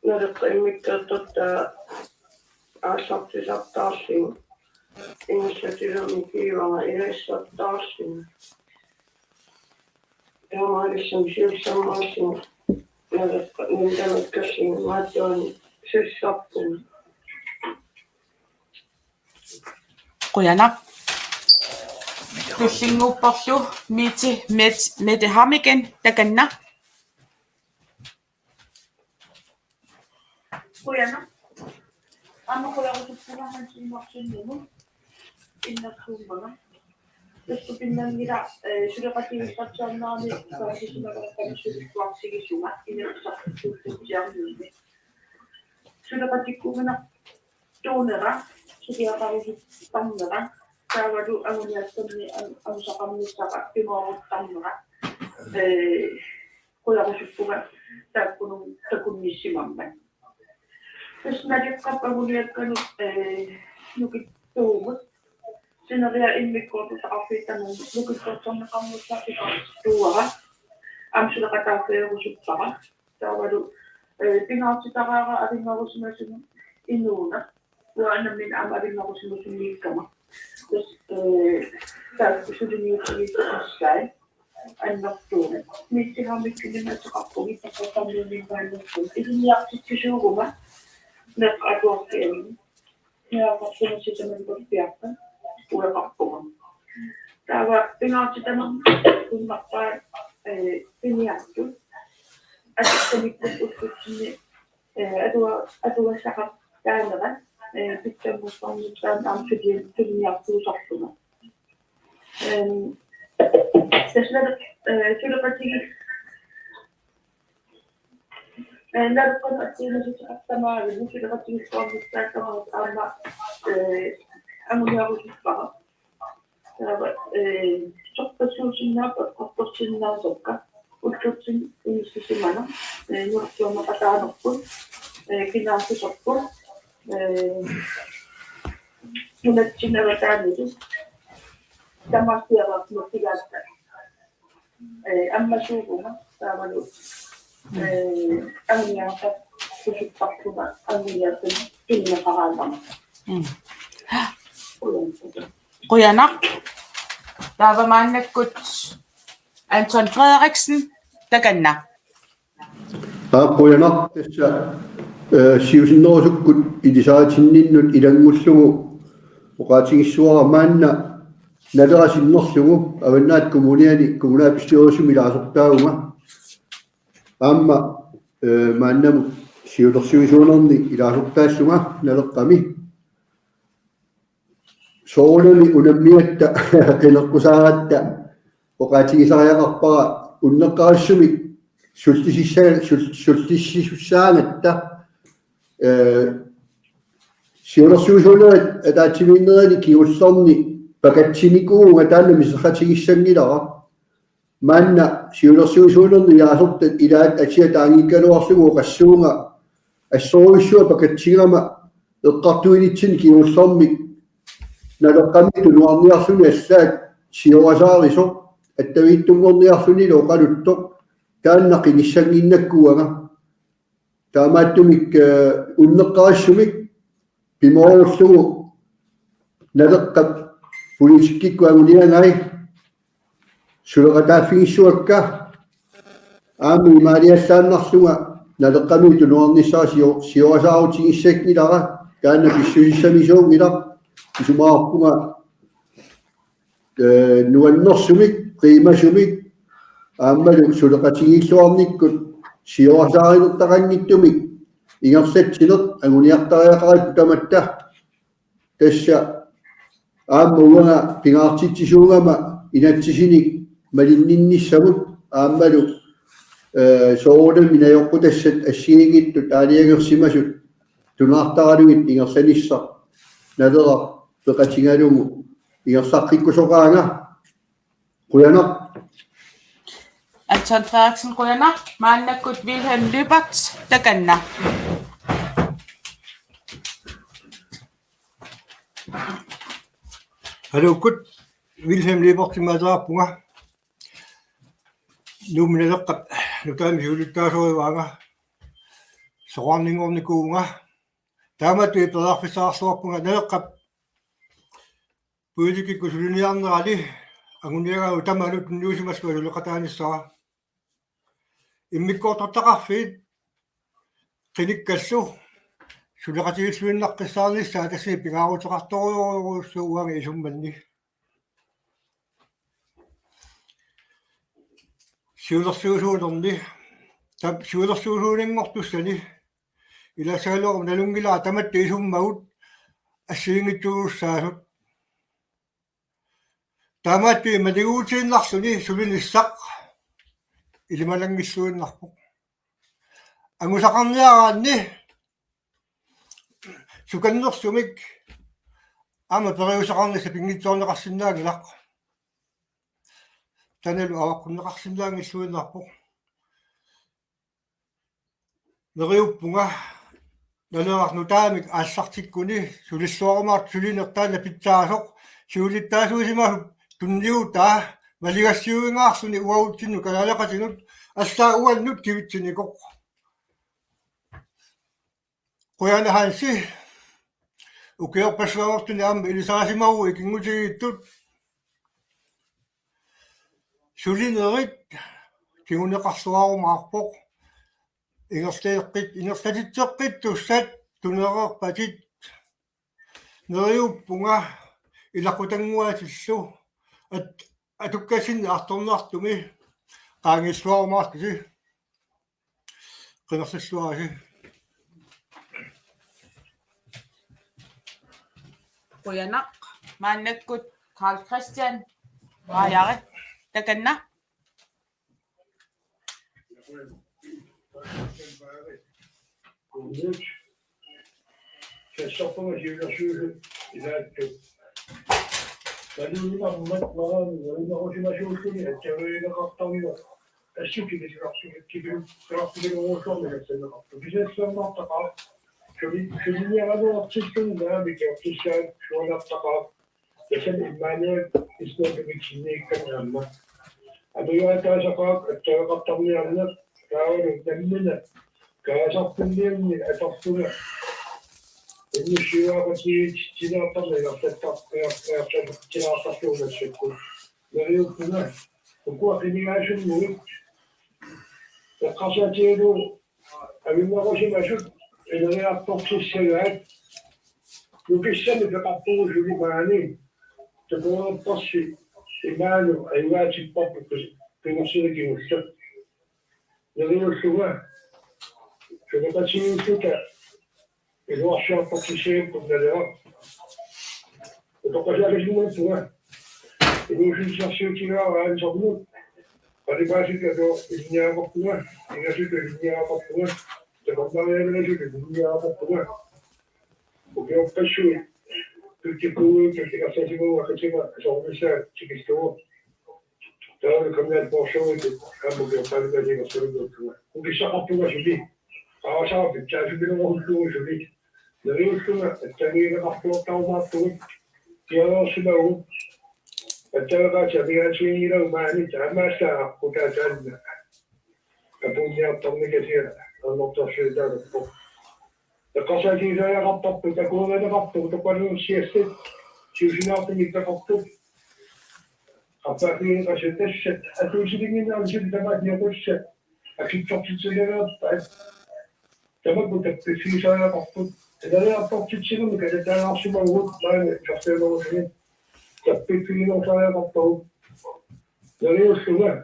når det primikket der sagt dagsing. Initiativet med giverne er så dagsing. Det var meget som selv som også når det kørsing meget søsapten.
Qoyanaq tullinguupparlu miiti mete hamigen takanna.
Qoyanaq аммакуларусуппуга хансиммарсиннуму иннэрсууммага туступиннангила сулеқатигиссартиарнаарни саасисимагааққамиссулуарсигисуга инерсартуттиарнуми сулеқатиккугина туунера сукиақарусуттарнера таавалу агуниаттарни амусақарниссаqa пимоорутарнера қуларусуппуга тааккунум такунниссимамма Snadikqap aguliatkanu nukittuumut sinaria immikkuutu taqarfiittanu nukittuutsorneqarmussaatika tuuara amsulaqataafeerusuppara taavalu pingaartitaraara aringarusimasunu innuuna uanammin am aringarusimasunniikkama tarkoitusylimiutuliitusai annertuuna miitsihaamikkilimatuqarpugitaqatammiumimpaannertuun iliniartitsisuuguga neqqatuartiami yaaqarsunersitamalikorpiarpa ueqarpugun taava pingaartitamer kunmarpaa piniartu атамиккут атуассақар таанера питсаммуссарнутаан аамсулиартуусарлуга таслаа сулеқатиги налеққатиинуситеқартамааги сулеқатигиссуарнуттаатамаа аама амуниарусуспара таава сорпассуусиннаап аққарторсиннаасоққа уллутсин инистисимана нуартуумақатаанерпут кинаартусорпут нунатсинаватааниту тамастиарартнутигаатта аммасуугума таавалу амниарта сусуппартуга амниартун киннақараалама
Qujanaq taavamaannakkut Anton Frederiksen takanna
Taaqquyanaq tassa siusinnerusukkut ilisaatinninnut ilangullugu oqaatigissuara maanna nalerasinnерsugu avannaat kommunaapistiorusumi ilaasortaagunga aamma maannamu siulersuisuunerni ilaasortaassunga naleqqami soolami unammiatta qineqqusaratta oqaatigisariaqarpara unneqqarassumi sultississaangatta siulersuisuunerit ataatimiinnerani kiullerni pakatsinikuunga taannami serratigissangilara maanna siulersuisuunerni ilaasortat ilaat asiataangikkaluarlugu qassuunga assoruissua pakatsigama eqqartuinitsin kiullermi naleqqamit nuarniarluni assaat siuasaariso attavittunngorniarluni loqaluttoq taannaqinissannginnakkuanga taamaattumik unneqqarassumik pimorullugu naleqqap puliiskikkуагулианgai suleqataaффигиссуакка аами имаалиаллааннарлунга налеққамиуту нуарнissaа сиуасаарутигиссакнилара таанна писсусиссамисуунгила исумаарпунга нуаннерсумик qiimasumik ааммалу сулеқатигииллуарниккут сиуасааринертақангиттумик ингерсатсинерт агуниартариақарат таматта тасса ааммуга пингаартитсисуугама инатсисиник малиннинниссамут ааммалу соорудам минаёққутассат ассигингитту таалиагерсимасут тунаартаралугит ингерсанисса налера пеқатингалугу ингерсаққиккусоқаанга qujanaq
Anton Frederiksen qujanaq maannakkut Wilhelm Lübert takanna
Halukut Wilhelm Lübert maataarpunga numinaleqqat nutaami siulittaasuivaanga soqarningornikuunga taamatu iperarfissaarluarpunga naleqqat puutikikku suliniarnerali агуниагау тамалут нуусимаскуа леқатааниссара иммиккоортортақарфиит қиниккассу сулеқатигиллуиннаққиссаарниссаа тасси пигаарутеқарторуйоруссууага исумманни сиулерсуусуунерни тап сиулерсуусуунингортуссани иласаалуарум налунгилаа таматта исуммагут ассиингитсууссаасут таамаатти малигуутииннарсуни сулиниссақ илималангиссуиннарпу ангусақарниараанни суканнерсумик ама периусақарнисса пингитсоорнеқарсинаагилақ таналу аваққуннеқарсинаагиссуиннарпу мериуппунга налерарну таамик аассартиккуни сулиссуарумаат сулинертаана питсаасоқ сиулиттаасуисимасу tunniuta maligassiuingaarsuni uautsinnu kanalaqatinut allaa uannut kivitsinikoq quyanahannsi укиорпассуарортуни аама илисарасимагу икингутигииттут сулинерит тигунеқарсуарумаарпоқ ингерстатитсеққит туссат тунеқарпатит нериуппунга илақутангуатиллу атуккасинни арторнартуми qaangisuarmaartusi qinерсаллуараси
Quyanaq maannakkut Carl Christian Rajari takanna
Kessoppama siulasyyhy ilaattu. Välillä mammat vaan, välillä hosimasuuskuni, että välillä kahtavilla. Tässäkin piti kraftinen uusominen sen kautta. Kyseessä on mahtakaa. Se oli vielä luotsittu, mikä on sisään suodattakaa. Ja sen immäinen istuutumiksi niikkän nämä. Adu joitaisakaa, että kahtavilla annat. Tämä on tämmöinen. Kaasappunien, että tulee. Inni syöväti tilaatamme ja tilaatasuudessa, kun veriuppuna. Kun kuokiniäisyn muut. Ja kasatiedu, avinnakosimäisyn, ei ole aptoksissa jäät. Lukissa mitä kappuu sylimäni. Se voi olla passi, ei määny, ei väärsi pappukasi, pinnassillakin musta. Ja veriuppuna. Se on katsin sitä. Et nous sommes participés pour d'ailleurs. Donc, j'ai avec nous pour un. Et nous, je cherche qui là, à une sorte de. Pas des bases que il n'y a pas pour un. Il y a ce que il n'y a pas pour un. C'est comme dans les régions que il n'y a pas pour un. Donc, on peut jouer. Tout est cool, tout est assaisonné, à côté de moi, j'en veux ça, c'est qu'est-ce que vous. Là, comme il y a le penchant, et tout. Ah, bon, on parle de la génération de l'autre. Donc, ça, on peut voir, je dis. Ah, ça, tu as vu le monde, je dis. Neriuskuna, että niitä kahtuottaumaattuu. Tiedossimau. Että alkaa vielä siinä umaani tämmöistä kuten tänne. Ja punniauttaminen siellä. On ottaa syytä. Ja kasakin saa ja kappappu. Ja kuulee kappu. Mutta paljon siesti. Syysinä otti niitä kappu. Kappakin kanssa tässä. Että ylsikin on sitten tämä jokussa. Ja sitten sopsit sen ottaa. Tämä kun tekee saa ja kappu. D'ailleurs, à part toute seconde, quand j'étais à l'arche, moi, j'ai fait le revenu. Ça fait plus longtemps à l'appartement. D'ailleurs, je vois.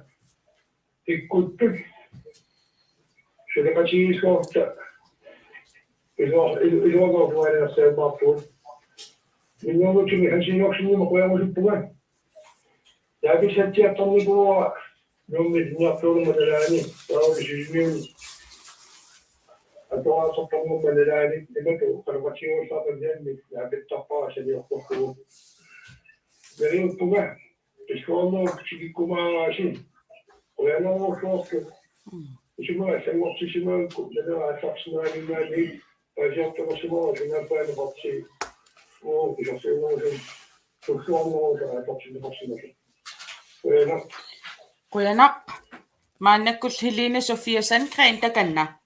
Écoute, je n'ai pas tiré ce qu'on fait. Ils vont voir la selle partout. Ils n'ont pas tiré un signe, je ne me crois pas, je pourrais. Il y a des cette tête en niveau. Non, mais il n'y a pas de modèle à l'année. Alors, je suis venu. Attends, ça prend mon modèle à l'année. Et donc, quand la voiture, ça va bien, mais il y a des tapes, c'est-à-dire pour mais rien de tout ça. Parce qu'on a un petit coup à agir. Vraiment, je pense que je vois, c'est mon petit chemin, la forcément animée, par exemple, je n'ai pas une partie. Oh, j'en sais non, je suis en la partie de vaccination. Voilà.
Quyanaq maannakkut Helene Sofia Sandgren takanna.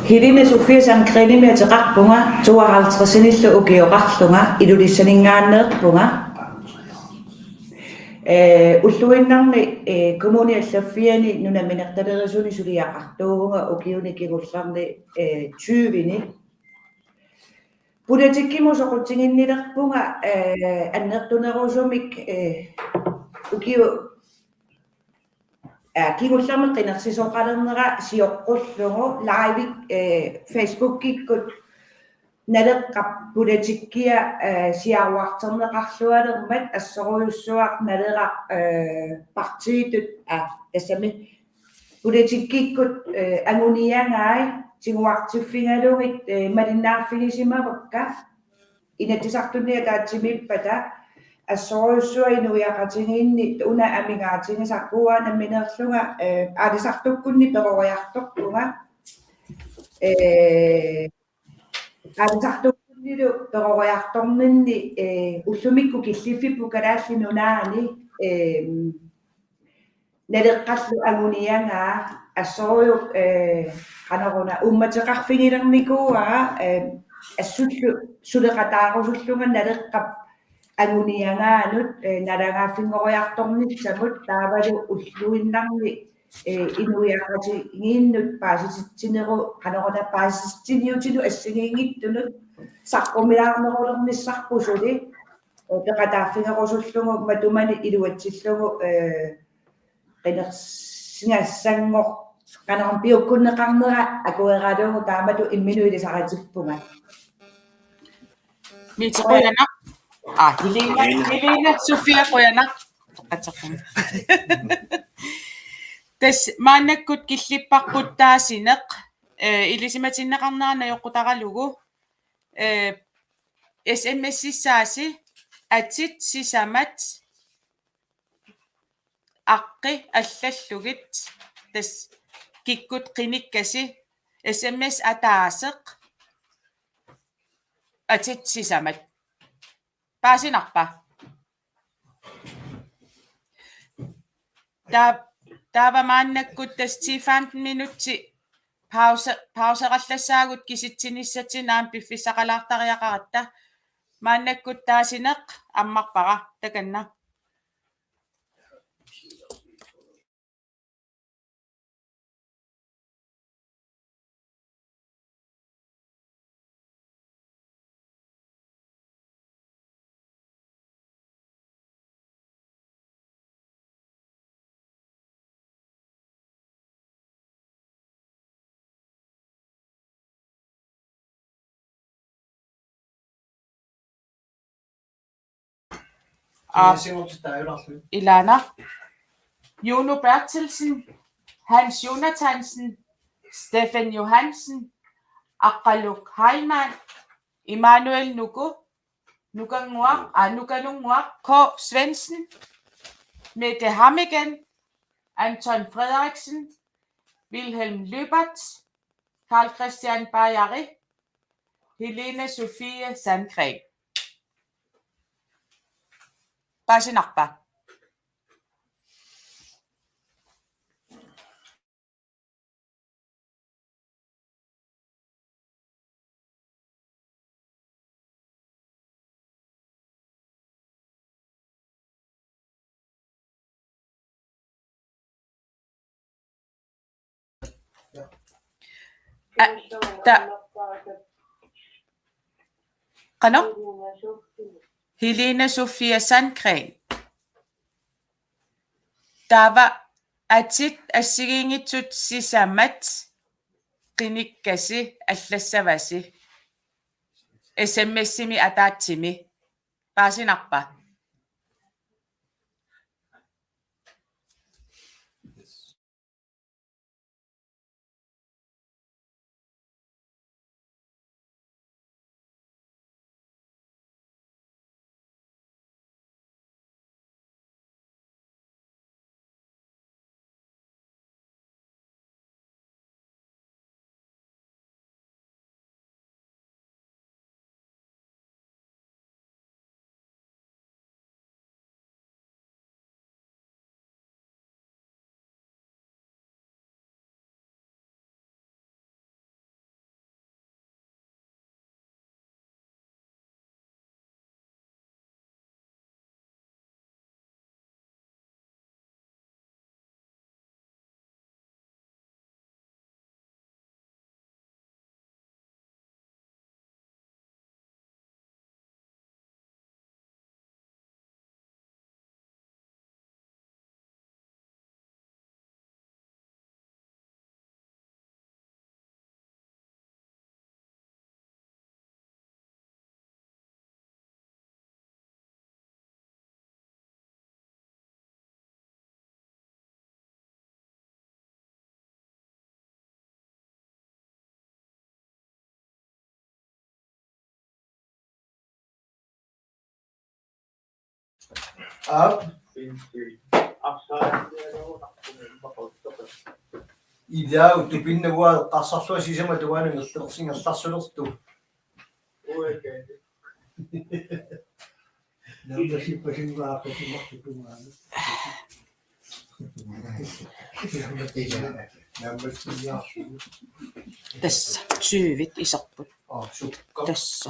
Helene Sofia Sandgren miatiqarpunga 52 ukioqarlunga ilulissaningaanneerpunga уллуиннарни коммуни аллаффиани нунаминерталерисуни сулиақартуугунга укиуни кигулларни 20-ни политиккимусоқутсигиннилерпунга аннертунерусумик укиу кигулларми қинерсисоқалернера сиоққуллугу лайвик фейсбуккиккут налеққап политиккия сиауартернеқарлуалермат ассоруйуссуақ налеқақ партиитут тассами политиккиккут агуниангаи сигуартиффингалугит малиннаарфигисимавакка инатисартунниа таатсимиппата ассоруйуссуинуиақатингинни уна амигаатингисаркуаана минерлунга аалисартуккунни перориарторпунга аалисартуккуннилу перориарторнинни уллумикку киллиффиппу калааллинунаани налеққаллу агуниангаа ассориу канаруна умматеқарфигилерникууара ассуллу сулеқатаарусуллунга налеққап агуниангаанут налагааффингориарторнissamут таавалу уллуиннарни инуиақати гииннут паасититсинеру канаруна пааситсиниутину ассигиингиттунут саққумилаарнерулерниссарпусули пеқатааффингерусуллугу матумани илуатсиллугу qinерсингассангор канарун пиуккуннеқарнера акуералугу таамалу имминуилисаратиппунга
митеқуяна Helena Sofia qoyana qataqum tas maannakkut killipparputtaasineq ilisimatinneqarnaarna yoqqutaralugu SMS-sissaasi atit sisamat aqqi allallugit tas kikkut qinikkasi SMS ataaseq atit sisamat paasinarpa taava maannakkut tas 10-15 minutti pauserallasaagut kisitsinissatinaam piffissaqalaartariaqaratta maannakkut taasineq ammarpara takanna Ilana Juno Bertelsen, Hans Jonathansen, Steffen Johansen, Aqaluk Heimann, Emanuel Nuganungwa, K. Svendsen, Mette Hammigen, Anton Frederiksen, Wilhelm Løbert, Carl Christian Bajari, Helena Sofie Sandgren. Paasinarpa Qano? Helena Sofia Sandgren. Taava atit assigiingitsut sisamat qinikkasi allassavasi SMS-imi ataatsimi paasinarpa
Idea utupinnaguaa qassarluasisama tuanu ngerlersingerlarsulertu.
tässä syyvit isoput tässä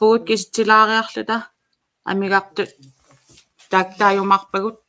puut kisilaariarluta amigartu taktaajumarpagut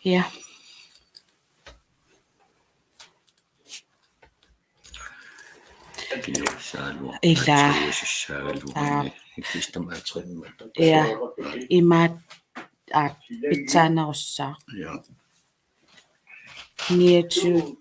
Ja. Illa ja imaat pitsaanerussaa 29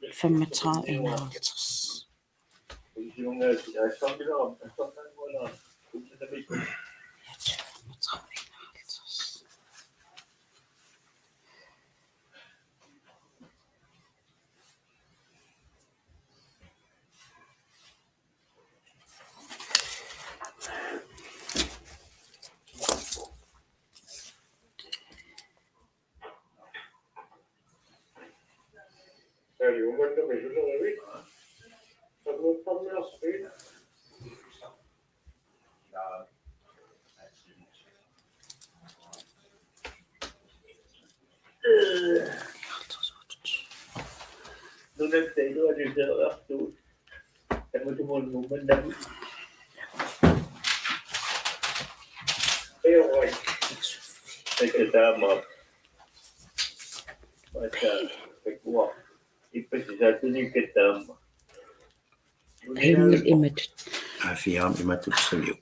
Himmel imet.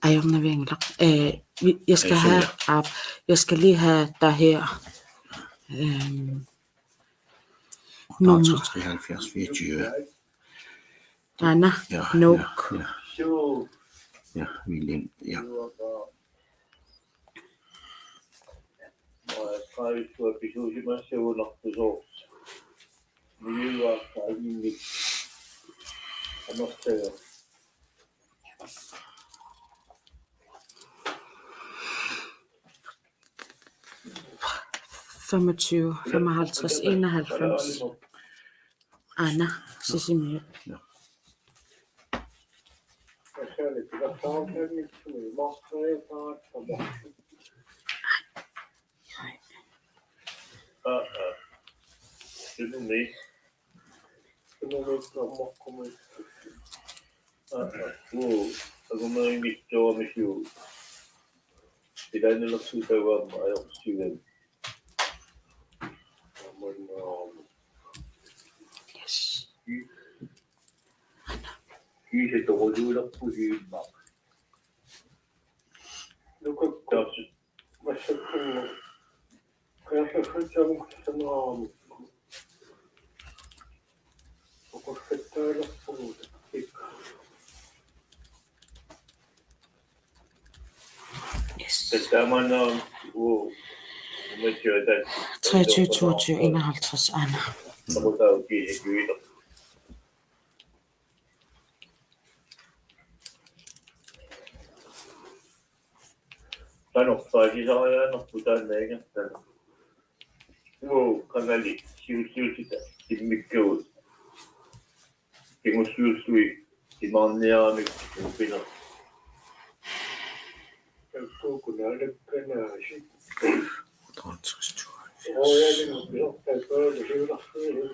Ajornaviangla. Jeg skal lige have der her. Nummer.
73 24.
Anna. Nok.
Ja, William. Ja.
Femogtyve, 55, 91. Anna, Cecilie.
Ja.
Yes. Yes. 23, 22, 51, Anna.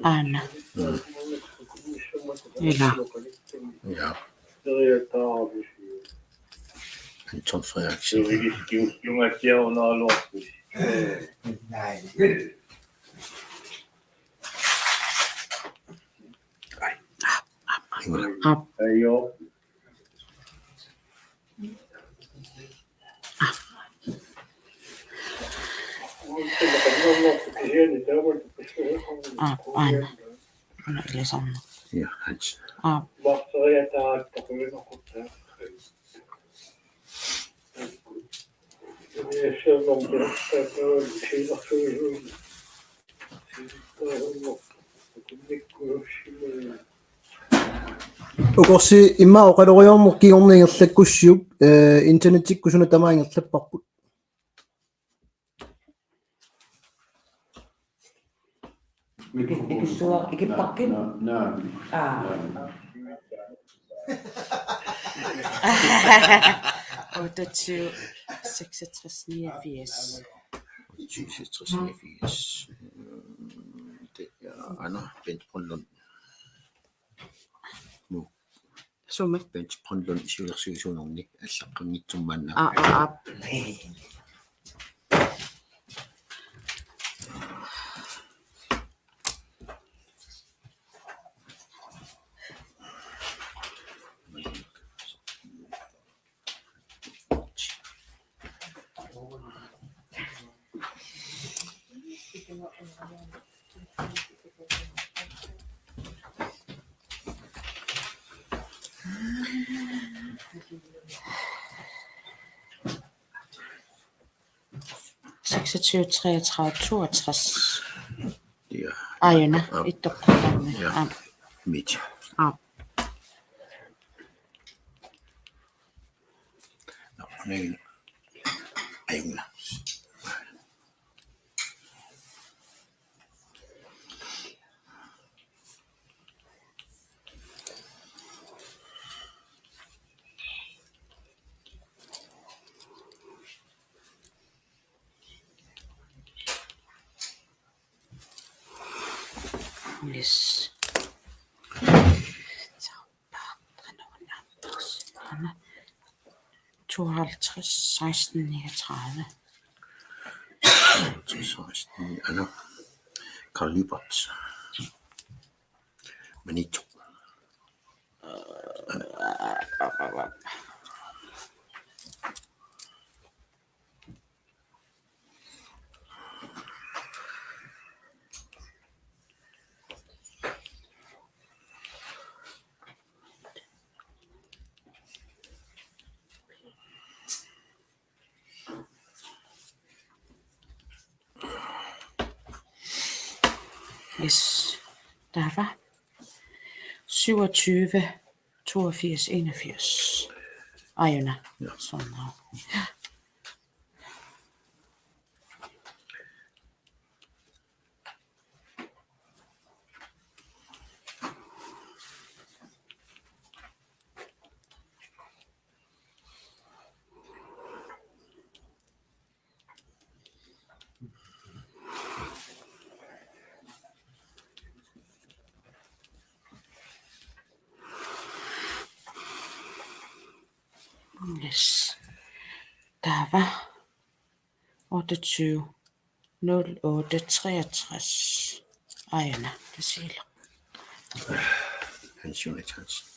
Anna. Ella.
Ja. Anton Frederiksen. Anna. Anna Eliasson. Ja, Hans.
Ukorsi imma oqaloriormuq kiorniingerlakkussiuk internetikkusuna tamaangerlapparput
Ikipparkin?
Og der til 66, 89.
66, 89. Det er Anna Bent Brøndlund. Nu.
Summe.
bench pondon siulersuusuunerni allaqqangitсummaanna
Seksogtyve, 33, 62.
Ja.
Ajuna, ittoqqartarni.
Ja. Mit. No, niin. Ajuna.
Yes. 52, 16, 39.
16, Anna. Karl Lübert. Manito.
Yes. Der var 27, 82, 81. Ajuna.
Ja.
Sådan her. Yes. Der var 28, 08, 63. Ajuna, det siger
Hans Jonas Hansen.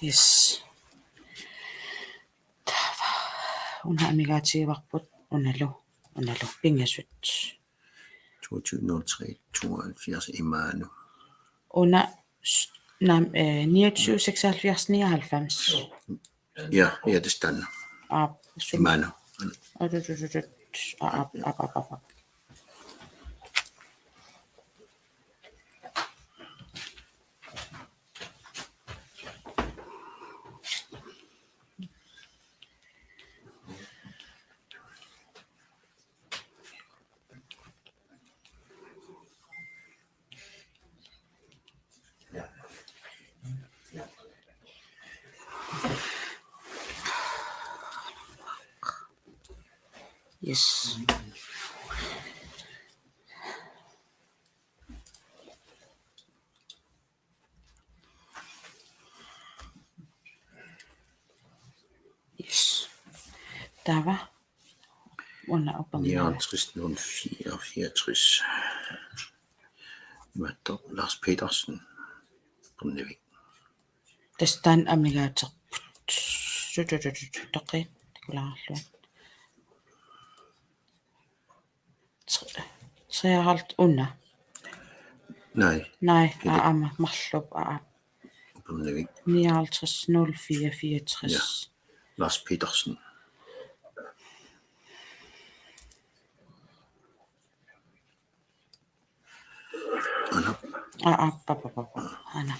Yes. Der var unamigaativarput unalu pingasut.
2203 72 Imanu.
Under 29, 76, 99.
Ja, det stannar. Imanu.
Yes. Yes. Der var under op og
59 04 64. Matter Lars Petersen. Brunevik.
Det stand amigator. Daqin kulaalluan. 53 under. Nej, amma mallup
Brunevik.
59 04 64.
Ja. Lars Petersen.
Anna.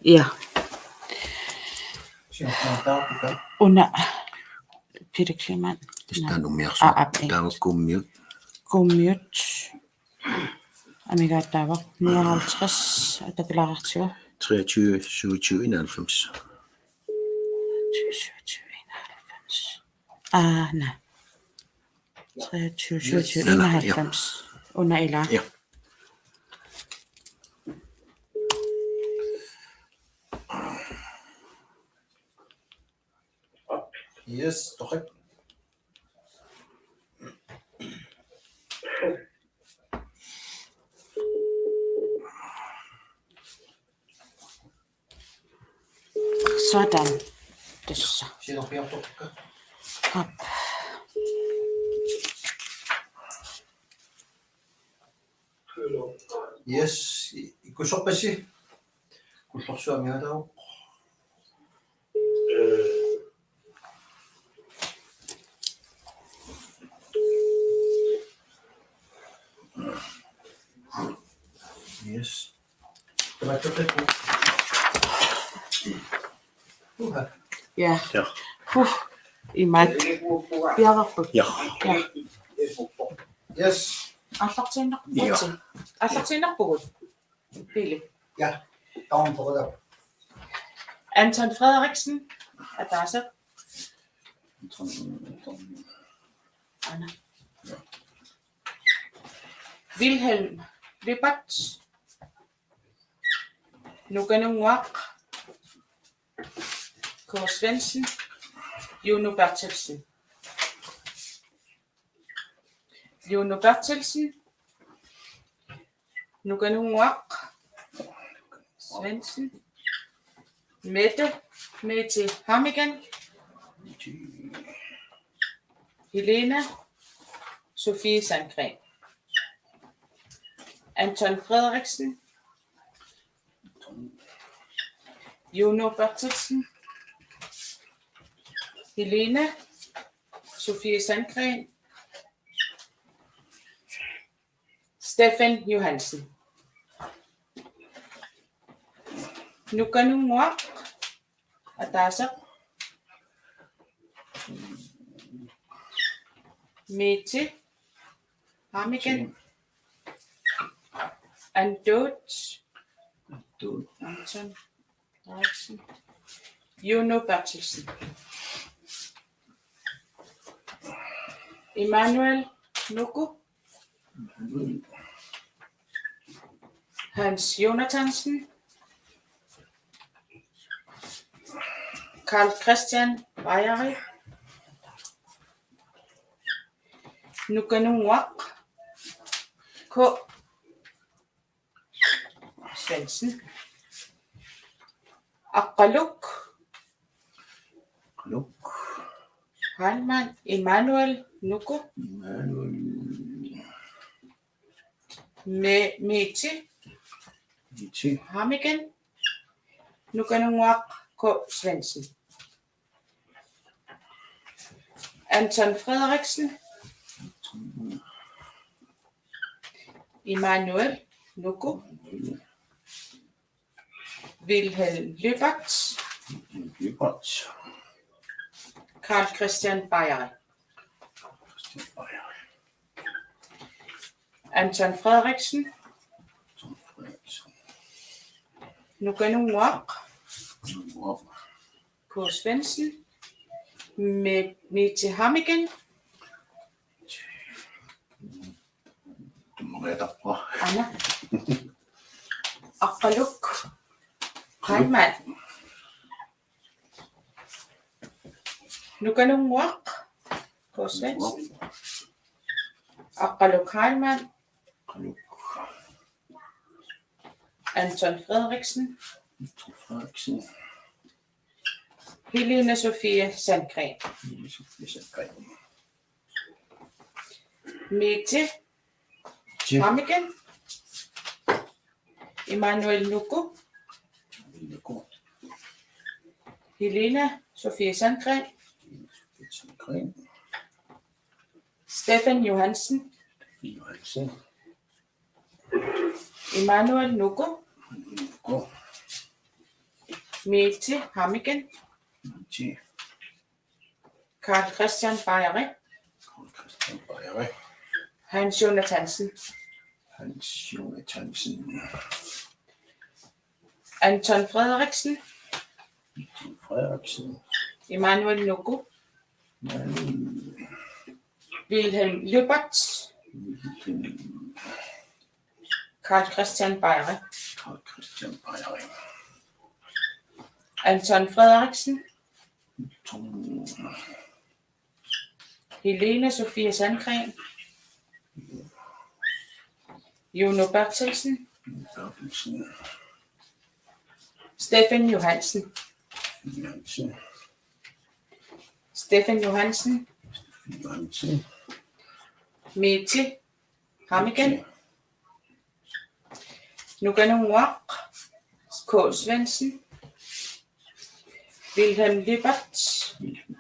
Ja. Una Peter Kliman.
Tän umiarsuaq taavakkummiut.
Kummiut. Amigaataava 59 atakilaartigu.
23 27 91.
91. Nej. 23 27 91. Una ila.
Ja.
Yes, korrekt.
Sådan. Tässä.
Siinä on pian tokka.
Hop.
Yes, ikusorpassi. Kullorsuamialao. Yes. Tämä toteuttuu.
Ja. Imat. Piavappu.
Ja.
Yes.
Allartiinnerpugut. Pili.
Ja. Down på det.
Anton Frederiksen. Adresse. Anna. Wilhelm Lippert. Nukanunguaq. K. Svendsen. Juno Bertelsen. Juno Bertelsen. Nukanunguaq. Svendsen. Mette Hammigan. Helena Sofie Sandgren. Anton Frederiksen. Juno Bertelsen. Helena Sofie Sandgren. Stefan Johansen. Nukanunguaq. Adasa. Mette Hammigan. Andot. Anton Frederiksen. Juno Bertelsen. Emanuel Nuku. Hans Jonathansen. Karl Christian Vejeri. Nukanunguaq. K. Svendsen. Aqaluk. Halman Emanuel Nuku. Mette Hammigan. Nukanunguaq. K. Svendsen. Anton Frederiksen. Emanuel Nuku. Wilhelm Lippert. Karl Christian Vejeri. Anton Frederiksen. Nukanunguaq. K. Svendsen. Mette Hammigan. Anna. Aqaluk. Halman. Nukanunguaq. K. Svendsen. Aqaluk Halman. Anton Frederiksen. Helena Sofie Sandgren. Mette Hammigan. Emanuel Nuku. Helena Sofie Sandgren. Stefan Johansen. Emanuel Nuku. Mette Hammigen.
Mette.
Karl Christian Bejre.
Christian Bejre.
Hans Jonathansen.
Hans Jonathansen.
Anton Frederiksen.
Anton Frederiksen.
Emanuel Nogo. Wilhelm Løbert. Karl Christian Bejre.
Karl Christian Bejre.
Anton Frederiksen.
Tom.
Helene Sofie Sandgren. Juno Bertelsen.
Bertelsen.
Steffen Johansen.
Johansen.
Steffen Johansen.
Johansen.
Mette Hammigen. Nuganunguaq. K. Svendsen. Wilhelm Libert.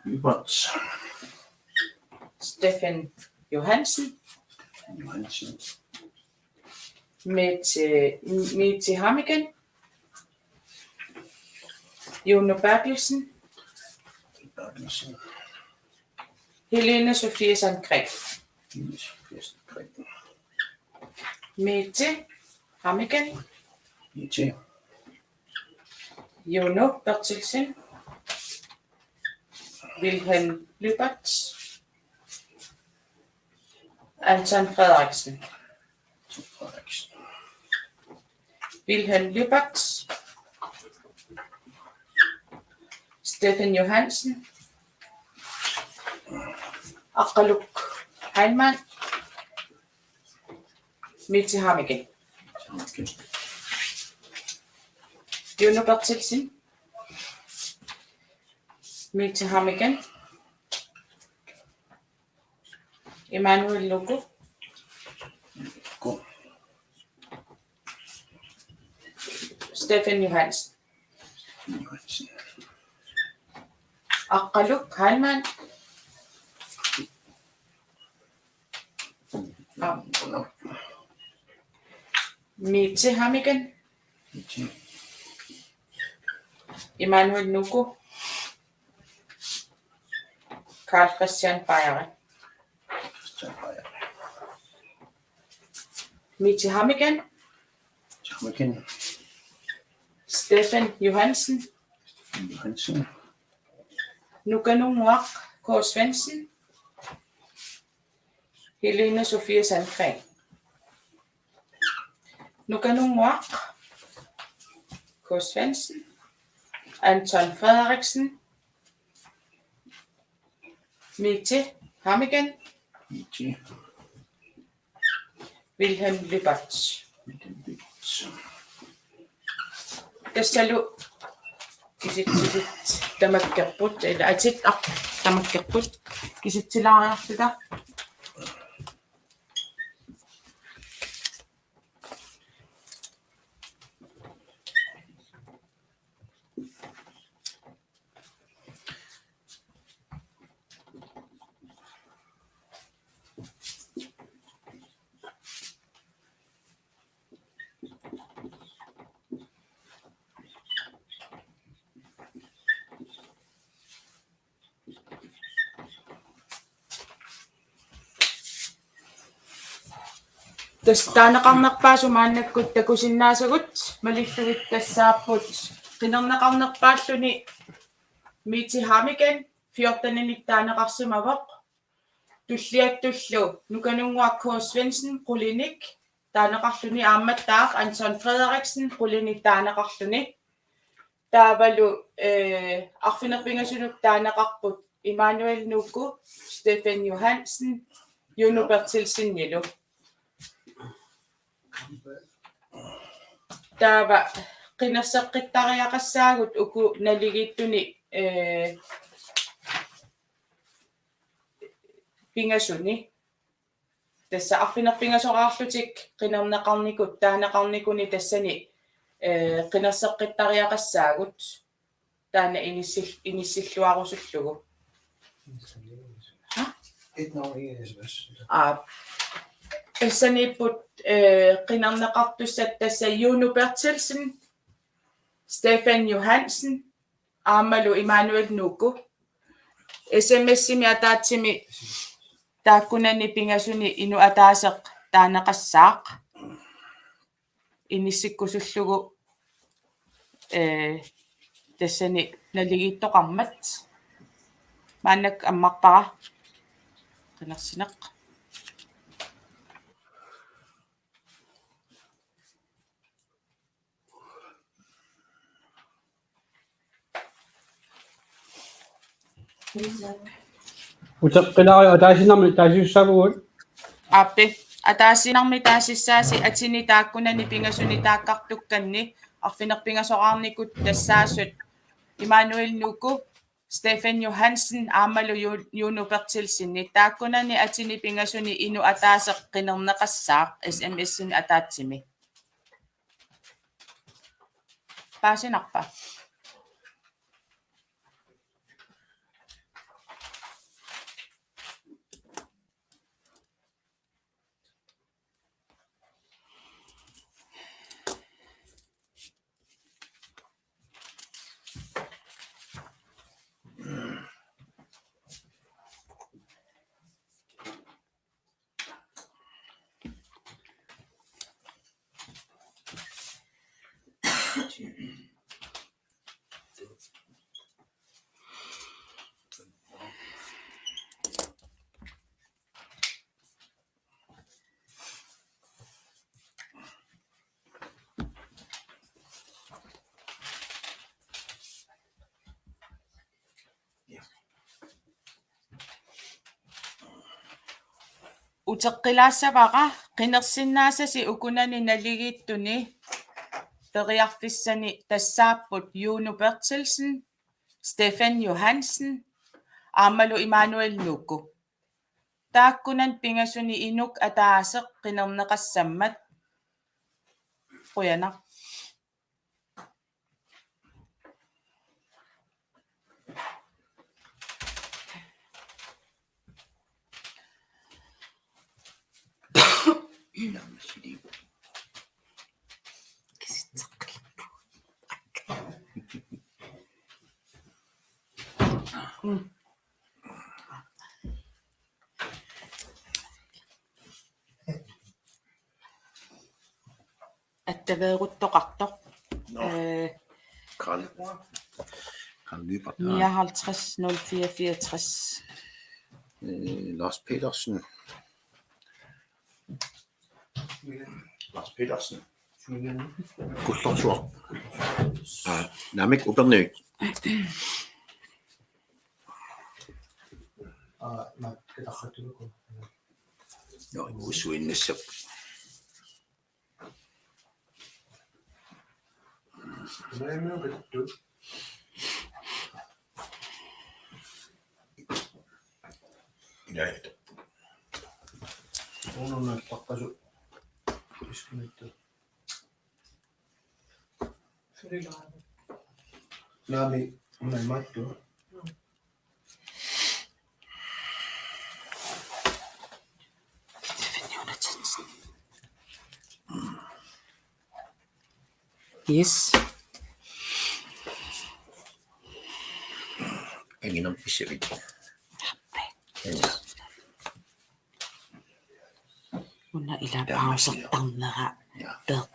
Libert.
Steffen Johansen.
Johansen.
Mette Hammigen. Juno Bertelsen.
Bertelsen.
Helene Sofie Sandgren.
Helene Sofie Sandgren.
Mette Hammigen.
Mette.
Juno Bertelsen. Wilhelm Løbert. Anton Frederiksen. Wilhelm Løbert. Steffen Johansen. Aqaluk Heimann. Mette Hammigen. Juno Bertelsen. Mette Hammigen. Emanuel Logo. Steffen Johansen. Aqaluk Heimann. Mette Hammigen. Emanuel Nogo. Karl Christian Bejre. Mette Hammigen.
Hammigen.
Steffen Johansen.
Johansen.
Nuganunguaq. K. Svendsen. Helene Sofie Sandgren. Nuganunguaq. K. Svendsen. Anton Frederiksen. Mette Hammigen.
Mette.
Wilhelm Løbert. Tassalo kisit tamakkerput eller atit tamakkerput kisittilaariartuta таанеқарнерпаасу мааннаккут такусиннаасагут малиллугит тассааппут qinernaqarnerpaalluni Mette Hammigen 14-ник таанеқарсимавоқ туллиаттуллу Nuganunguaq K. Svendsen qulinik таанеқарлуни аамматтаақ Anton Frederiksen qulinik таанеқарлуни таавалу арфинерпингасунук таанеқарпут Emanuel Nogo Steffen Johansen Juno Bertelsen Nilo таава qinерсеққиттариақассаагут уку налигиттуни пингасуни тасса арфинерпингасораарлутик qinernaqarnikut таанеқарникуни тассани qinерсеққиттариақассаагут таана иниссиллуарусуллугу тассаниппут qinernaqartussat тасса Juno Bertelsen Stefan Johansen, Amalu Emanuel Nuku. SMS-imi ataatsimi taakkunani pingasuni inu ataaseq taanaqassaaq inissikkusullugu тассани налигииттоқармат мааннак аммарпара qinерсинеq
Utaqqilaari ataasinnarmi taasiussaavugut
аппи атаассинарми таассисsaasi атини тааккунани пингасуни тааққартукканни арфинерпингасоқарникут тассаассут Immanuel Nuku Stefan Johansen Amalu Juno Bertilsinni taakkunani atini pingasuni inu ataaseq qinerneqassaaq SMS-ini ataatsimi paasinarpa Uteqqilaassavaqa qinersinnaasasi ukunani naligiittuni periarfissani tassaapput Juno Bertilsen Stefan Johansen Amalu Immanuel Nuku taakkunan pingasuni inuk ataaseq qinerneqassammat quyana Attaveeruttoqartoq
Karl Lybert
59 0464
Lars Petersen Kullersuaq namik uperniik
Nakkatarratuluku.
no imusuinnassap
Nemmuguttu.
Näitä.
On pakkasu. Iskunittu. Nami, mun mattu.
Yes.
Ingen om Pacific.
Una ila pausertarnera pert.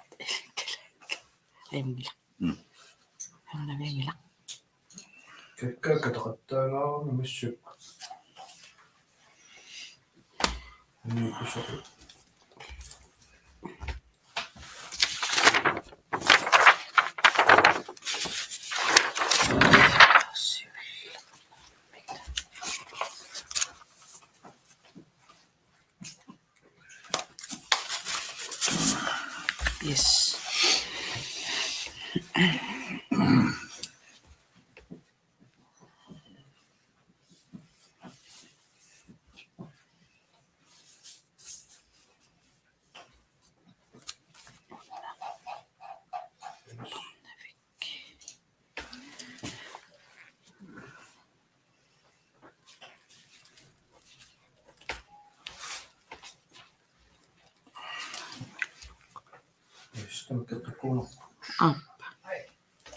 Aimila. Ana vengila.
Kakkakatarrattangaa missuk. Kusuk.
Yes.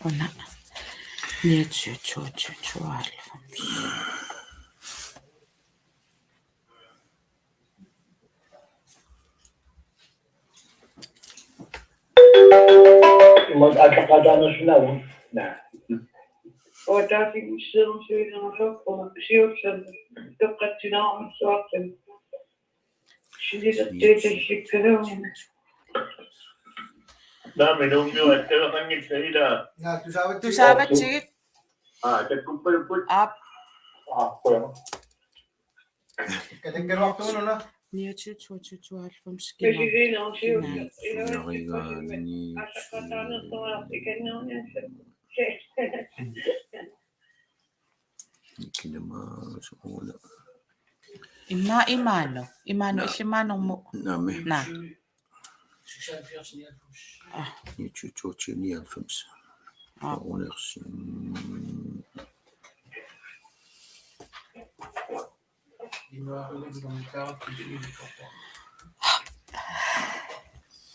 Under 29, 22, 92.
Og der fik vi siddet om søgningen og så på Sivsen, der gik til navn, så op til. Det kan det jo.
Nej, men nu er det jo ringet til der.
Ja,
Du sagde, hvad ticket?
Det kunne blive på.
Op.
Prøv.
Kan du op nu, eller?
29, 22, 92.
Hvis I vil noget Sivsen,
Imano. Imano mo.
Nami.
Nej.
29, 99.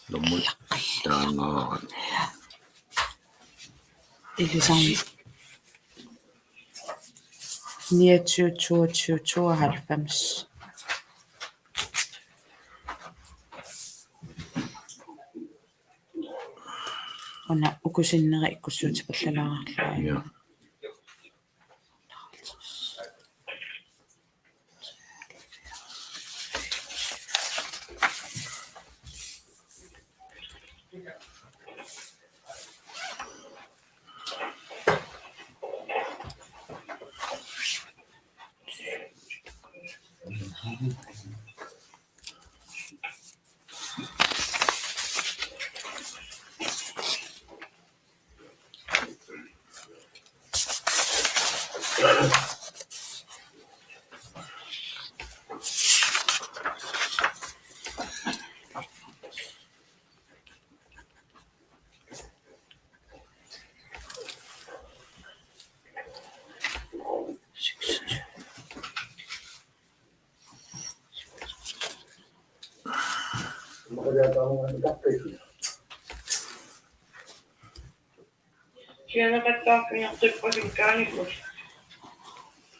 Lommel. Dangan.
Det er ligesom 29, 22, 92. Ona ukusinera ikkusuutipallalaraarlaa.
Ja.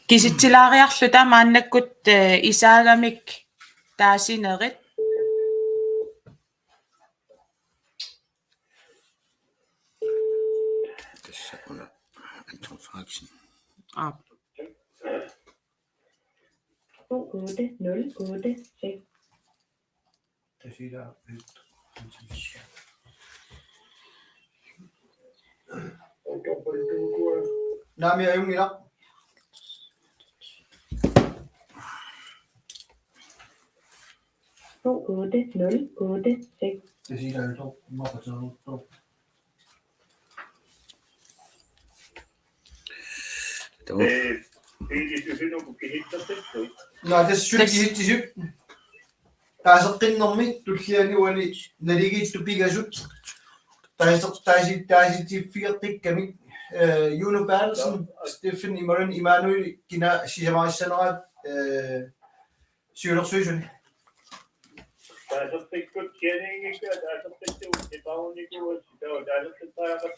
Kisitsilariarlu tamaannakkut isaagamik taasinerit
Tässä on Anton Frederiksen.
8086.
Det siger der. Nami er jo i dag. Det siger der jo. Nej, det synes jeg ikke. Der er så rindommi, du siger nu, at når det ikke er du bygger ud. Der er de fire digge Juno Bertelsen, Stefan Imaren, Immanuel, Gina, Shijamai Senrat, Sjøler Søsjøn.
Der er så fik godt kending, ikke? Der er så fik det bagen, ikke? Der er så fik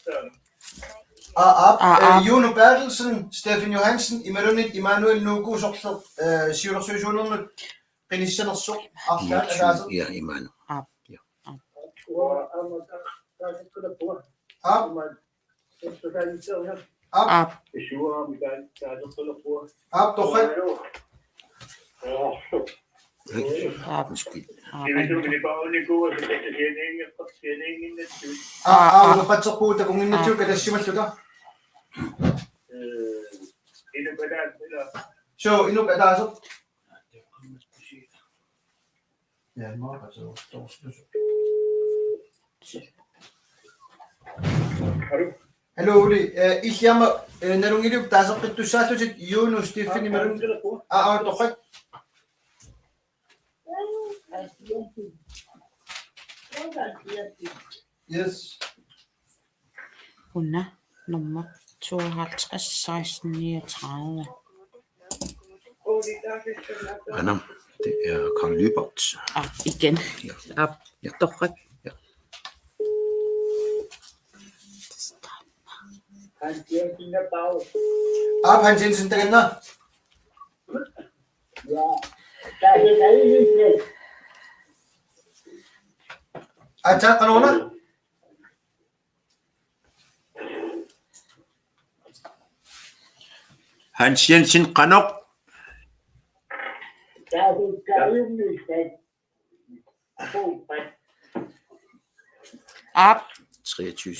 der
Juno Bertelsen, Stefan Johansen, Immanuel Nugo, Sjøler Søsjøn, Renis Sendersson,
Ja, Immanuel.
Patsakuuta kung inatyo kada simasyoda. So, ino kada so. Ja, maar så Hallo, Uli. Ich jammer, når du ikke der så du sagde til Jonas Stefan Imaren. Doch. Yes.
Under nummer 52 16 39.
Anna, det er Karl Lybert.
Igen.
Ja.
Doch.
Ja.
Ab Hans Jensen taganna. Acha kanona.
Hans Jensen qanoq
Ab
23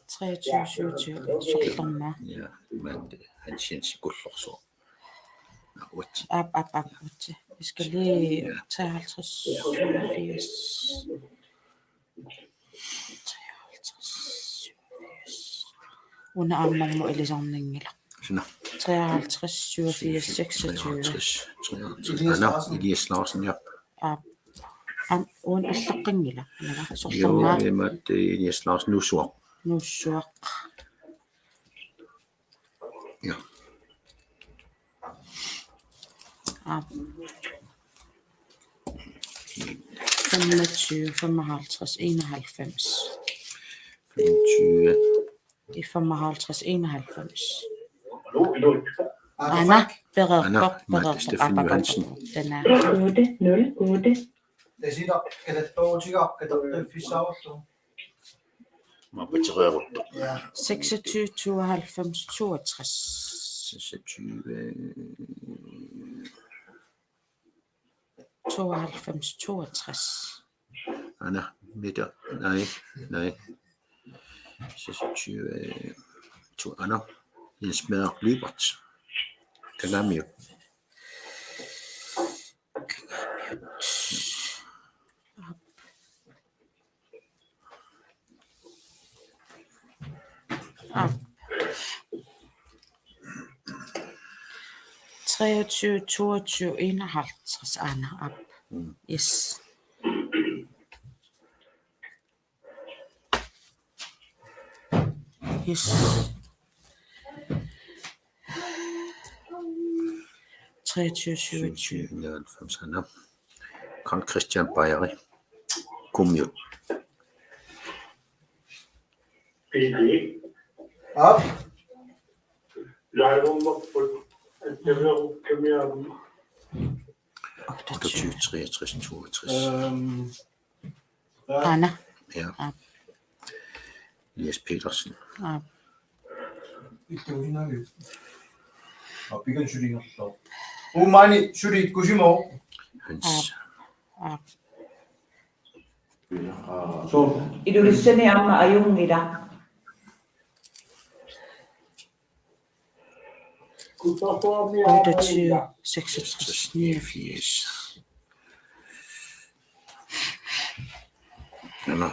23 sollorma.
Ja, men Hans Jensen kullorsuo.
Ab. Vi skal lige 53, 87. 83. Under armen elisarningila.
Sådan.
53, 87, 26.
53. Elias Larsen, ja.
Un allaqingila.
Jo,
Sollorma.
det er Elias Larsen nusuaq.
Nussuaq.
Ja.
Ab. 25, 55, 91.
25.
I 55, 91. Anna, berørter.
Stefan Johansen.
Den er
808.
Det siger kan det dog tiga kan det fisauto.
Må betrøre.
Ja.
26, 92, 62.
26.
92, 62.
Anna, midter. Nej. 26. Anna. Jens Meder Lybert. Kagamio.
Ab. 23, 22, 51. Anna, ab. Yes. Yes. 23, 27.
99, Anna. Karl Christian Bajeri. Kumjo.
Ab.
Og 63, 62.
Anna.
Ja. Elias Petersen.
Ab.
Ikke originalt. Og bigger shooting så. Umani shooting kushimo.
Hans.
Ab.
Så
Ilulisene amma ayungila.
28, 66, 89.
Anna.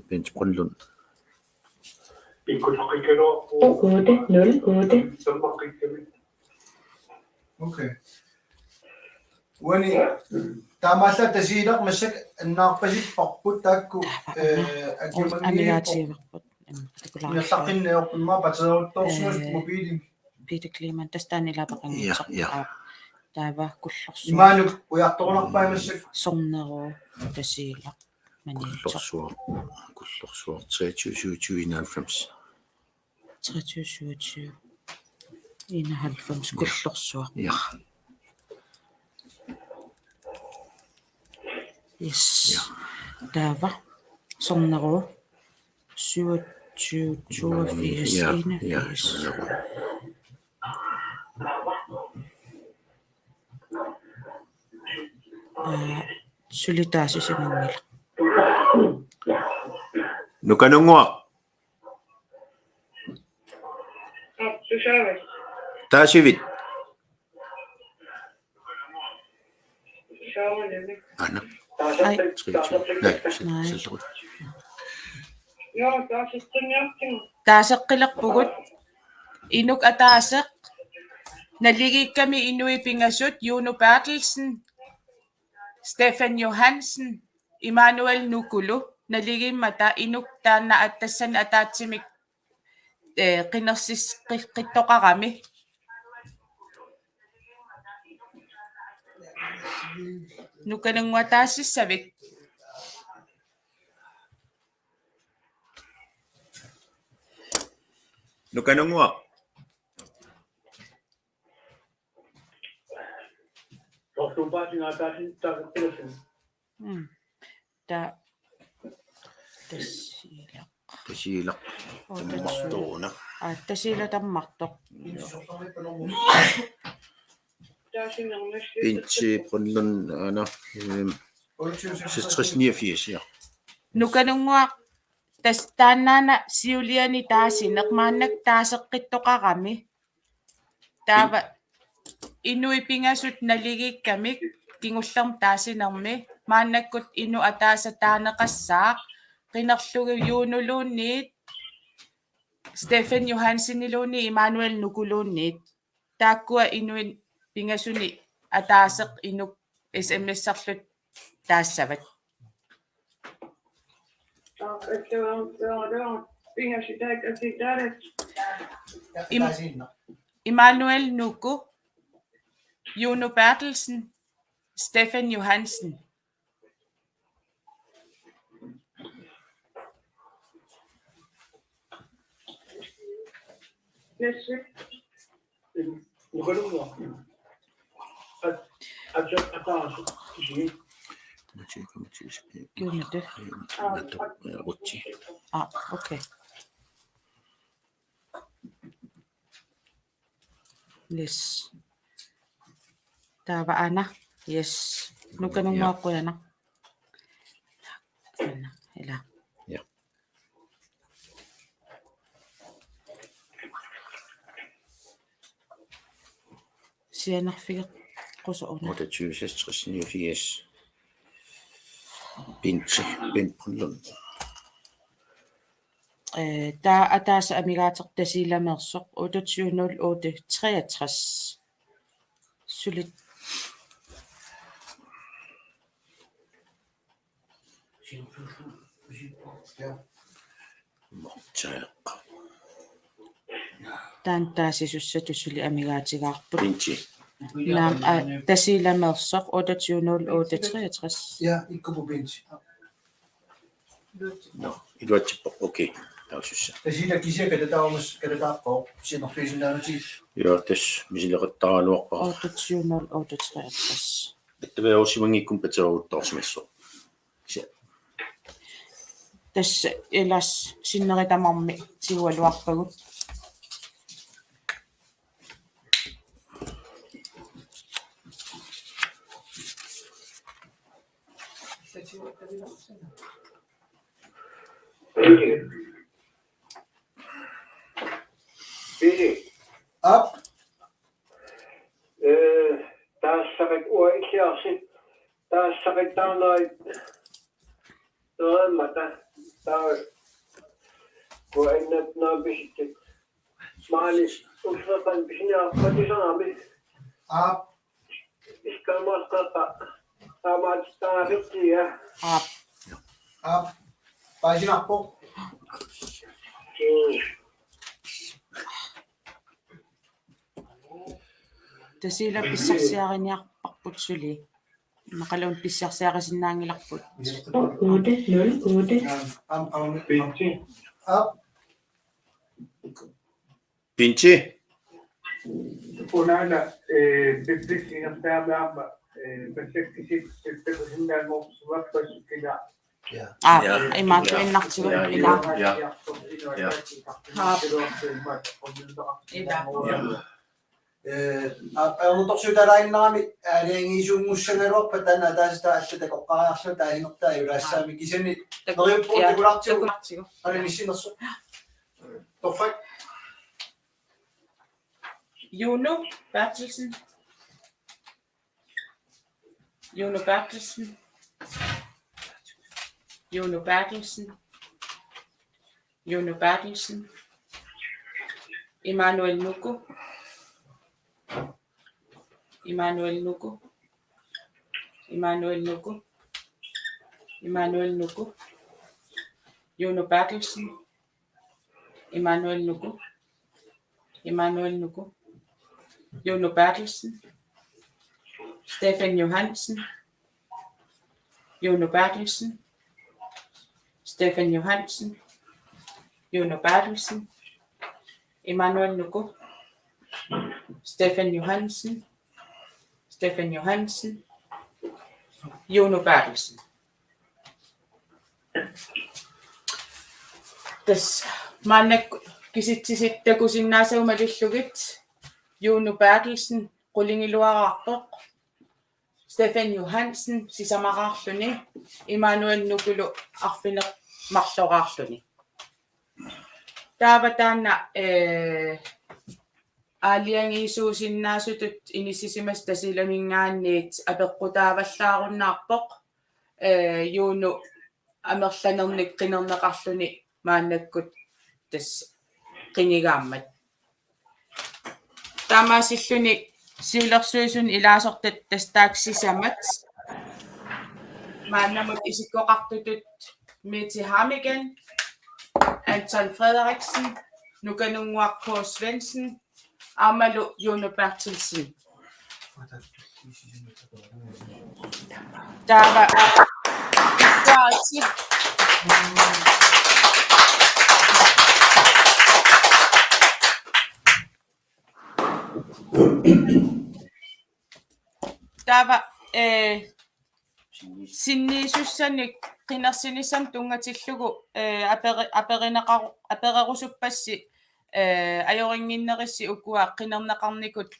Bent Brøndlund.
808.
Okay. Wani tamalla tasiilaq massak annaarpasit parput taakku
Annigaatiiverput.
nallaqinneorpimma pateruuttorsuus mobiili
Peter Kleeman, tastaanilapaqinngitsoq.
Ja.
Taava kullorsu.
imaanuk ujartorunarpai massak
Sorneru tasiilaq. Maniitsoq.
Kullorsuor. 23, 91.
23, 27. 91 kullorsuaq.
Ja.
Yes. Taava. Sorneru. 27, 82,
Ja.
81. Solitaasisinangila.
Nukanungua. Taasivit. Anna.
Ai.
23. Nej, selvtryk.
Taaseqqilerpugut inuk ataaseq naligiikkami inuipingasut Juno Bertelsen, Stefan Johansen, Immanuel Nukulu naligimmata inuk taanna attassan ataatsimik qinnersis qittoqarami nukanunguataasissavik
Nukanungua.
Tortumpaasin aikaisin tarvitsen.
Ta tassila.
Tasila. Tammartuuna.
Tassila tammartoq.
Pinchi punlun ana 69 ja.
Nukanungua tastaannaana siuliani taasineq maannak taaseqqittoqarami. Taava inuipingasut naligikkamik kingullerm taasinermi maannakkut inu ataasa taaneqassaaq qinerlugu yuunuluunniit Stefan Johanssoniluunni Immanuel Nukuluunniit taakkua inuin pingasuni ataaseq inuk SMS-serlut taassavat Immanuel Nuku Juno Bertelsen Stefan Johansen
Nukanungua.
Kymmentä. Okei. Yes. Tava Anna. Yes. Nukanungua kuena. Ela.
Ja.
Sienarfiq qusuuna.
28 Pinchi punlun.
Der ataasa amigaateq tasilamersoq 280863 sulit
Mortsaaq.
taan taasisussatu suli amigaatigaarput
Pinchi.
naam tasilamersoq 280863
Ja, ikka på bench.
No, iluatippoq okay. Tausussa.
Tasila kisia kada taaqqa sinerfiisunaanuti.
Ja, tas misileqattaraluarpa.
280863
Taveorsimangikkum pateruuttorsumissu.
tässä elas sinneritamarmi sigualuarpagut
Pili.
Up.
Taassarit uikiarsit. Taassarit taannoit. Noemmata. Kun ennät noin pisittit. Maalis usratan pisinä kotisanami.
Up.
Iskal maskata. Saamat taarikkiä.
Up. Paisinappo.
tasila pissarsiariniarparput suli maqalun pissarsiarisinnaangilarput
808.
Pinchi.
Up.
Pinchi.
Punana biblik inaftaamaama perspektiivit perspektiivin suvattasukina.
imaatuinnartigut ila
Alutorsuutarainnaami aliangiisuungussangaluarpa tana taasta allatakoqqariarlu taasinertaa yulaassaami kisani neriuppuutigulartigu alinissinnersu torfak
Juno Bertelsen Juno Bertelsen Juno Bertelsen Juno Bertelsen Immanuel Nuku Immanuel Nuku Immanuel Nuku Immanuel Nuku Juno Bertelsen Immanuel Nuku Immanuel Nuku Juno Bertelsen Stefan Johansen Juno Bertelsen Stefan Johansen Juno Bertelsen Emanuel Nuku, Stefan Johansen, Jono Bertelsen. Tässä manne kisitsitte kusinnaasaumalillugit Jono Bertelsen qulingiluararpoq Stefan Johansen sisamararluni Emanuel Nukulu arfineq marlorarluni taavataanna aaliangiisuusinnaasutut inissisimas tasilamingaanniit apeqqutaavallaarunnaarpoq Jono amerlanernik qinerneqarluni maannakkut tas qinigaammat taamaasilluni siulersuisun ilaasortat tastaaksisamat maannamut isikkoqartutut Mette Hamigan Anton Frederiksen nukanunguaq K. Svendsen Amalu Jono Bertelsen taava taava sinniisussannik qinarsinissam tungatillugu apererusuppassi ajoringinnerissi ukua qinerneqarnikut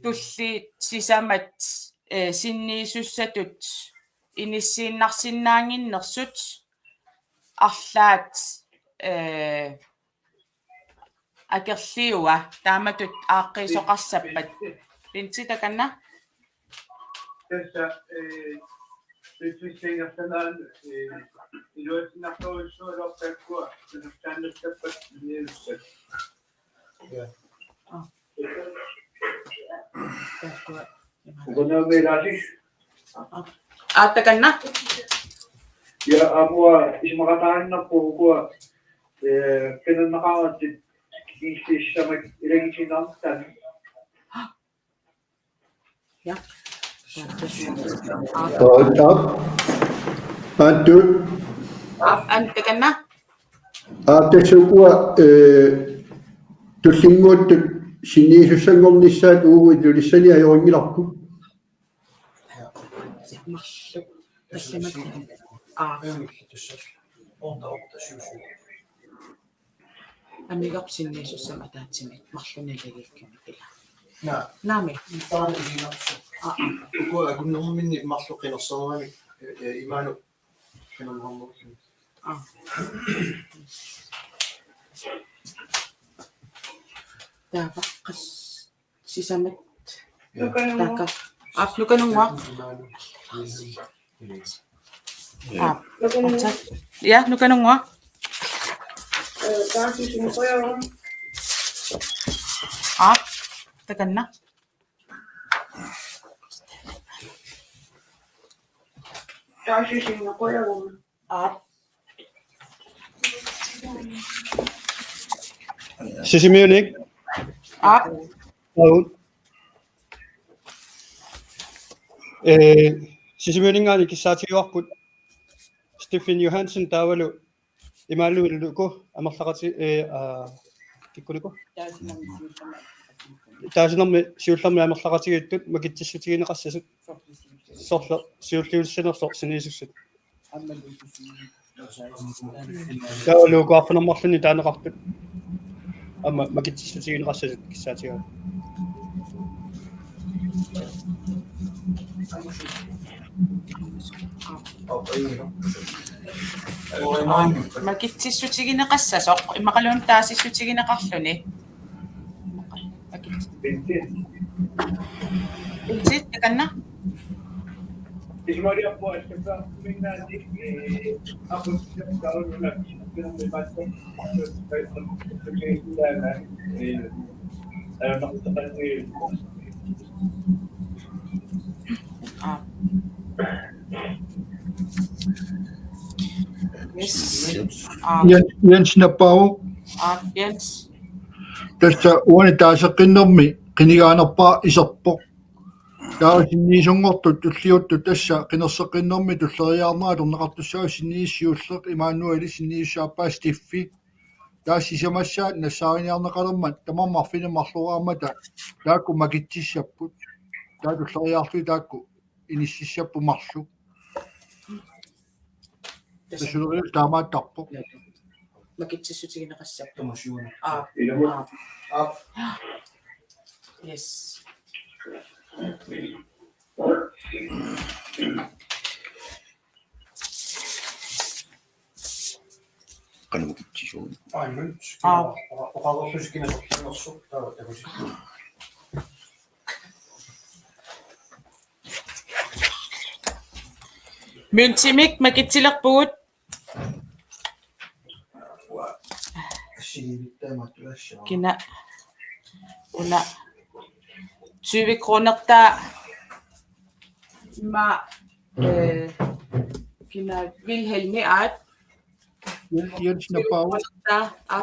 tulli sisamat sinniisussatut inissiinnarsinnaanginnersut arlaat akerliua taamatut aaqqiisoqarsappat pintsitakanna
tässä yksisinäänään iloisinnaqqauissuulortakkua tannuttappat niilussa
Kunnan meilaasis.
Attakanna
Ja apua ismaqataannerpugukua qinernaqarat kiisissamak ilagisinartan.
Ja. Antakanna
Aaptasukua tullinguuttut sinniisussangornissaat uugu tulissani ajoringilarpu.
Amigapsinniisussamataatsimit marlunalagikkumikila
Na.
Naami.
Ukua kunnorminni marluqinersermami imanu qinernermorlu.
Taavaqqas sisamat taaka nukanungwa ja nukanungwa takanna
Sisimiunik. Sisimiuningaani kissaatigiorput Stefan Johansen taavalu imaaluiluku amerlaqati kikkuliku taasinarmi siullarmi amerlaqatigiittut makitsissutigineqassasut sorla siulliulissanersor siniisussut taavaluukuarpanermarluni taaneqartut amma makitsissutigineqassasut kissaatigaa
makitsissutigineqassasoq imaqaluun taasissutigineqarluni Pintit takanna
Ismari apua iskapa minnaani apus kaununa kinammi matto kaisulana naqtaqani
Jens Napau.
Jens.
Tässä uoni taaseqinnermi qinigaanerpaa iserpoq. Taasinniisungortut tulliuttu tässä qinerseqinnermi tulleriaarnaa torneqartussaa sinniissiulleq Immanueli sinniissaappaa Stiffi таасисамассаат нассааринеарнеқалермат тамармарфинамарлуаамата таакку макитсиссаппут таатуллериаарлуи таакку иниссиссаппумарлу тасулерил таамааттарпо
макитсиссутигинеқассаппу
томашуна
yes
канамукитсисуун
оқарерсускинасорланерсу таа такуси
мюнтимик макитсилерпугут
ассигивиттаамааттулассаа
кина уна 20 kronertaa ma kina Vilhelmi at
Jensenapau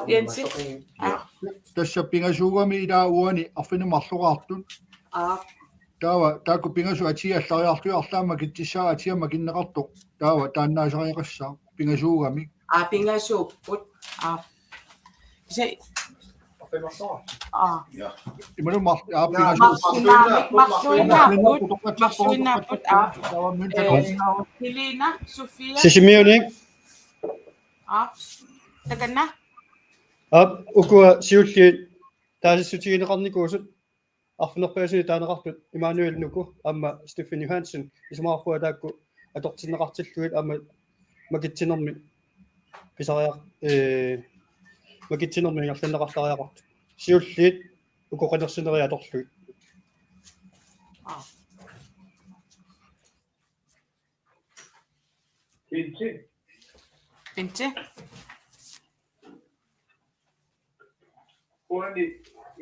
Jensi
тасса пингасуугами илаауани арфинамарлугаартут таава таакку пингасу атиаллариарлуи арлаама китсисаа атиама киннеқартоқ таава тааннаасариақассаа пингасуугами
pingasuput se
иману мар
Marsuinaaput Helena Sofia
Sisimiuning
takanna
ukua siulliit taasissutigineqarnikuusut arfinerpaasuni taaneqartut Immanuel nuku amma Stephen Johansen ismaarpua taakku atortinneqartilluit amma makittinermi pisariaq makittinermi ngarlanneqartariaqart siulliit ukoqanersineriatorluit
Pinche
Kuani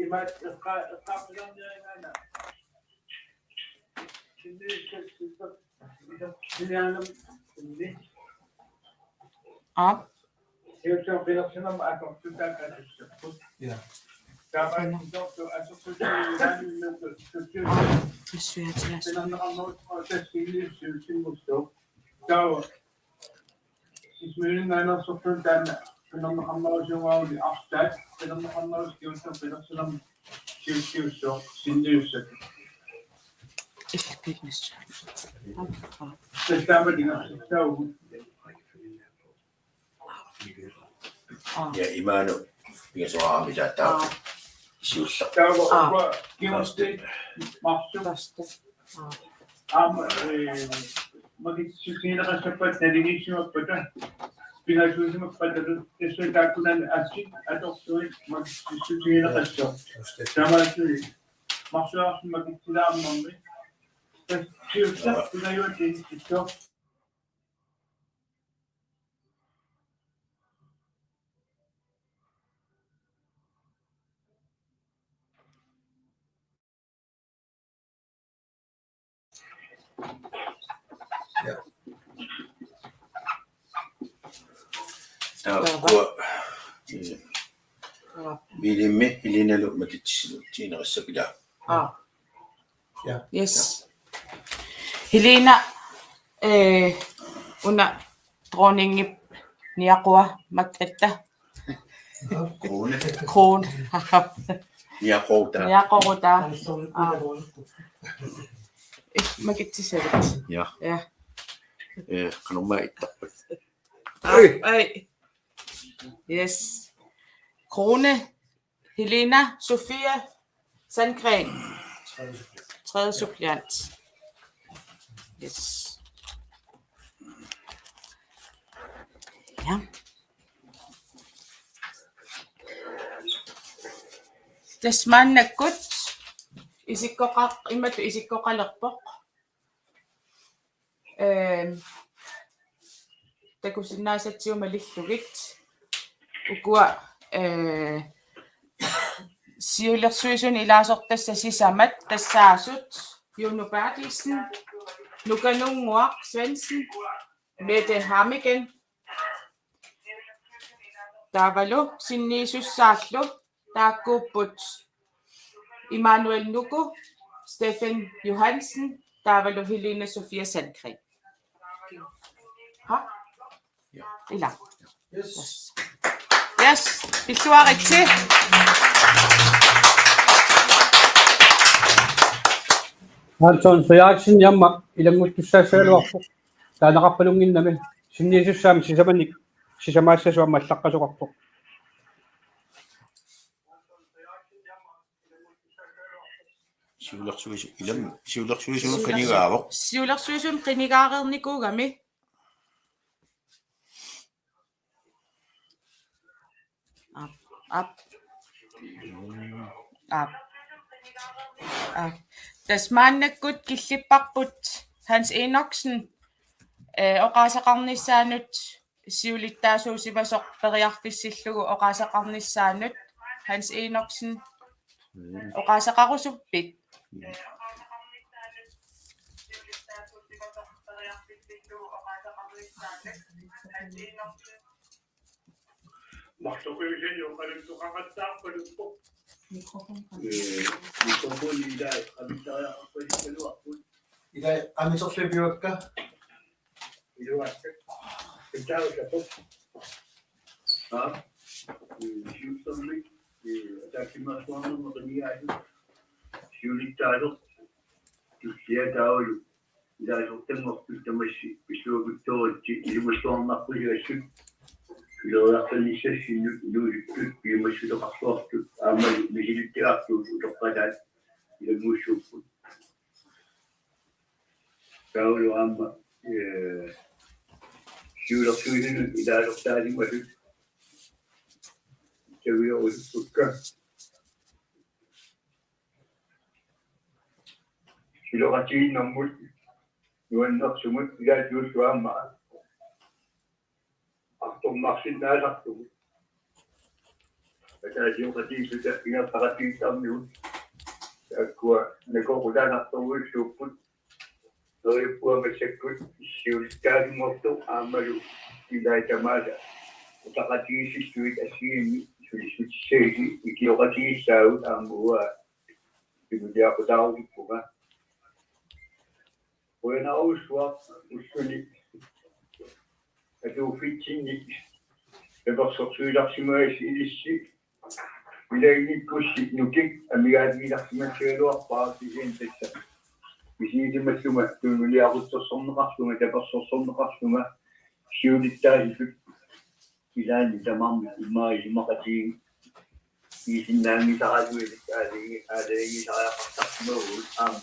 imat qaplannerina
ja imanu pingasuraami taattaa isiulla
magitsisiinaqassappat naligiisimapпата pinasuusimapпаталу тассутааккунан асси аторсуит магitsisiinaqassо тамаасуи марсуарсу магитсилаарнэрми тассиусса тунаюатин иссо
taakua milimmi ilinalu makitsisilu tiineqassapila
yes Helena una dronning niaqua mattatta kron
niaqouta
makitsisavit
ja qanumma ittaqpat
ai yes Krone Helena Sofia Sandgren tredje suppleant yes ja tasmannakut isikkoqaq imatu isikkoqalerpoq takusinnaasatiuma lillugit ukua siulersuisun ilaasortassa sisamat tassaasut Juno Bertelsen Nukanunguaq Svendsen Mette Hammigen Tavalu sinniisussaallu taakkuupput Immanuel Nuku Stephen Johansen Tavalu Helena Sofia Sandgren Ila yes Yes, pilluaritsi.
Hanson reaction jamma ilanguttussaasaaluarpu taanaqarpalunginnami sinniisussaami sisamanik sisamaassasuamma allaqqasuqarpoq
siulersuisunu qinigaavoq
Siulersuisun qinigaareernikuugami. Up. Tasmaannakkut killipparput Hans Enoksen oqaasaqarnissaanut siulittaasuusimasoq periarfissillugu oqaasaqarnissaanut Hans Enoksen oqaasaqarusuppit.
Mahtoquyusen yuqalimtuqaqattaarpaluppoq. Mikrofon ida qabittariaqarpaluppaluarput.
Ida qamitorlupiuakka.
Iluakka. Kittaarusapoq. Siutammi atakimaasuarnerma qinigaaju. Siulittaasoq tussiataulu. Ilaasortanngortut tamassi pisluaguttoritsi ilumustuarnarpuligassut. Iloraqallissassinnut iluusuttut piumassutoqarluartut aamali misilittigaartuut utoqqataat ilaguussuupput. Taulu aamma siulersuisunut ilaasortaalimasut taviorusukka siloqatiinnermut nuannersumut ilaatuussuaamma artormarsinnaasartugut ataasiuqatiisuta ingertaqatiissarnigut akkua nakoqulaanartorguissuupput erippuamassakut siulittaasumortu aammalu ilaitamaasa utaqatiisissuit assiini sulissutissaisi ikioqatiissaagut aammuua imuliaqutaarusuppuga uinaruussua ussuni atuuffitsinni epersorsuilarsimaasi ilissi ilainnikkussi nukik amigaatigilarsimatsigaluarpaartisien tassa misiitimassuma tuumuliaqutsorsorneqarlunga tapersorsorneqarlunga siulittaasisut ilaani tamarmi immaarisimaqatiigi iisinnaangisaraluilik aalaingisariaqartarsimaguut aam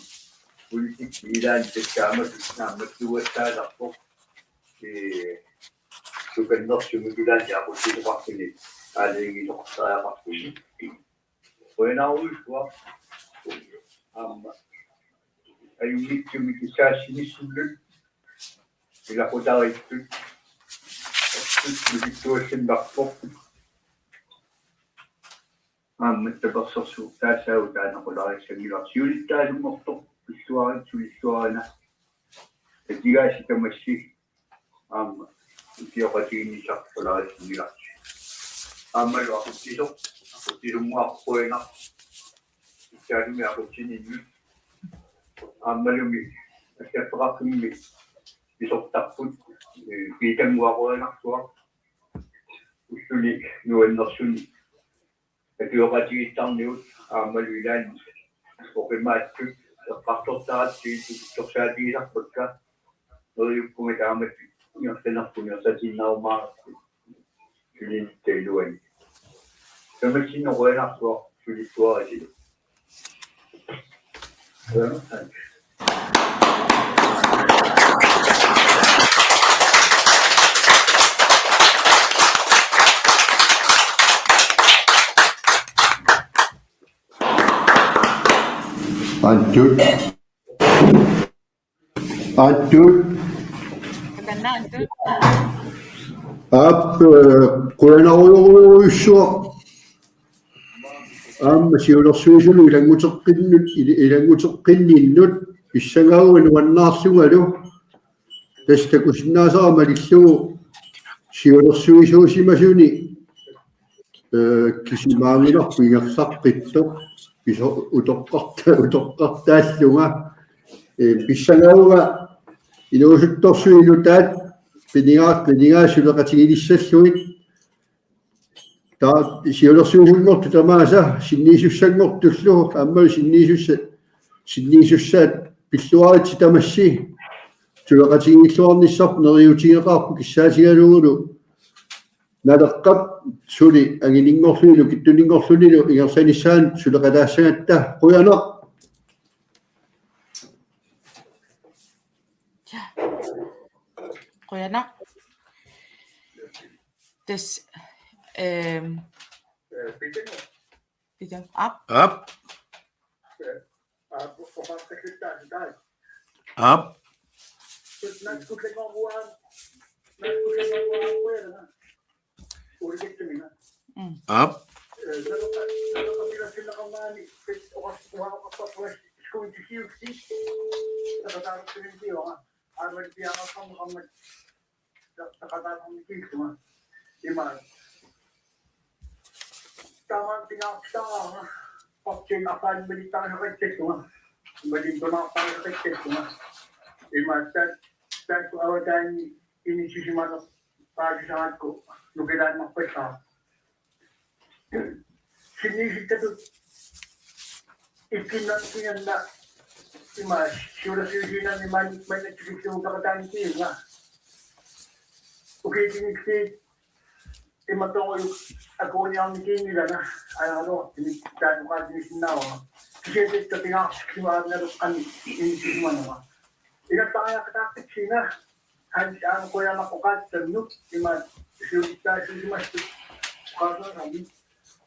politik ilaani takkaamatut naammattuattaasarpoq sukannersumut ilaaniaquttileqartuni aalaingisoqartariaqartuni uinaruussua aamma ayummikkumi kissaassinissullut ilaqutarittut tuassindarpoq aammat tapersorsu taassaagu taanaqularissagilar siulittaasumortoq pissuarit sulissuarina tatigaasi tamassi aamma ikioqatiinnisarpularissagilarti aammalu aquttisummuarpuinaq ikkaasumi aqutsiningut aammalumi akkappeqartummi isortarput piitanguaruanartuaq ussuni nuannersuni atuoqatigiittarnigut aammalu ilaani oqimaattut eqqartortarat siittorsaatigisarpakka eriyuppunga taamat ngertanerpungertatinnarumaarpu suliittailuani tamassinnoruanartuaq sulissuarisilu
Antut. Qoyanaruuruissuaq aamma siulersuisulu ilanguteqqinninnut issangaaruga nuannaarlugalu tastakusinnaasaramalillugu siulersuisuusimasuni kisimaangilarpu ingersaqqittoq iso utoqqartaallunga pissangaaruga inuusuttorsuilutaat pinigaassuleqatigilissalluit taa siulersuusungortu tamaasa sinniisussangortullu aammal sinniisussaat pilluaritsi tamassi tuleqatigilluarnissarp neriutigeqarpu kissaatigalugulu naleqqap suli angilinngorluilu kittuningorlulilu ingersanissaan suleqalaassagatta quyanaq
Quyanaq. Tas Peter up.
Up. Up. Up.
Taman pinaksa pagkin akan balita na kay ko balito na para kay ko imastat ko awadan inisisiman para sa ko lugilan ng pesa sinisita to ikinan na imas sura sila ni man nagsisigil ka tan nga okay dinikit imato ako niya ang nila na ano tinitado ka din na kasi ito pinakasimulan na kan inisiman naman inataya ka sina ang ko yan makukat sa nyo iman siya mas kaso namin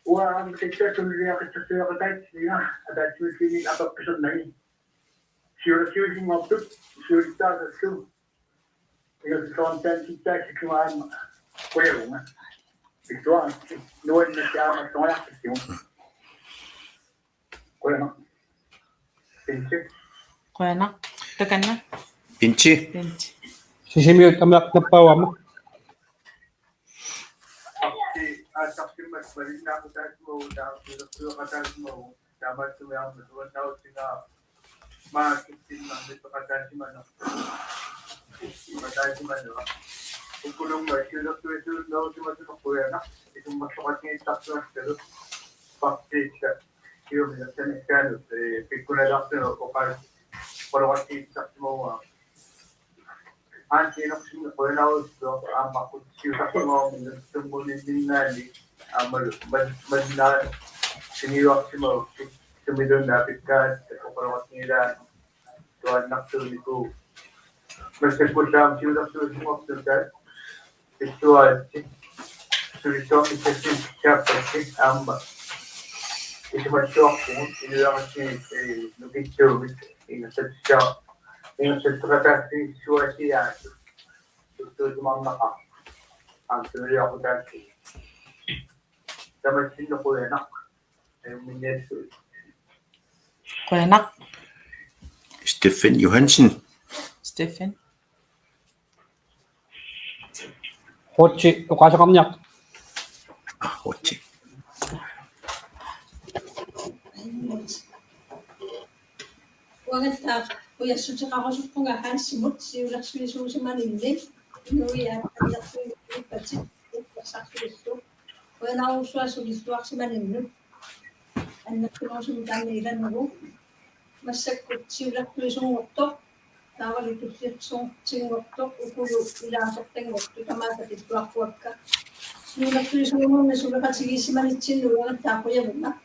ang teksta tuloy ka sa kahit niya at at sinig at episode na yun siya yung mga siya sa siya yung content kita siya kuya mo ito ang noon na siya magtungala kasi mo. Kuya na. Pinchi.
Kuya na. Takan na.
Pinchi.
Sisimute ang napawa mo.
Kasi mas balik na ako tayo mo, dapat sumiyang masuwan daw sila makitin lang dito katasiman. Katasiman, kung kulong ba, silap to ito daw si Matulong Kuya na. Itong masukat niya itakto na sila. Backstage ka. Yung minasya na iskano. Pick ko na lang sila o para kasi itakto mo. Ang sinap siya Kuya na usto. Ang makutsiutak mo. Tumulin din na ni. Madina. Siniwak si mo. Sumidon na pitkat. Para kasi nila. Tuwan naksulit ko. Masya po siya. Siutak mo. Ito ay ito chapter 6 amba. Ito masyok po. Ito lang kasi nabito. Inasat siya. Inasat kasi siya siya. Ito dumang naka. Ang tuloy ako dati. Dapat sino ko yanak. Ay minyeso.
Kuya nak.
Stephen Johansen.
Stephen.
Hochi, ukasa kamnyak.
Hochi.
Wangat kuya suci kamu suka nggak kan simut si udah suci maninde, nui ya ada suci pasti sakit itu. Kuya na usah suci suci maninde, anak kuno suci taniran nunggu, masak si udah suci waktu. Tawag ito singoktok, ukulu ilasok tengok, kamata ito akwag ka. Nung nagtuloy mo, nasulat sige si Manitsin, nung nagtako yan na.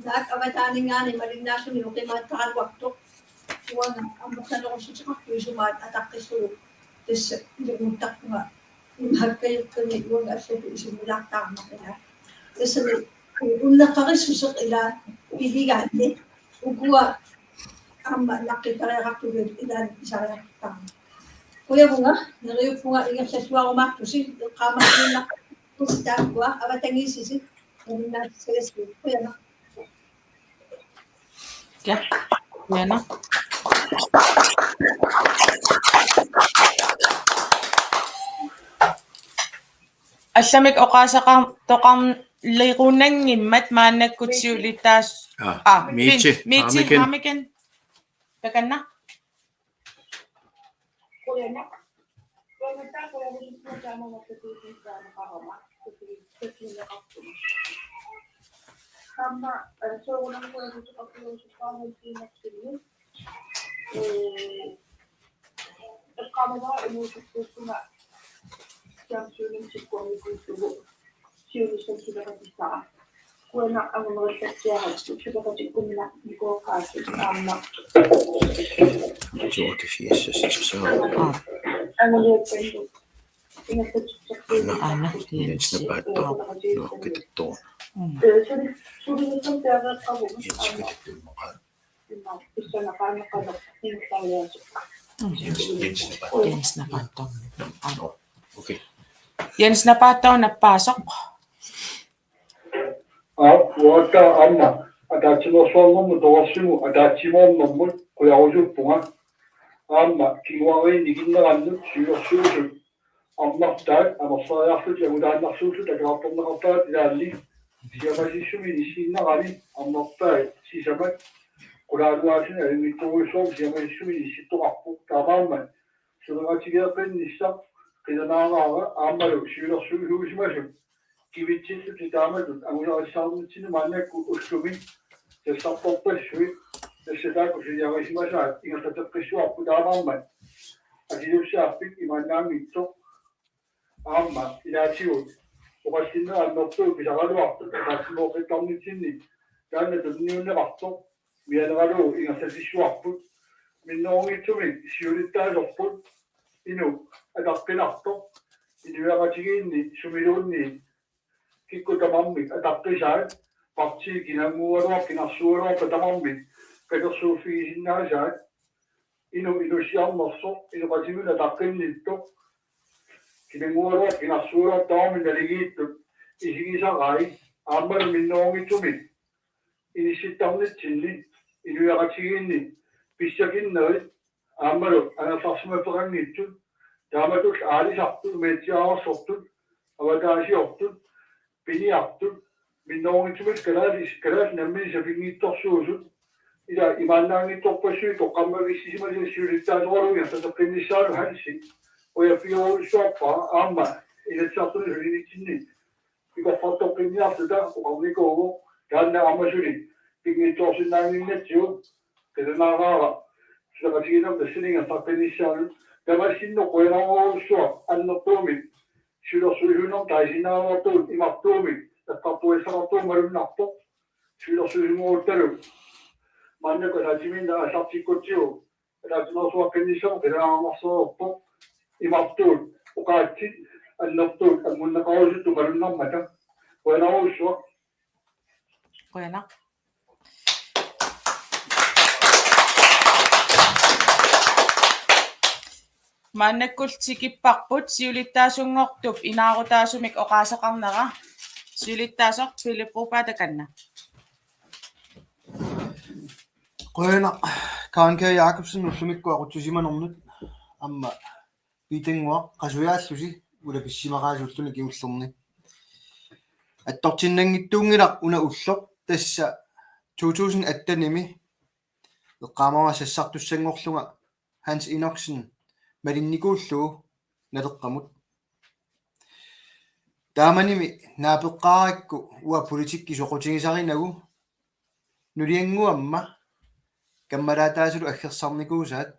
Nakakabatanin nga ni Marinaso, nung kay Matakan waktok. Huwag na, ang magsalo ko sa kaktuloy sumat, atake sulok. Tapos, yung utak nga, magkayo ka na iwag asya ko isimulak tama ka na. Tapos, una ka rin susok ila, pibigan eh. Ukuha, ang nakita na kaktuloy, ilan isa na nakita. Kuya mo nga, nariyo po nga, ingat sa suwa umaktusin, kamang nila, kusita ko ha, abatang isisi, nariyo na sa rescue. Kuya na.
Yeah, kuya na. Asamik okasa kam tokam likunan mat manek kutsiulitas.
Michi.
Hamiken. Takan na.
Kuya na. Kuya na kuya na sama mo sa tutin sa nakahama. Hamma soorunam kuusuqapiluusuppaamulliinnaksillni eqqamaraa iluusuppuussuna siamsuunim sikkuamikuussugu siulissan kileqatissaqa kuena angunerillattiarattu sileqatikkumina nikookkaassu aamma anguliattantu
Anna Jens napatong.
Okay.
Jens napatong napasok.
Wata amma atachimosolmo towasimu atachimommo kuyaujuppunga amma kiwari niginnarannu siyossuusu ammartaat amassariarlut yamudaannarsuusu takaraappornaqartaat ilaalli siamasissumi nissiinnarani ammartaat sisamat qulaaluaasin alimmitturuissoom siamasissumi nissittoqarpu taamaamman suleratigeeqin qilanaaraara aammalu siulersuusuusimasum kivitsillut taamatut angularissaarunnitsini maannakku ullumi tassartorpassui тассатааку сиаrismasaat ингатэққиссуарпу таамааммат акилуссаарпик иманнаамитсо аама илаатигут оқассиннераннэртуу писаралуарту таасмооқиттарнитсинни таанна тунниуннеқарто мианералуу ингасатиссуарпут минноонгитсуми сиулиттаасорпут ину атаққинарто инуяратигиинни сумилуунни киккутамармик атаққисаат партии кинангуалуар кинарсуалуар патамармик петерсууфигисиннаасаат инусиарнерсо инуқатигуна таққиннитто кинангуалуар кинарсуалуар таами налигииттут исигисараи ааммалу минноонгитсуми инисситтарнитсинни инуяратигиинни писсакиннерит ааммалу анасарсимаперангитсут тааматул аалисартут меэтсиаарсортут аватаасиортут пиниартут минноонгитсумит калаас наммини сафингитторсуусут ila imannaangittorpassuи toqqammavissisimalisiulittaasuaruga tateqqinissaalu halsi oyafiorussuarpa aamma ilatsartuni sulinitsinni ikorfartoqqinniartuta oqarnikuugu taanna ammasuli pingittorsinnaanginnatsiu qilanaaraara suleqatiginam tassininga taqqinissaalu tamassinno qoyanaaruussua annertuumit sulersuisunor taisinaaruartuut imartuumit taqqartuissaqartuumalunnarto sulersuisunguuttalu Manne rajimin da asartikkotsiu rajinosuaqinnissoq qilaamarsoorpo imartuut uqaatsit annertuut angunnaqarusuttu malunnarmata qoyanaaruussua
Qoyana. Mannakkul siulittaasungortup inaarutaasumik oqaasaqarnera siulittaasoq Filippuupatakanna.
Qoyana Kaanka Jakobsen ullumikkuaqutsusimanornut amma piitenguaq qasuyaаллуси ула писсимараасуллуни киуллерни аттортиннангиттуунгилақ уна уллоқ тасса 2018-ними эққаамава сассартуссангорлунга Hans Enoksen малинникууллуу налеққамут тааманими наапеққаракку уа политикки соқутигисаринагу нулиангуамма каммалаатаасулу аггерсарникуусаат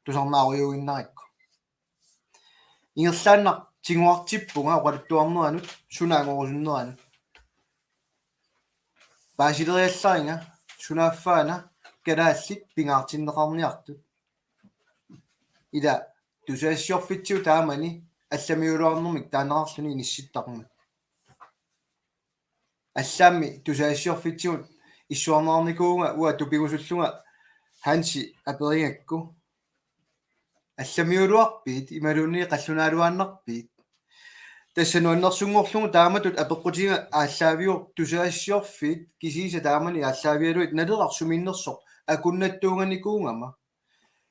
тусарнааруйуиннарикку ингерлааннар тигуартиппунга оқалуттуарнеранут сунаангорусуннеранут баасилериалларинга сунааффаана калааллит пингаартиннеқарниартут ила тусаассиорфитсиу таамани алламиулуарнэрмик таанеқарлуни инисситтармут аллаамми тусаассиорфитсигут иссуарнаарникуунга уа тупигусуллунга Hansi аперингакку алламиулуарпиит ималуунни қаллунааруааннарпиит тассануаннерсунгорлугу тааматут апеққутига ааллаавиур тусаассиорфиит кисиса таамани ааллаавиалуит налерарсуминнерсоқ акуннаттууганикуунгама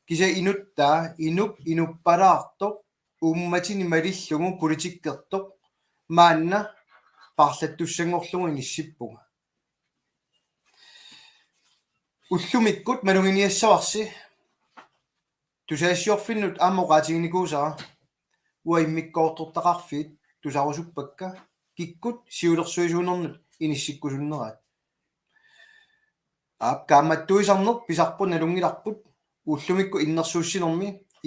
киса инуттаа инуппалаарто умматини малиллугу политиккертоқ маанна парлаттуссангорлугу иниссиппуга уллумиккут малугиниассаварси тусаассиорфиннут аамоqaатигникуусара уа иммиккоортортақарфиит тусарусуппакка kikkut siulersuisuunernet inissikkusunnerat aap kaammattuisarneq pisarput nalungilarput ullumikku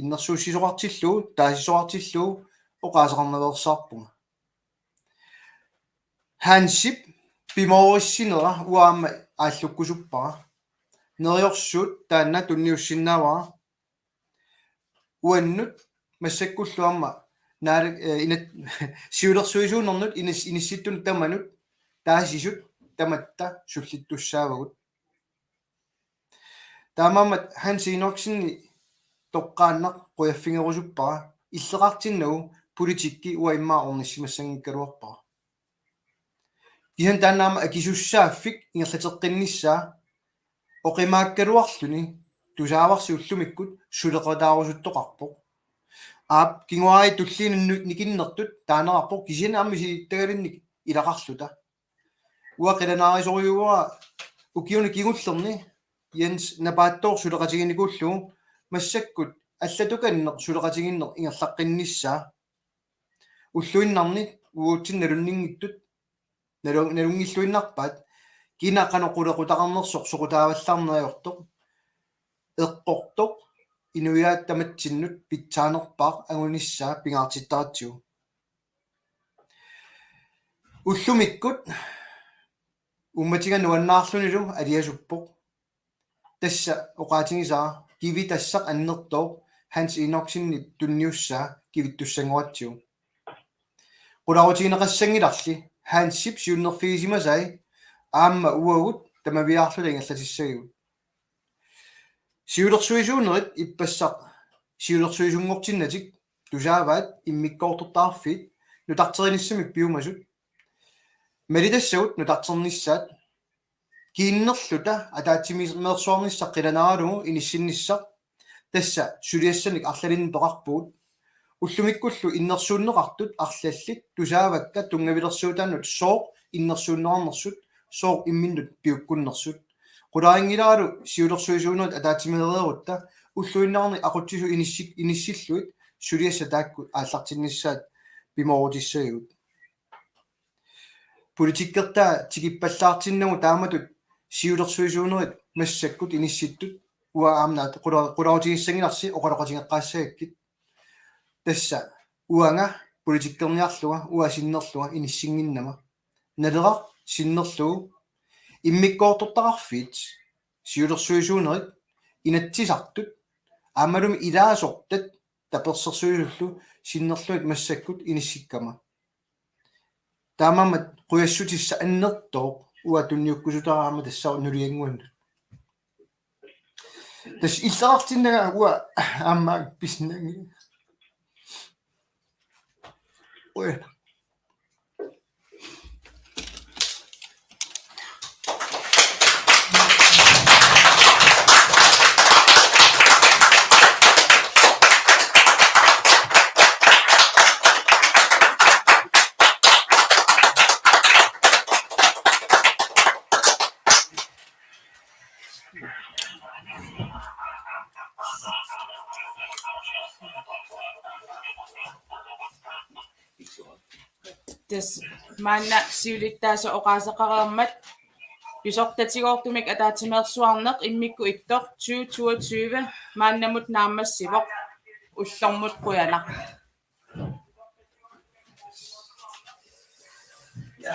innersuussisoqartilluu taasisoqartilluu oqaasaqarnaversaarpunga Hansip pimoorissinera uaama ааллуккусуппара нериорсуут таанна тунниуссиннаавара уаннут массаккуллуарма наалак инат сиулерсуисуунернут инисситтун таманут таасисут таматта суллиттуссаавагут таамаамат хансинорксинни тоққааннақ қуяффингерусуппара иллеқартиннагу политикки уаиммаа орниссимассангиккалуарпара ихан тааннаама акисуссааффик ингерлатеққиннissaa оқимааккалуарлүни тусааварси уллумиккут сулеқатаарусуттоқарпоқ аап кингуари туллиинуннут никиннертут таанерарпоқ кисинаамми сииттагалинник илақарлута уақиланаарисориуара укиуни кигуллерни Jens напааттоор сулеқатигиникууллугу массаккут аллатуканнеқ сулеқатигиннеқ ингерлаққиннissaa уллуиннарни уутсинналуннингиттут налунгиллуиннарпаат кинаққанеқулеқутақарнерсоқ соқутааваллаарнериортоқ эққортоқ инуяаттаматсиннут питсаанерпаа агунissaa пингаартиттаратсуу уллумиккут умматигануаннаарлунилу алиасуппоқ тасса оқаатигисаа киви тассақ аннертоо ханс иноксинни тунниуссаа кивиттуссангуатсуу qulaarutigineqassangilарли хансип сиуннерфигисимасай аама уагут тамавиаарлула ингерлатиссагигут сиулерсуисуунерит иппассақ сиулерсуисунгортиннатик тусааваат иммиккоортортаарфит нутартериниссамик пиумасут малитассагут нутартернissaат кииннерлута атаатсимисмеерсуарниссақ қиланааралугу иниссинниссақ тасса сулиассаник арлалин тоқарпуут уллумиккуллу иннерсууннеқартут арлаллит тусаавакка тунгавилерсуутааннут соо иннерсууннеқарнерсут соо имминнут пиуккуннерсут qulaaringilaalu siulersuisuunut ataatsimeriерутта уллуиннаарни aqutsisу иниссиллуит сулиасса таакку ааллартиннissaат пиморутиссагут политиккертаа тигиппаллаартиннагу тааматут siulersuisuunерит массаккут инисситтут уа аамнаат qulaarutigiссангиларси оқалоқатингеққаассагаккит тасса уанга политиккерниарлуга уасиннерлуга иниссингиннама налерар синнерлугу иммиккоортортақарфит сиулерсуисуунерит инатсисартут аамалуми илаасортат таперсерсуилуллу синнерлуит массаккут иниссиккама таамамат қуяссутисса аннертоо уа тунниуккусутараама тассаа нулиангуанну тас иллеқартиннага уа ааммаа писнанги ой
тас маанна сиулиттааса оqaасақареермат писортатигоортумик атаатимеерсуарнеқ иммикку иттор 2022 мааннамут наамассивоқ уллормут қуянақ
Ja,